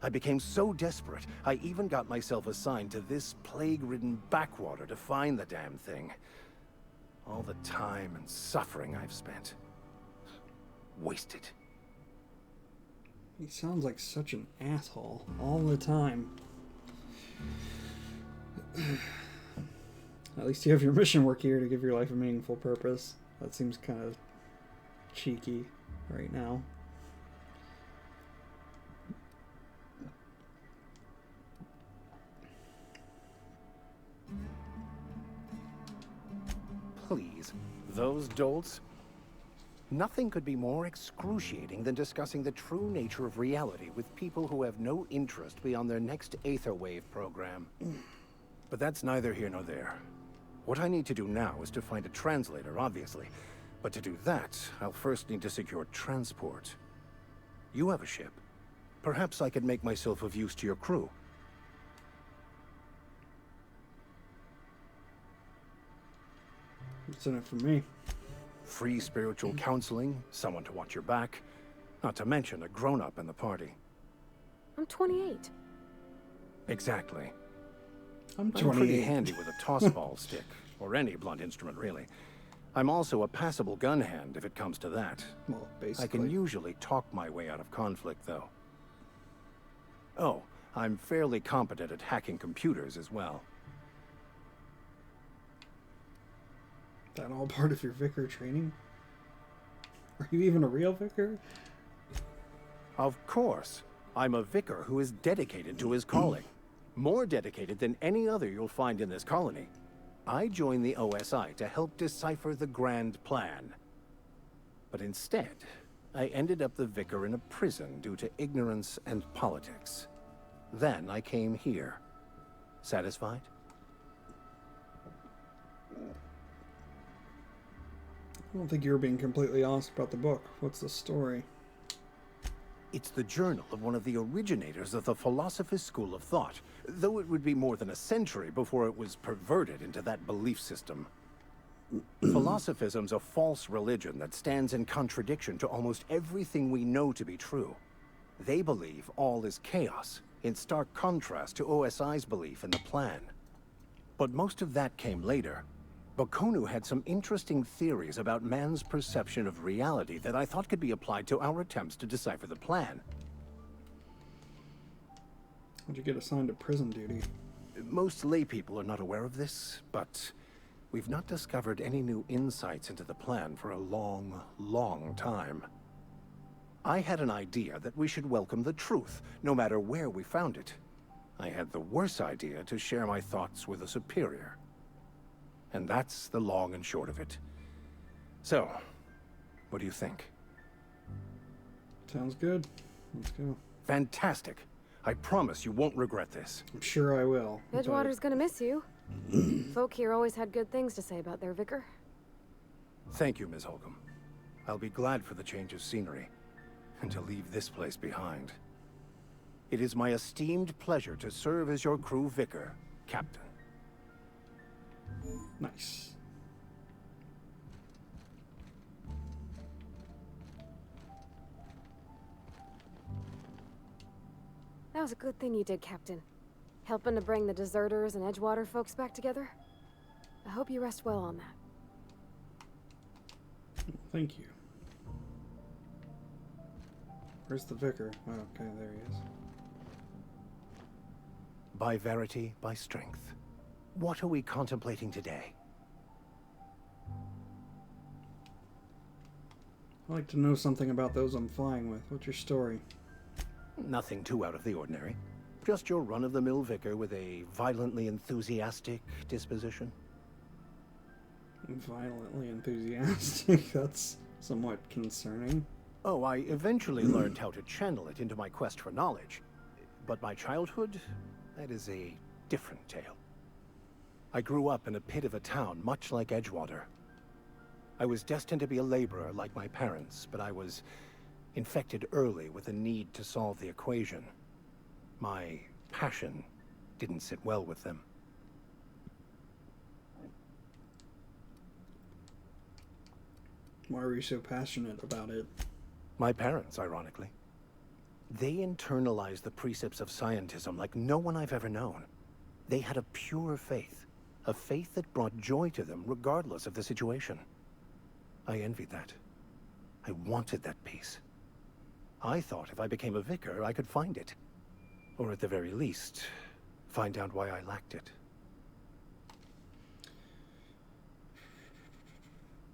I became so desperate, I even got myself assigned to this plague-ridden backwater to find the damn thing. All the time and suffering I've spent. Wasted. He sounds like such an asshole all the time. At least you have your mission work here to give your life a meaningful purpose. That seems kind of cheeky right now. Please, those dolts? Nothing could be more excruciating than discussing the true nature of reality with people who have no interest beyond their next Aetherwave program. But that's neither here nor there. What I need to do now is to find a translator, obviously. But to do that, I'll first need to secure transport. You have a ship. Perhaps I could make myself of use to your crew. What's in it for me? Free spiritual counseling, someone to watch your back, not to mention a grown-up in the party. I'm 28. Exactly. I'm pretty 28. handy with a tossball stick, or any blunt instrument, really. I'm also a passable gun hand, if it comes to that. Well, basically. I can usually talk my way out of conflict, though. Oh, I'm fairly competent at hacking computers as well. That all part of your vicar training? Are you even a real vicar? Of course. I'm a vicar who is dedicated to his calling. More dedicated than any other you'll find in this colony. I joined the OSI to help decipher the grand plan. But instead, I ended up the vicar in a prison due to ignorance and politics. Then I came here. Satisfied? I don't think you were being completely honest about the book. What's the story? It's the journal of one of the originators of the Philosopher's School of Thought, though it would be more than a century before it was perverted into that belief system. Philosophism's a false religion that stands in contradiction to almost everything we know to be true. They believe all is chaos, in stark contrast to OSI's belief in the plan. But most of that came later. Bokonu had some interesting theories about man's perception of reality that I thought could be applied to our attempts to decipher the plan. How'd you get assigned to prison duty? Most laypeople are not aware of this, but we've not discovered any new insights into the plan for a long, long time. I had an idea that we should welcome the truth, no matter where we found it. I had the worse idea to share my thoughts with a superior. And that's the long and short of it. So, what do you think? Sounds good. Let's go. Fantastic. I promise you won't regret this. I'm sure I will. Edgewater's gonna miss you. Folk here always had good things to say about their vicar. Thank you, Ms. Holcomb. I'll be glad for the change of scenery, and to leave this place behind. It is my esteemed pleasure to serve as your crew vicar, Captain. Nice. That was a good thing you did, Captain. Helping to bring the deserters and Edgewater folks back together. I hope you rest well on that. Thank you. Where's the vicar? Oh, okay, there he is. By verity, by strength. What are we contemplating today? I'd like to know something about those I'm flying with. What's your story? Nothing too out of the ordinary. Just your run-of-the-mill vicar with a violently enthusiastic disposition. Violently enthusiastic? That's somewhat concerning. Oh, I eventually learned how to channel it into my quest for knowledge. But my childhood, that is a different tale. I grew up in a pit of a town, much like Edgewater. I was destined to be a laborer like my parents, but I was infected early with a need to solve the equation. My passion didn't sit well with them. Why were you so passionate about it? My parents, ironically. They internalized the precepts of scientism like no one I've ever known. They had a pure faith, a faith that brought joy to them regardless of the situation. I envied that. I wanted that peace. I thought if I became a vicar, I could find it. Or at the very least, find out why I lacked it.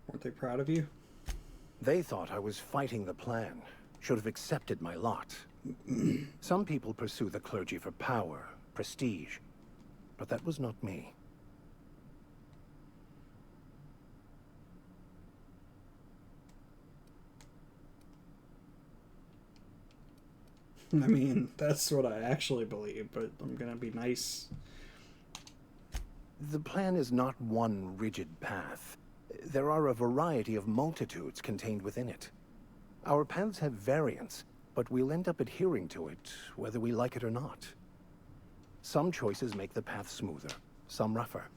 Weren't they proud of you? They thought I was fighting the plan, should have accepted my lot. Some people pursue the clergy for power, prestige, but that was not me. I mean, that's what I actually believe, but I'm gonna be nice. The plan is not one rigid path. There are a variety of multitudes contained within it. Our paths have variance, but we'll end up adhering to it, whether we like it or not. Some choices make the path smoother, some rougher.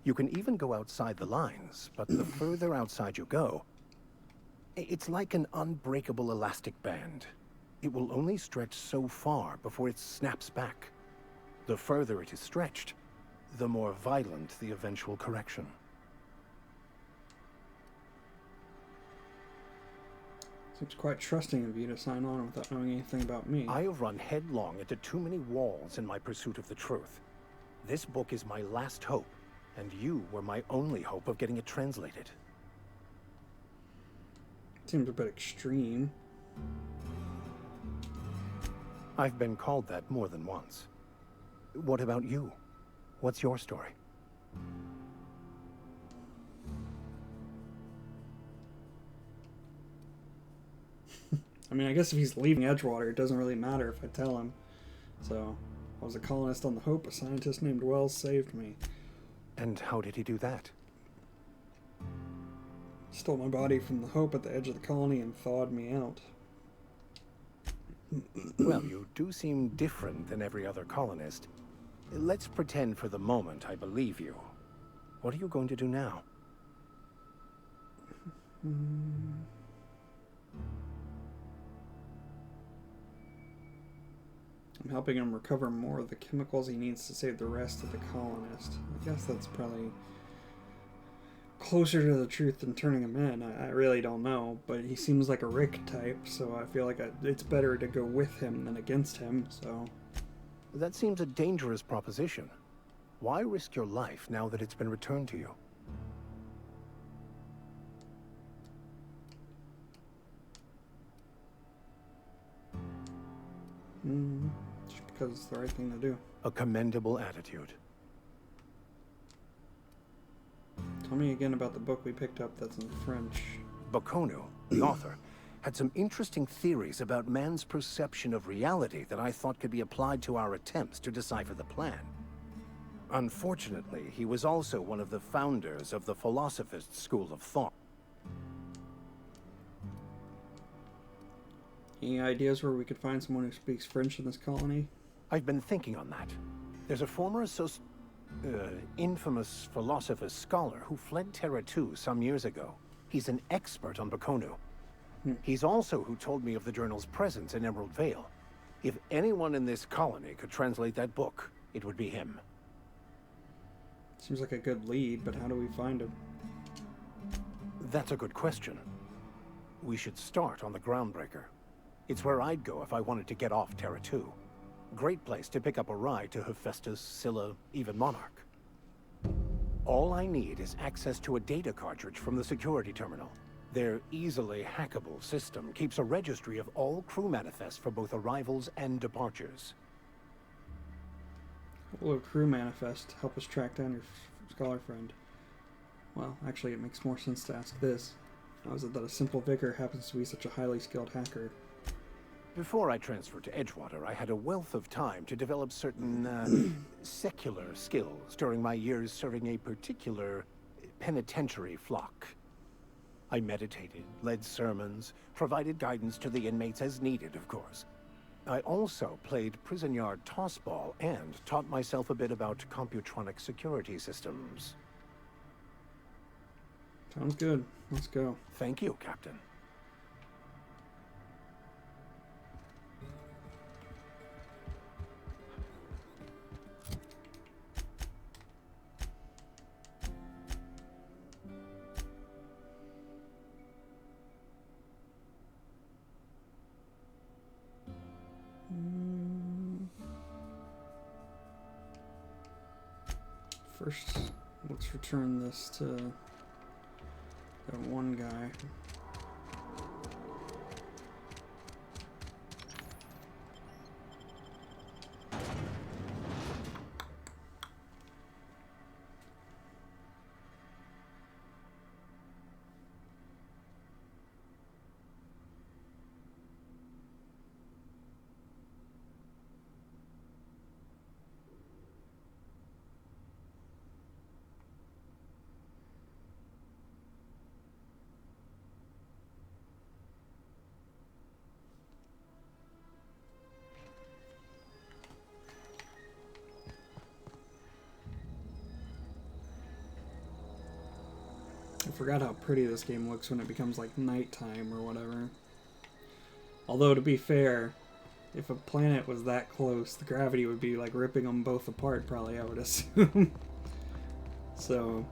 You can even go outside the lines, but the further outside you go, it's like an unbreakable elastic band. It will only stretch so far before it snaps back. The further it is stretched, the more violent the eventual correction. Seems quite trusting of you to sign on without knowing anything about me. I have run headlong into too many walls in my pursuit of the truth. This book is my last hope, and you were my only hope of getting it translated. Seems a bit extreme. I've been called that more than once. What about you? What's your story? I mean, I guess if he's leaving Edgewater, it doesn't really matter if I tell him. So, I was a colonist on the Hope. A scientist named Wells saved me. And how did he do that? Stole my body from the Hope at the edge of the colony and thawed me out. Well, you do seem different than every other colonist. Let's pretend for the moment I believe you. What are you going to do now? I'm helping him recover more of the chemicals he needs to save the rest of the colonist. I guess that's probably closer to the truth than turning him in. I really don't know, but he seems like a Rick type, so I feel like it's better to go with him than against him, so... That seems a dangerous proposition. Why risk your life now that it's been returned to you? Just because it's the right thing to do. A commendable attitude. Tell me again about the book we picked up that's in French. Bakono, the author, had some interesting theories about man's perception of reality that I thought could be applied to our attempts to decipher the plan. Unfortunately, he was also one of the founders of the Philosophist school of thought. Any ideas where we could find someone who speaks French in this colony? I've been thinking on that. There's a former infamous Philosophist scholar who fled Terra 2 some years ago. He's an expert on Bakono. He's also who told me of the journal's presence in Emerald Vale. If anyone in this colony could translate that book, it would be him. Seems like a good lead, but how do we find him? That's a good question. We should start on the Groundbreaker. It's where I'd go if I wanted to get off Terra 2. Great place to pick up a ride to Hephaestus, Scylla, even Monarch. All I need is access to a data cartridge from the security terminal. Their easily hackable system keeps a registry of all crew manifests for both arrivals and departures. Hello, crew manifest. Help us track down your scholar friend. Well, actually, it makes more sense to ask this. How is it that a simple vicar happens to be such a highly skilled hacker? Before I transferred to Edgewater, I had a wealth of time to develop certain secular skills during my years serving a particular penitentiary flock. I meditated, led sermons, provided guidance to the inmates as needed, of course. I also played prison yard tossball and taught myself a bit about computronic security systems. Sounds good. Let's go. Thank you, Captain. First, let's return this to that one guy. I forgot how pretty this game looks when it becomes like nighttime or whatever. Although, to be fair, if a planet was that close, the gravity would be like ripping them both apart, probably, I would assume. So,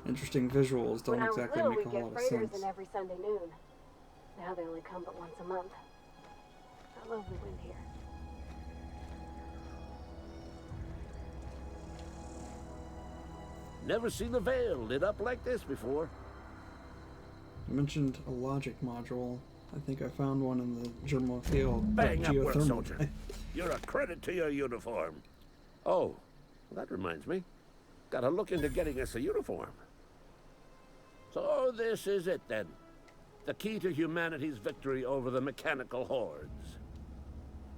interesting visuals don't exactly make a whole lot of sense. When I was little, we'd get freighters in every Sunday noon. Now they only come but once a month. I love the wind here. Never seen the Vale lit up like this before. You mentioned a logic module. I think I found one in the German field. Bang up work, geothermal. soldier. You're a credit to your uniform. Oh, that reminds me. Gotta look into getting us a uniform. So this is it then. The key to humanity's victory over the mechanical hordes.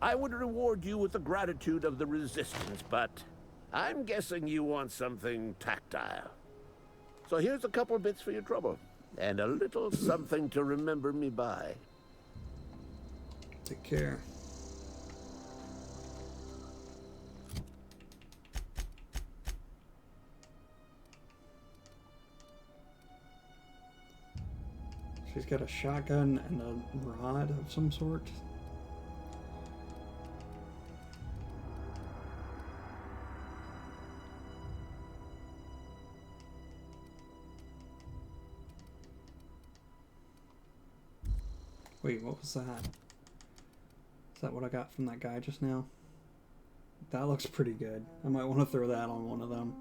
I would reward you with the gratitude of the Resistance, but I'm guessing you want something tactile. So here's a couple bits for your trouble, and a little something to remember me by. Take care. She's got a shotgun and a rod of some sort. Wait, what was that? Is that what I got from that guy just now? That looks pretty good. I might want to throw that on one of them.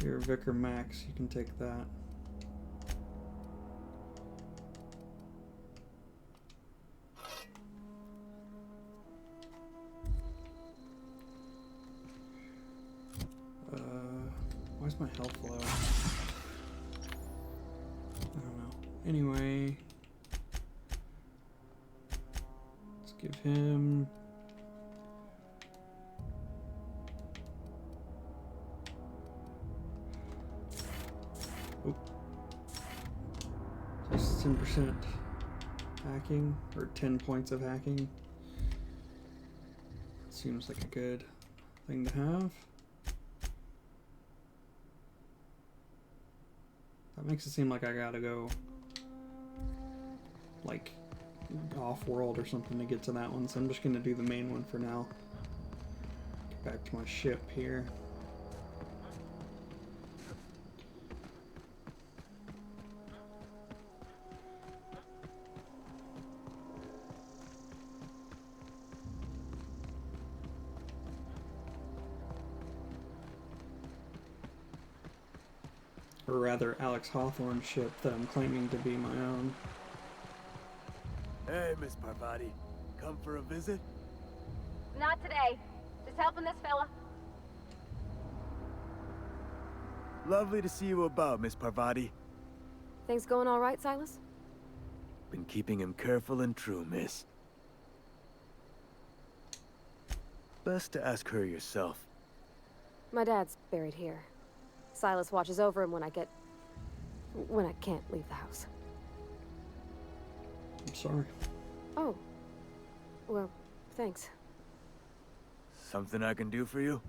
Here, Vicar Max, you can take that. Why's my health low? I don't know. Anyway, let's give him. Oop. Just 10% hacking, or 10 points of hacking. Seems like a good thing to have. That makes it seem like I gotta go like off-world or something to get to that one, so I'm just gonna do the main one for now. Get back to my ship here. Or rather, Alex Hawthorne's ship that I'm claiming to be my own. Hey, Miss Parvati. Come for a visit? Not today. Just helping this fella. Lovely to see you about, Miss Parvati. Things going all right, Silas? Been keeping him careful and true, miss. Best to ask her yourself. My dad's buried here. Silas watches over him when I can't leave the house. I'm sorry. Oh. Well, thanks. Something I can do for you?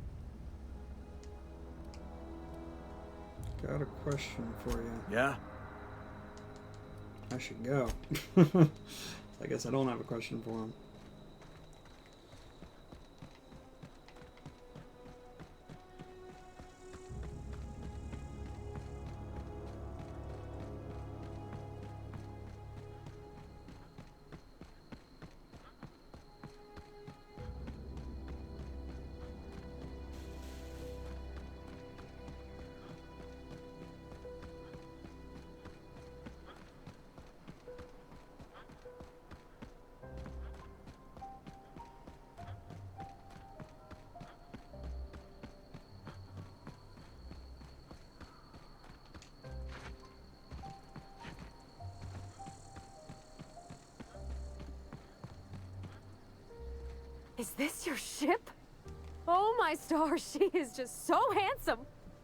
Got a question for you. Yeah? I should go. I guess I don't have a question for him. Is this your ship? Oh my stars, she is just so handsome.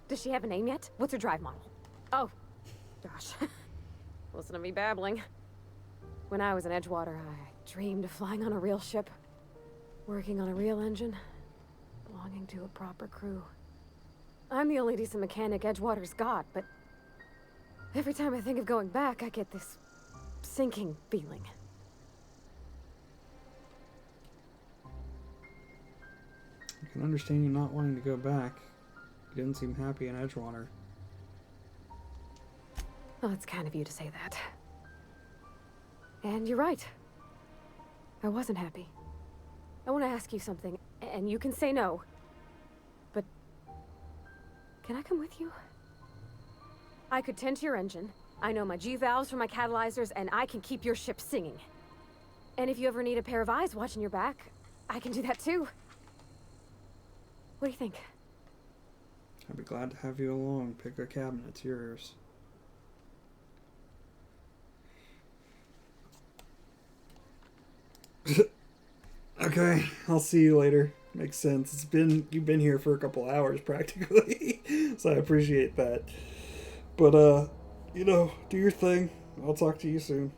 Does she have a name yet? What's her drive model? Oh, gosh. Listen to me babbling. When I was in Edgewater, I dreamed of flying on a real ship, working on a real engine, belonging to a proper crew. I'm the only decent mechanic Edgewater's got, but every time I think of going back, I get this sinking feeling. I can understand you not wanting to go back. You didn't seem happy in Edgewater. Well, it's kind of you to say that. And you're right. I wasn't happy. I want to ask you something, and you can say no. But can I come with you? I could tend to your engine. I know my G-valves for my catalyzers, and I can keep your ship singing. And if you ever need a pair of eyes watching your back, I can do that too. What do you think? I'd be glad to have you along. Pick a cabin, it's yours. Okay, I'll see you later. Makes sense. You've been here for a couple hours practically, so I appreciate that. But do your thing. I'll talk to you soon.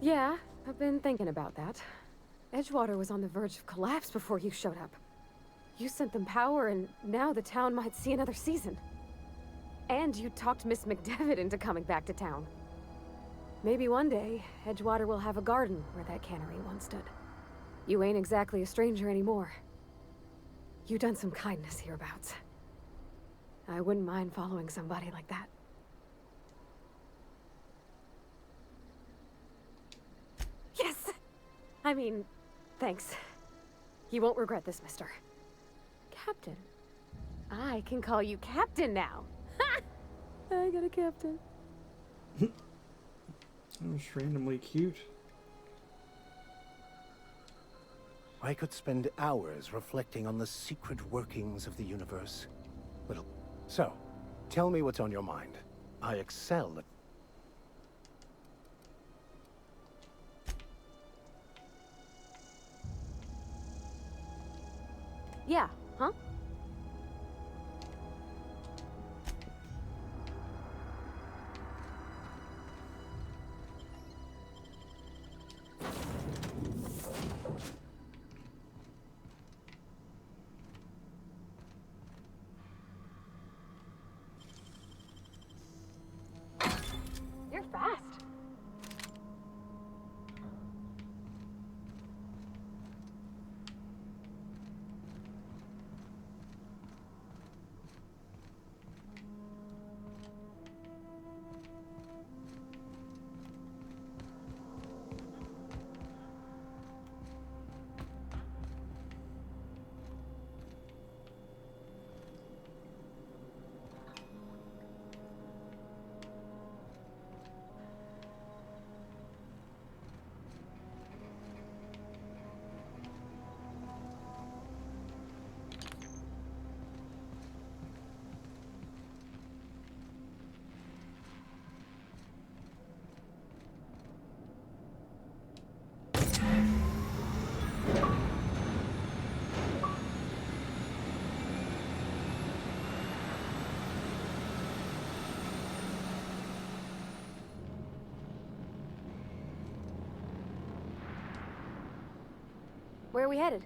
Yeah, I've been thinking about that. Edgewater was on the verge of collapse before you showed up. You sent them power, and now the town might see another season. And you talked Miss McDevitt into coming back to town. Maybe one day, Edgewater will have a garden where that cannery once stood. You ain't exactly a stranger anymore. You done some kindness hereabouts. I wouldn't mind following somebody like that. Yes! I mean, thanks. You won't regret this, mister. Captain. I can call you Captain now. Ha! I got a captain. That was randomly cute. I could spend hours reflecting on the secret workings of the universe. Well, so, tell me what's on your mind. I excel at... Yeah, huh? You're fast. Where are we headed?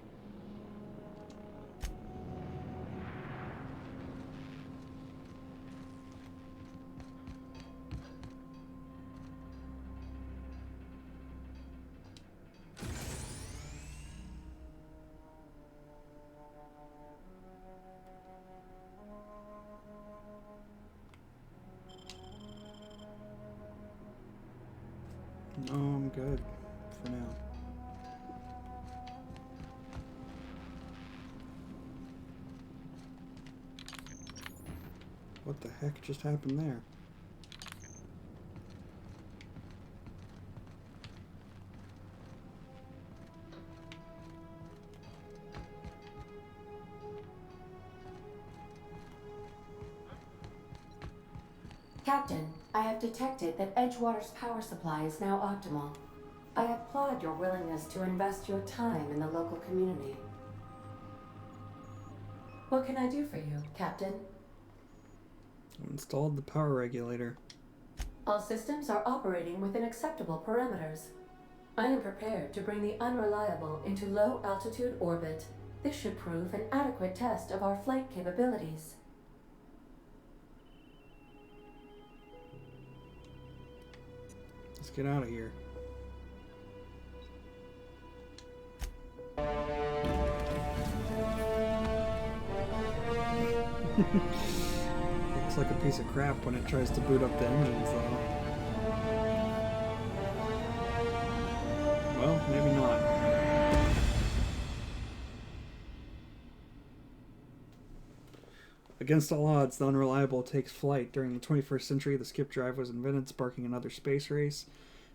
No, I'm good for now. What the heck just happened there? Captain, I have detected that Edgewater's power supply is now optimal. I applaud your willingness to invest your time in the local community. What can I do for you, Captain? I've installed the power regulator. All systems are operating within acceptable parameters. I am prepared to bring the Unreliable into low-altitude orbit. This should prove an adequate test of our flight capabilities. Let's get out of here. Looks like a piece of crap when it tries to boot up the engines, though. Well, maybe not. Against all odds, the Unreliable takes flight. During the 21st century, the skip drive was invented, sparking another space race.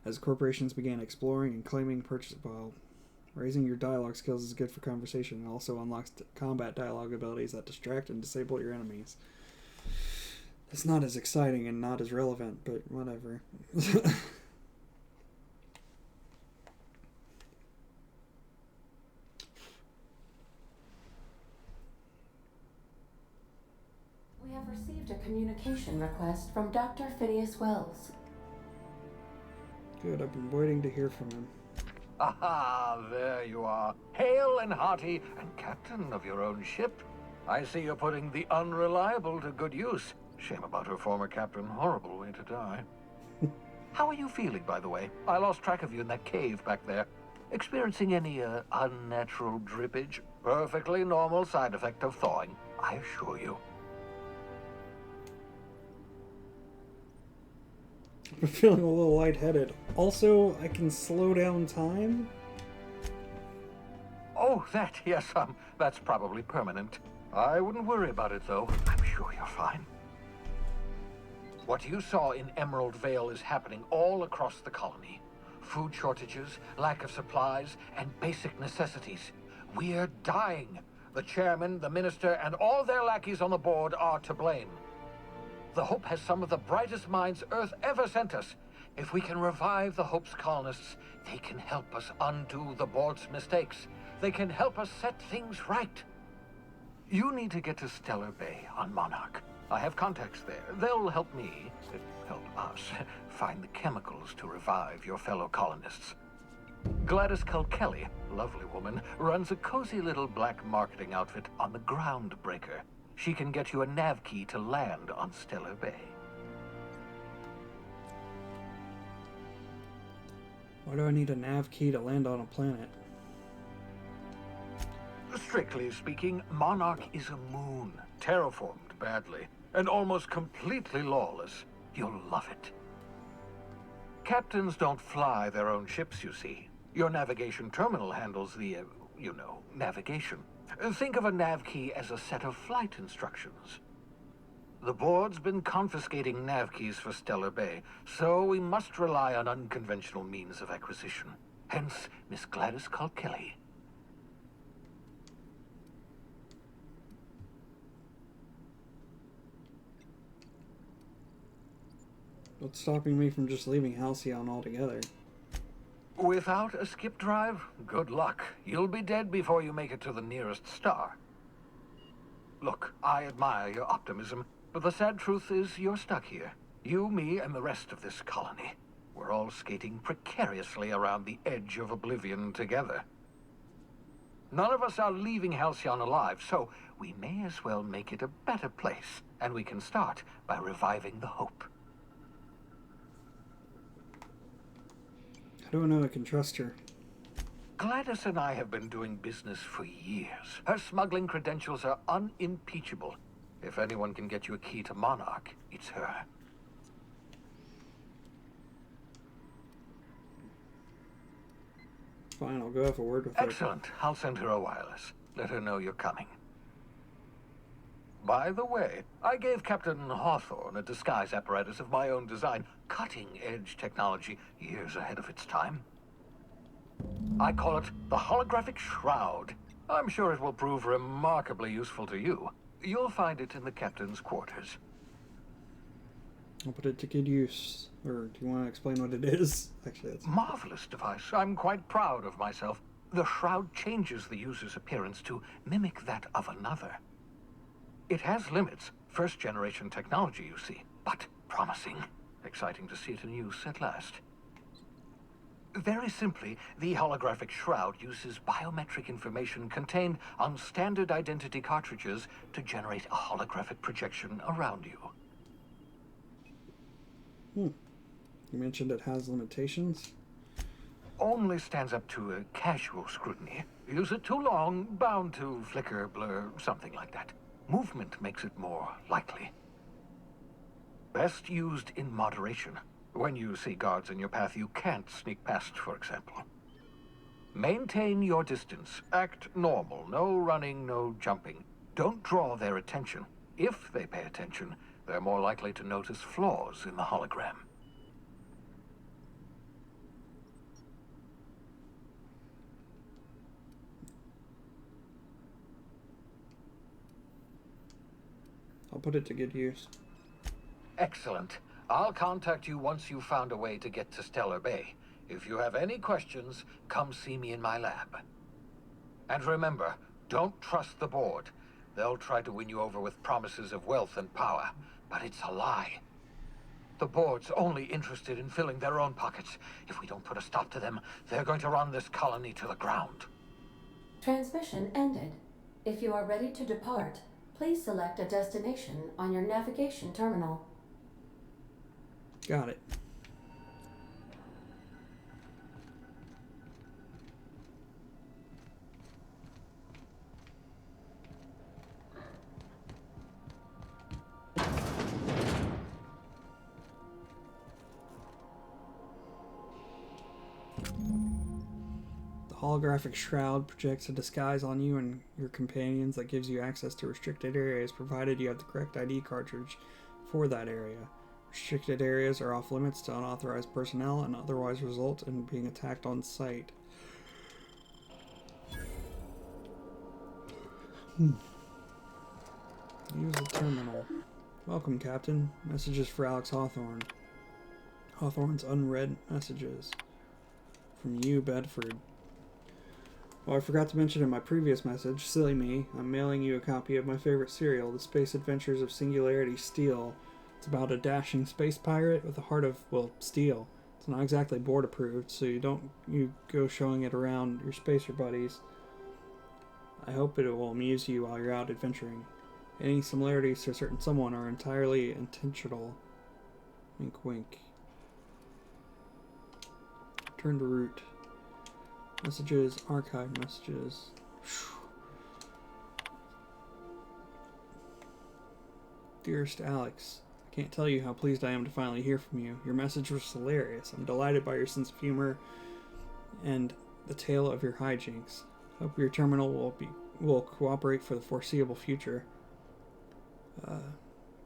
As corporations began exploring and claiming purchase, well, raising your dialogue skills is good for conversation and also unlocks combat dialogue abilities that distract and disable your enemies. It's not as exciting and not as relevant, but whatever. We have received a communication request from Dr. Phineas Wells. Good, I've been waiting to hear from him. Aha, there you are. Hale and hearty, and captain of your own ship. I see you're putting the Unreliable to good use. Shame about her former captain. Horrible way to die. How are you feeling, by the way? I lost track of you in that cave back there. Experiencing any, unnatural drippage? Perfectly normal side effect of thawing, I assure you. I'm feeling a little lightheaded. Also, I can slow down time? Oh, that, yes, that's probably permanent. I wouldn't worry about it, though. I'm sure you're fine. What you saw in Emerald Vale is happening all across the colony. Food shortages, lack of supplies, and basic necessities. We're dying. The chairman, the minister, and all their lackeys on the board are to blame. The Hope has some of the brightest minds Earth ever sent us. If we can revive the Hope's colonists, they can help us undo the board's mistakes. They can help us set things right. You need to get to Stellar Bay on Monarch. I have contacts there. They'll help me, help us, find the chemicals to revive your fellow colonists. Gladys Kilkelly, lovely woman, runs a cozy little black marketing outfit on the Groundbreaker. She can get you a nav key to land on Stellar Bay. Why do I need a nav key to land on a planet? Strictly speaking, Monarch is a moon, terraformed badly, and almost completely lawless. You'll love it. Captains don't fly their own ships, you see. Your navigation terminal handles the, navigation. Think of a nav key as a set of flight instructions. The board's been confiscating nav keys for Stellar Bay, so we must rely on unconventional means of acquisition. Hence, Miss Gladys Kilkelly. What's stopping me from just leaving Halcyon altogether? Without a skip drive, good luck. You'll be dead before you make it to the nearest star. Look, I admire your optimism, but the sad truth is you're stuck here. You, me, and the rest of this colony. We're all skating precariously around the edge of oblivion together. None of us are leaving Halcyon alive, so we may as well make it a better place, and we can start by reviving the Hope. How do I know I can trust her? Gladys and I have been doing business for years. Her smuggling credentials are unimpeachable. If anyone can get you a key to Monarch, it's her. Fine, I'll go have a word with her. Excellent. I'll send her a wireless. Let her know you're coming. By the way, I gave Captain Hawthorne a disguise apparatus of my own design, cutting-edge technology years ahead of its time. I call it the Holographic Shroud. I'm sure it will prove remarkably useful to you. You'll find it in the captain's quarters. I'll put it to good use. Or do you want to explain what it is? Actually, that's... Marvelous device. I'm quite proud of myself. The shroud changes the user's appearance to mimic that of another. It has limits. First-generation technology, you see. But promising. Exciting to see it in use at last. Very simply, the holographic shroud uses biometric information contained on standard identity cartridges to generate a holographic projection around you. You mentioned it has limitations? Only stands up to a casual scrutiny. Use it too long, bound to flicker, blur, something like that. Movement makes it more likely. Best used in moderation. When you see guards in your path you can't sneak past, for example. Maintain your distance. Act normal. No running, no jumping. Don't draw their attention. If they pay attention, they're more likely to notice flaws in the hologram. I'll put it to good use. Excellent. I'll contact you once you've found a way to get to Stellar Bay. If you have any questions, come see me in my lab. And remember, don't trust the board. They'll try to win you over with promises of wealth and power, but it's a lie. The board's only interested in filling their own pockets. If we don't put a stop to them, they're going to run this colony to the ground. Transmission ended. If you are ready to depart, please select a destination on your navigation terminal. Got it. The holographic shroud projects a disguise on you and your companions that gives you access to restricted areas, provided you have the correct ID cartridge for that area. Restricted areas are off limits to unauthorized personnel and otherwise result in being attacked on sight. Use the terminal. Welcome, Captain. Messages for Alex Hawthorne. Hawthorne's unread messages. From you, Bedford. Oh, I forgot to mention in my previous message, silly me, I'm mailing you a copy of my favorite serial, The Space Adventures of Singularity Steel. It's about a dashing space pirate with a heart of, well, steel. It's not exactly board approved, so you go showing it around your spacer buddies. I hope it will amuse you while you're out adventuring. Any similarities to a certain someone are entirely intentional. Wink, wink. Turn to root. Messages, archive messages. Dearest Alex, I can't tell you how pleased I am to finally hear from you. Your message was hilarious. I'm delighted by your sense of humor and the tale of your hijinks. Hope your terminal will cooperate for the foreseeable future.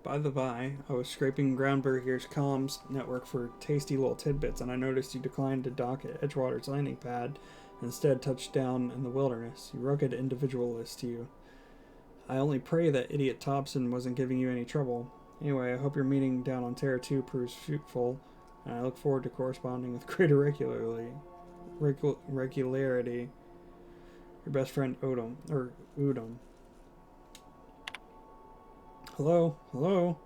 By the by, I was scraping Groundbreaker's comms network for tasty little tidbits, and I noticed you declined to dock at Edgewater's landing pad and instead touched down in the wilderness. You rugged individualist, you. I only pray that idiot Thompson wasn't giving you any trouble. Anyway, I hope your meeting down on Terra 2 proves fruitful, and I look forward to corresponding with greater regularity. Your best friend, Udom. Hello? Hello?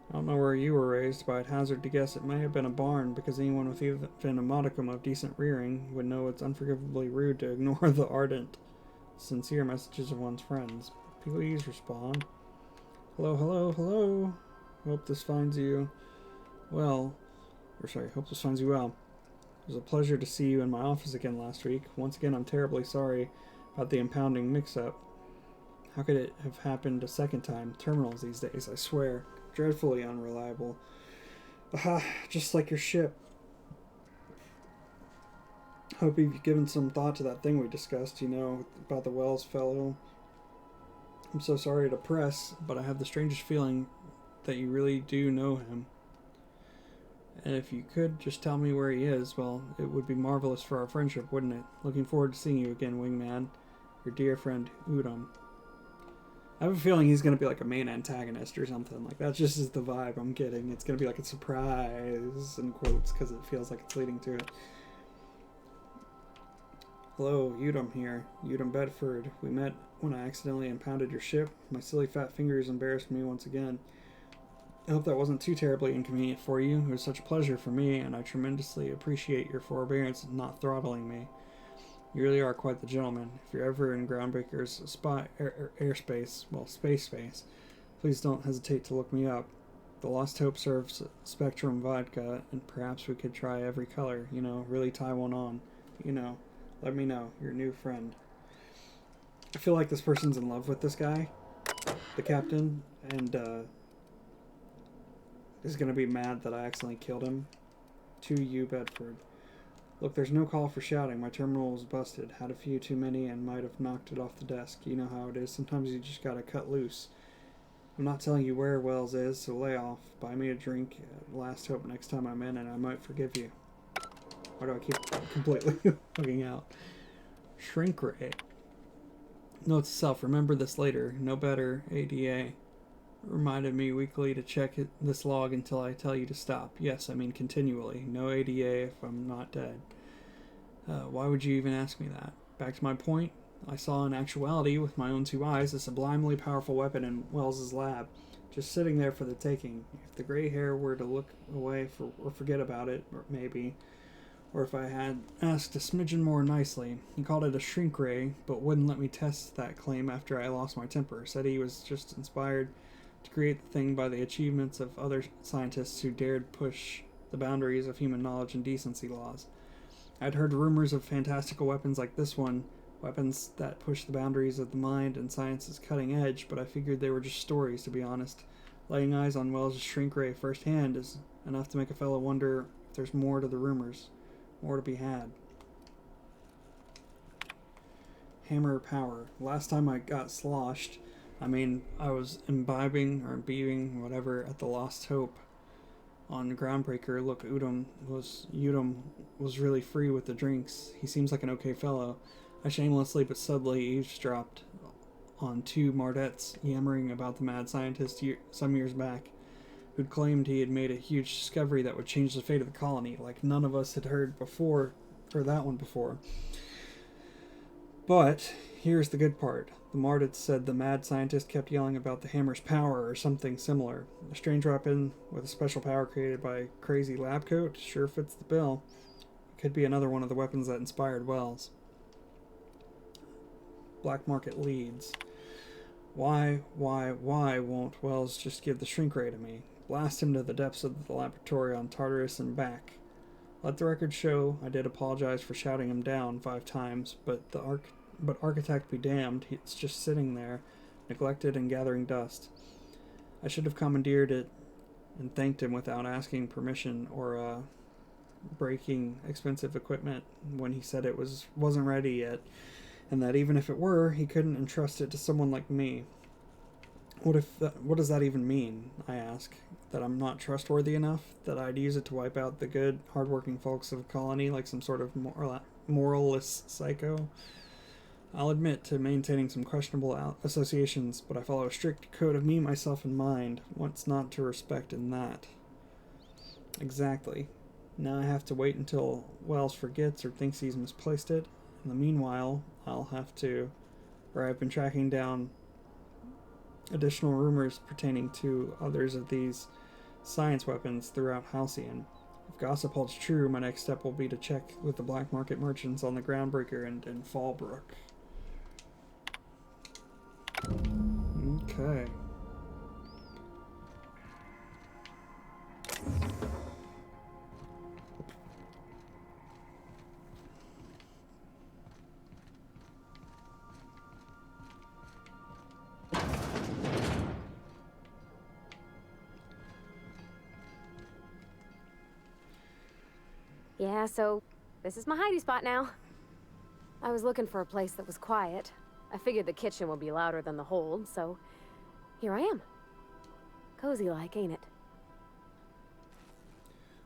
I don't know where you were raised, but I'd hazard to guess it may have been a barn, because anyone with even a modicum of decent rearing would know it's unforgivably rude to ignore the ardent, sincere messages of one's friends. Please respond. Hello, hello, hello. Hope this finds you well. Hope this finds you well. It was a pleasure to see you in my office again last week. Once again, I'm terribly sorry about the impounding mix-up. How could it have happened a second time? Terminals these days, I swear. Dreadfully unreliable. Aha, just like your ship. Hope you've given some thought to that thing we discussed, about the Wells fellow. I'm so sorry to press, but I have the strangest feeling that you really do know him. And if you could just tell me where he is, well, it would be marvelous for our friendship, wouldn't it? Looking forward to seeing you again, Wingman. Your dear friend, Udom. I have a feeling he's going to be like a main antagonist or something. Like, that just is the vibe I'm getting. It's going to be like a surprise, in quotes, because it feels like it's leading to it. Hello, Udom here. Udom Bedford. We met when I accidentally impounded your ship. My silly fat fingers embarrassed me once again. I hope that wasn't too terribly inconvenient for you. It was such a pleasure for me, and I tremendously appreciate your forbearance in not throttling me. You really are quite the gentleman. If you're ever in Groundbreaker's airspace, well, space, please don't hesitate to look me up. The Lost Hope serves Spectrum vodka, and perhaps we could try every color, really tie one on. Let me know. Your new friend. I feel like this person's in love with this guy, the captain, and is going to be mad that I accidentally killed him. To you, Bedford. Look, there's no call for shouting. My terminal was busted. Had a few too many and might have knocked it off the desk. You know how it is. Sometimes you just gotta cut loose. I'm not telling you where Wells is, so lay off. Buy me a drink at Last Hope next time I'm in, and I might forgive you. Why do I keep completely looking out? Shrink ray. Note to self, remember this later. No better, ADA. Reminded me weekly to check this log until I tell you to stop. Yes, I mean continually. No ADA if I'm not dead. Why would you even ask me that? Back to my point. I saw in actuality, with my own two eyes, a sublimely powerful weapon in Wells's lab, just sitting there for the taking. If the gray hair were to look away or forget about it, or maybe, or if I had asked a smidgen more nicely. He called it a shrink ray, but wouldn't let me test that claim after I lost my temper. Said he was just inspired to create the thing by the achievements of other scientists who dared push the boundaries of human knowledge and decency laws. I'd heard rumors of fantastical weapons like this one, weapons that push the boundaries of the mind and science's cutting edge, but I figured they were just stories, to be honest. Laying eyes on Wells' shrink ray firsthand is enough to make a fellow wonder if there's more to the rumors, more to be had. Hammer power. Last time I got sloshed, I was imbibing, whatever, at the Lost Hope. on Groundbreaker, look, Udom was really free with the drinks. He seems like an okay fellow. I shamelessly but subtly eavesdropped on two Mardettes yammering about the mad scientist some years back, who'd claimed he had made a huge discovery that would change the fate of the colony, like none of us had heard that one before. But here's the good part. The Mardettes said the mad scientist kept yelling about the hammer's power or something similar. A strange weapon with a special power created by a crazy lab coat sure fits the bill. Could be another one of the weapons that inspired Wells. Black market leads. Why won't Wells just give the shrink ray to me? Blast him to the depths of the laboratory on Tartarus and back. Let the record show I did apologize for shouting him down 5 times, but Architect be damned, it's just sitting there, neglected and gathering dust. I should have commandeered it and thanked him without asking permission or breaking expensive equipment when he said it wasn't ready yet, and that even if it were, he couldn't entrust it to someone like me. What does that even mean, I ask? That I'm not trustworthy enough? That I'd use it to wipe out the good, hardworking folks of a colony like some sort of moralless psycho? I'll admit to maintaining some questionable associations, but I follow a strict code of me, myself, and mind. What's not to respect in that? Exactly. Now I have to wait until Wells forgets or thinks he's misplaced it. In the meanwhile, I've been tracking down additional rumors pertaining to others of these science weapons throughout Halcyon. If gossip holds true, my next step will be to check with the black market merchants on the Groundbreaker and in Fallbrook. Okay. Yeah, so this is my hidey spot now. I was looking for a place that was quiet. I figured the kitchen would be louder than the hold, so here I am. Cozy like, ain't it?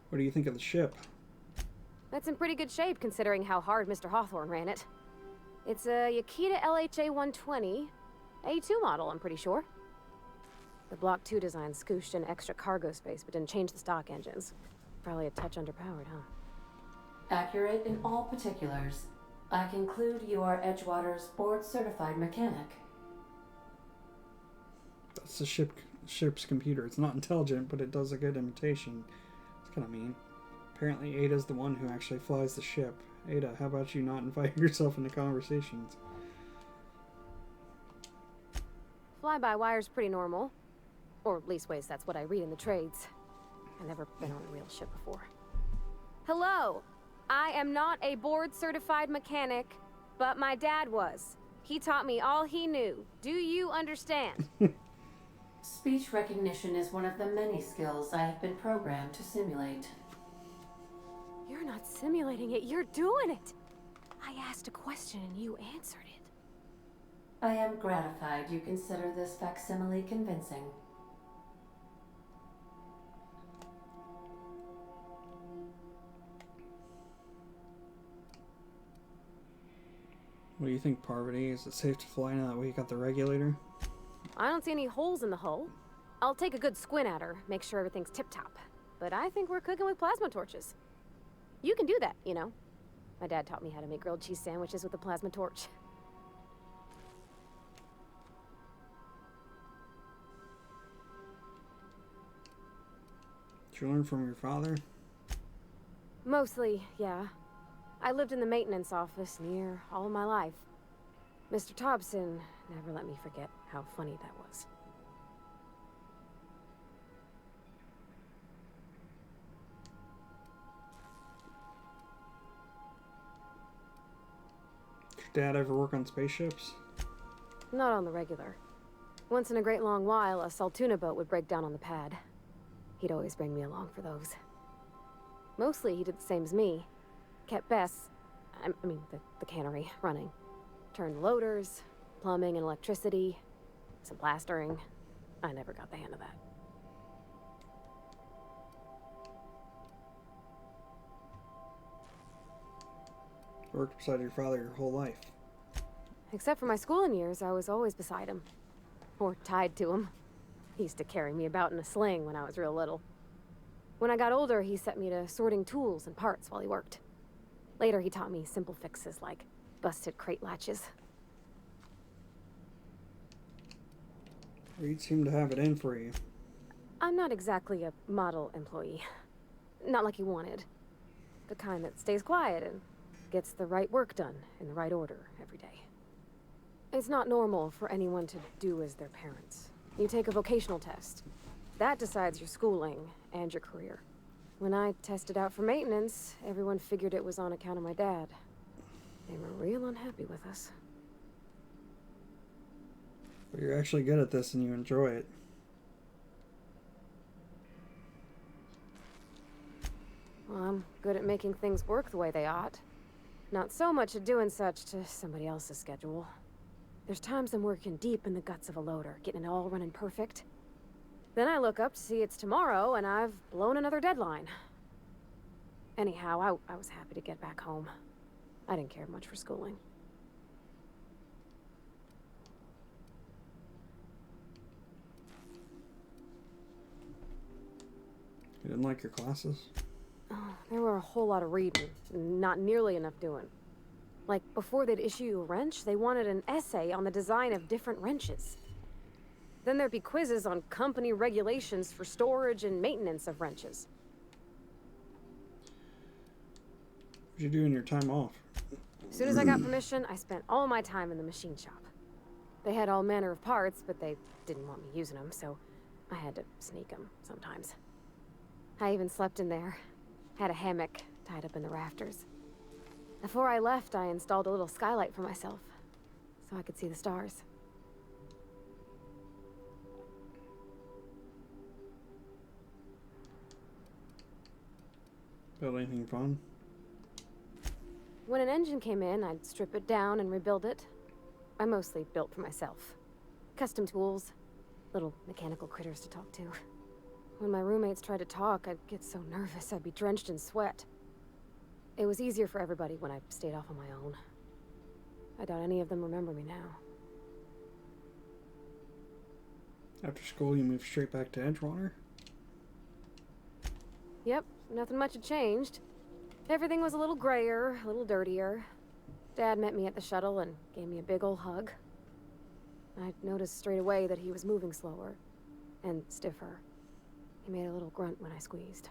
What do you think of the ship? That's in pretty good shape considering how hard Mr. Hawthorne ran it. It's a Yakita LHA 120, A2 model, I'm pretty sure. The Block 2 design scooshed in extra cargo space but didn't change the stock engines. Probably a touch underpowered, huh? Accurate in all particulars. I conclude you are Edgewater's board-certified mechanic. That's the ship's computer. It's not intelligent, but it does a good imitation. It's kind of mean. Apparently Ada's the one who actually flies the ship. Ada, how about you not invite yourself into conversations? Fly-by-wire's pretty normal. Or leastways, that's what I read in the trades. I've never been on a real ship before. Hello! I am not a board-certified mechanic, but my dad was. He taught me all he knew. Do you understand? Speech recognition is one of the many skills I have been programmed to simulate. You're not simulating it, you're doing it! I asked a question and you answered it. I am gratified you consider this facsimile convincing. What do you think, Parvati? Is it safe to fly now that we got the regulator? I don't see any holes in the hull. I'll take a good squint at her, make sure everything's tip-top. But I think we're cooking with plasma torches. You can do that, you know. My dad taught me how to make grilled cheese sandwiches with a plasma torch. Did you learn from your father? Mostly, yeah. I lived in the maintenance office near all of my life. Mr. Thompson never let me forget how funny that was. Did your dad ever work on spaceships? Not on the regular. Once in a great long while, a Saltuna boat would break down on the pad. He'd always bring me along for those. Mostly he did the same as me. Kept Bess, the cannery, running. Turned loaders, plumbing and electricity, some plastering. I never got the hang of that. Worked beside your father your whole life. Except for my schooling years, I was always beside him. Or tied to him. He used to carry me about in a sling when I was real little. When I got older, he set me to sorting tools and parts while he worked. Later, he taught me simple fixes like busted crate latches. Reed seemed to have it in for you. I'm not exactly a model employee. Not like you wanted. The kind that stays quiet and gets the right work done in the right order every day. It's not normal for anyone to do as their parents. You take a vocational test. That decides your schooling and your career. When I tested out for maintenance, everyone figured it was on account of my dad. They were real unhappy with us. But you're actually good at this and you enjoy it. Well, I'm good at making things work the way they ought. Not so much at doing such to somebody else's schedule. There's times I'm working deep in the guts of a loader, getting it all running perfect. Then I look up to see it's tomorrow and I've blown another deadline. Anyhow, I was happy to get back home. I didn't care much for schooling. You didn't like your classes? Oh, there were a whole lot of reading, and not nearly enough doing. Like, before they'd issue you a wrench, they wanted an essay on the design of different wrenches. Then there'd be quizzes on company regulations for storage and maintenance of wrenches. What'd you do in your time off? As soon as I got permission, I spent all my time in the machine shop. They had all manner of parts, but they didn't want me using them, so I had to sneak them sometimes. I even slept in there. Had a hammock tied up in the rafters. Before I left, I installed a little skylight for myself, so I could see the stars. Build anything fun? When an engine came in, I'd strip it down and rebuild it. I mostly built for myself. Custom tools, little mechanical critters to talk to. When my roommates tried to talk, I'd get so nervous I'd be drenched in sweat. It was easier for everybody when I stayed off on my own. I doubt any of them remember me now. After school, you moved straight back to Edgewater? Yep, nothing much had changed. Everything was a little grayer, a little dirtier. Dad met me at the shuttle and gave me a big ol' hug. I noticed straight away that he was moving slower and stiffer. He made a little grunt when I squeezed.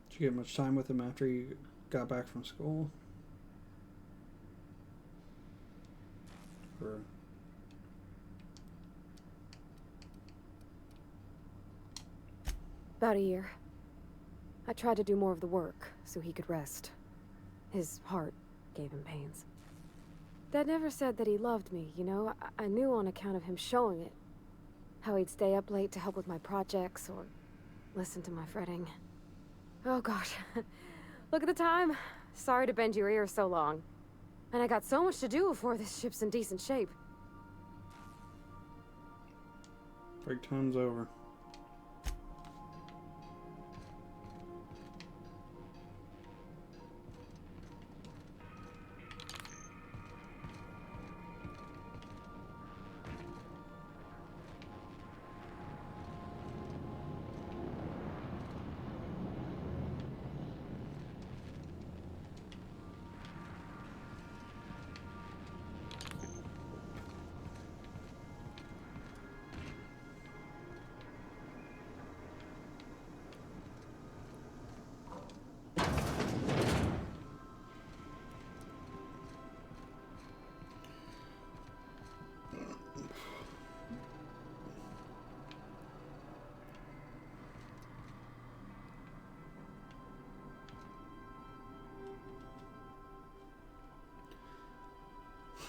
Did you get much time with him after you got back from school? Or... About a year. I tried to do more of the work so he could rest. His heart gave him pains. Dad never said that he loved me, you know? I knew on account of him showing it. How he'd stay up late to help with my projects or listen to my fretting. Oh gosh. Look at the time. Sorry to bend your ear so long. And I got so much to do before this ship's in decent shape. Break time's over.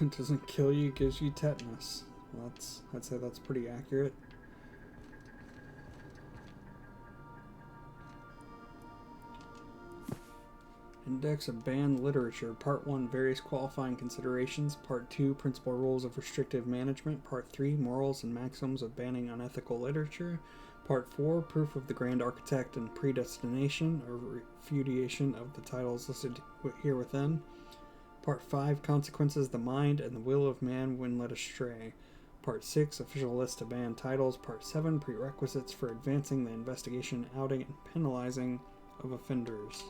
It doesn't kill you, gives you tetanus. Well, I'd say that's pretty accurate. Index of Banned Literature. Part 1, Various Qualifying Considerations. Part 2, Principal Rules of Restrictive Management. Part 3, Morals and Maxims of Banning Unethical Literature. Part 4, Proof of the Grand Architect and Predestination, a refutation of the titles listed here within. Part 5, Consequences, the Mind and the Will of Man When Led Astray. Part 6, Official List of Banned Titles. Part 7, Prerequisites for Advancing the Investigation, Outing, and Penalizing of Offenders.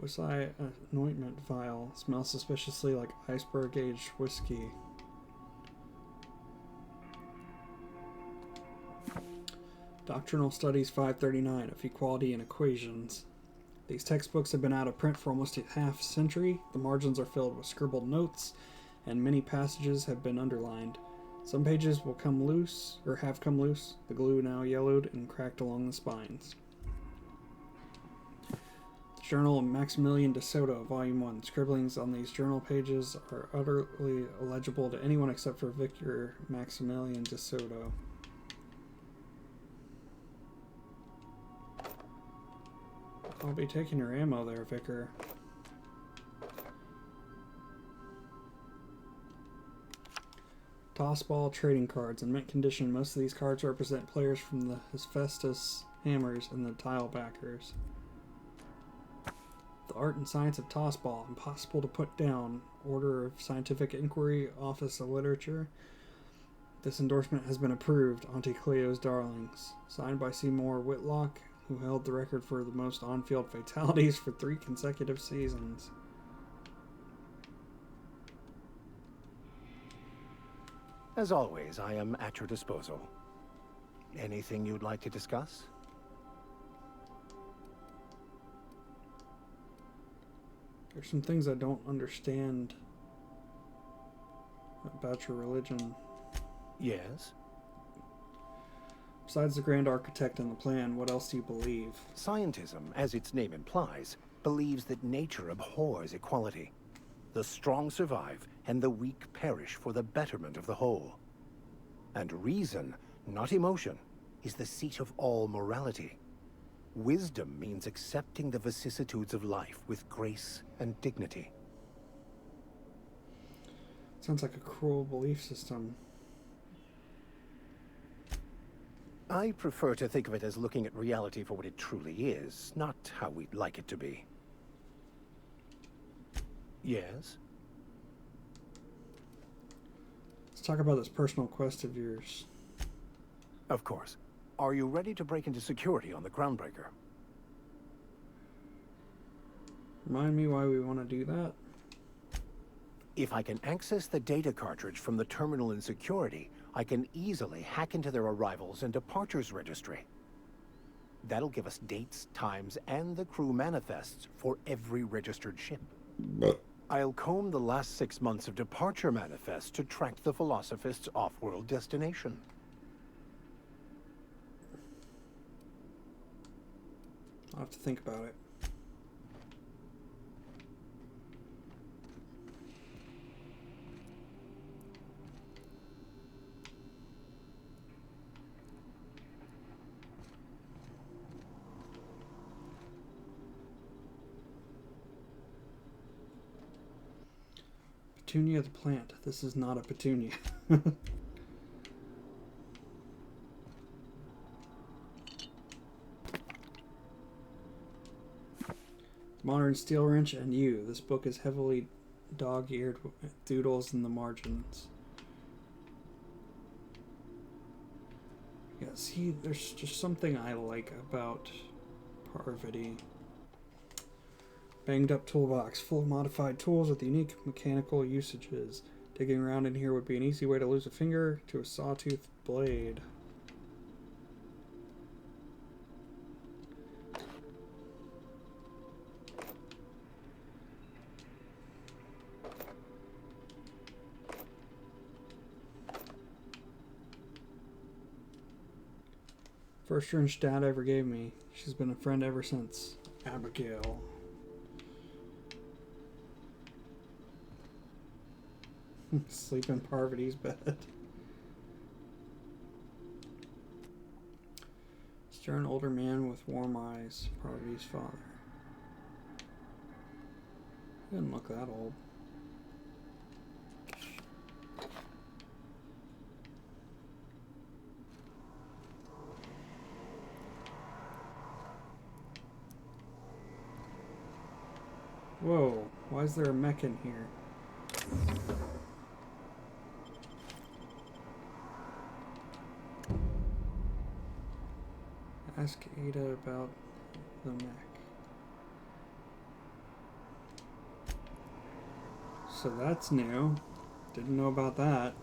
Osai anointment vial. Smells suspiciously like iceberg-aged whiskey. Doctrinal Studies 539 of Equality and Equations. These textbooks have been out of print for almost a half century. The margins are filled with scribbled notes, and many passages have been underlined. Some pages will come loose, or have come loose, the glue now yellowed and cracked along the spines. The Journal of Maximilian de Soto, Volume 1. Scribblings on these journal pages are utterly illegible to anyone except for Victor Maximilian de Soto. I'll be taking your ammo there, Vicar. Tossball trading cards. In mint condition, most of these cards represent players from the Hephaestus Hammers and the Tile Backers. The Art and Science of Tossball. Impossible to put down. Order of Scientific Inquiry, Office of Literature. This endorsement has been approved. Auntie Cleo's Darlings. Signed by Seymour Whitlock, who held the record for the most on-field fatalities for 3 consecutive seasons. As always, I am at your disposal. Anything you'd like to discuss? There's some things I don't understand about your religion. Yes? Besides the Grand Architect and the plan, what else do you believe? Scientism, as its name implies, believes that nature abhors equality. The strong survive, and the weak perish for the betterment of the whole. And reason, not emotion, is the seat of all morality. Wisdom means accepting the vicissitudes of life with grace and dignity. Sounds like a cruel belief system. I prefer to think of it as looking at reality for what it truly is, not how we'd like it to be. Yes? Let's talk about this personal quest of yours. Of course. Are you ready to break into security on the Groundbreaker? Remind me why we want to do that? If I can access the data cartridge from the terminal in security, I can easily hack into their arrivals and departures registry. That'll give us dates, times, and the crew manifests for every registered ship. I'll comb the last 6 months of departure manifests to track the Philosophist's off-world destination. I'll have to think about it. Petunia the plant. This is not a petunia. Modern Steel Wrench and You. This book is heavily dog-eared with doodles in the margins. Yeah, see, there's just something I like about Parvati. Banged up toolbox, full of modified tools with unique mechanical usages. Digging around in here would be an easy way to lose a finger to a sawtooth blade. First wrench Dad ever gave me. She's been a friend ever since. Abigail. Sleep in Parvati's bed. Stern older man with warm eyes. Parvati's father. He doesn't look that old. Whoa, why is there a mech in here? Ask Ada about the mech. So that's new. Didn't know about that.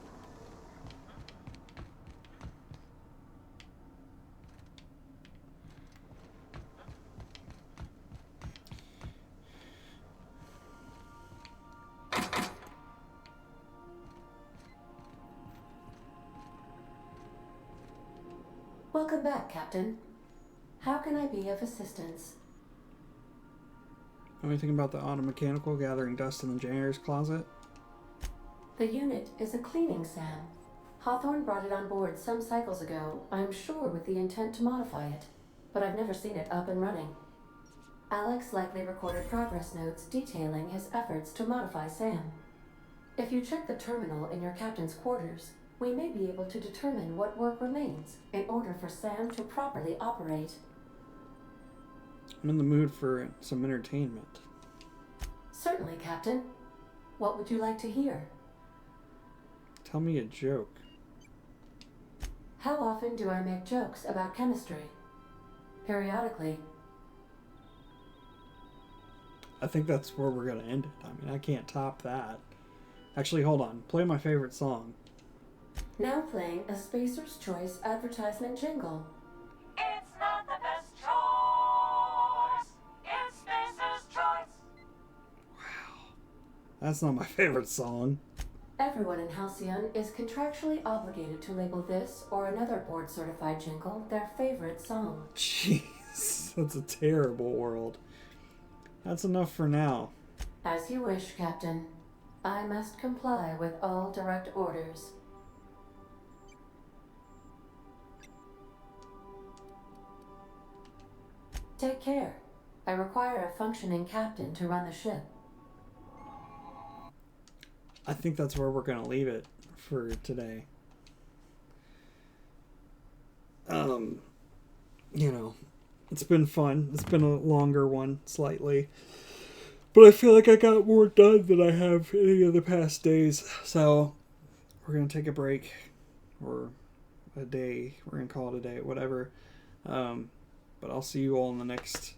Welcome back, Captain. How can I be of assistance? Know anything about the auto mechanical gathering dust in the janitor's closet? The unit is a cleaning SAM. Hawthorne brought it on board some cycles ago, I'm sure with the intent to modify it, but I've never seen it up and running. Alex likely recorded progress notes detailing his efforts to modify SAM. If you check the terminal in your captain's quarters, we may be able to determine what work remains in order for SAM to properly operate. I'm in the mood for some entertainment. Certainly, Captain. What would you like to hear? Tell me a joke. How often do I make jokes about chemistry? Periodically. I think that's where we're gonna end it. I mean, I can't top that. Actually, hold on. Play my favorite song. Now playing a Spacer's Choice advertisement jingle. It's not the best choice. It's Spacer's Choice. That's not my favorite song. Everyone in Halcyon is contractually obligated to label this or another board-certified jingle their favorite song. Jeez, that's a terrible world. That's enough for now. As you wish, Captain. I must comply with all direct orders. Take care. I require a functioning captain to run the ship. I think that's where we're going to leave it for today. You know, it's been fun. It's been a longer one, slightly. But I feel like I got more done than I have any of the past days. So, we're going to take a break. Or a day. We're going to call it a day, whatever. But I'll see you all in the next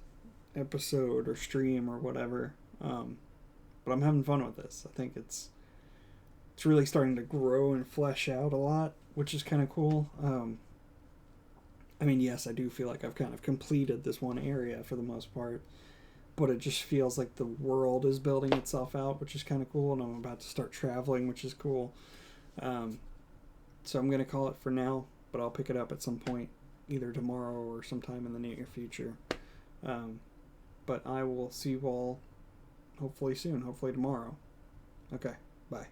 episode or stream or whatever. But I'm having fun with this. I think it's really starting to grow and flesh out a lot, which is kind of cool. I mean, yes, I do feel like I've kind of completed this one area for the most part, but it just feels like the world is building itself out, which is kind of cool, and I'm about to start traveling, which is cool. So I'm going to call it for now, but I'll pick it up at some point, either tomorrow or sometime in the near future. But I will see you all hopefully soon, hopefully tomorrow. Okay, bye.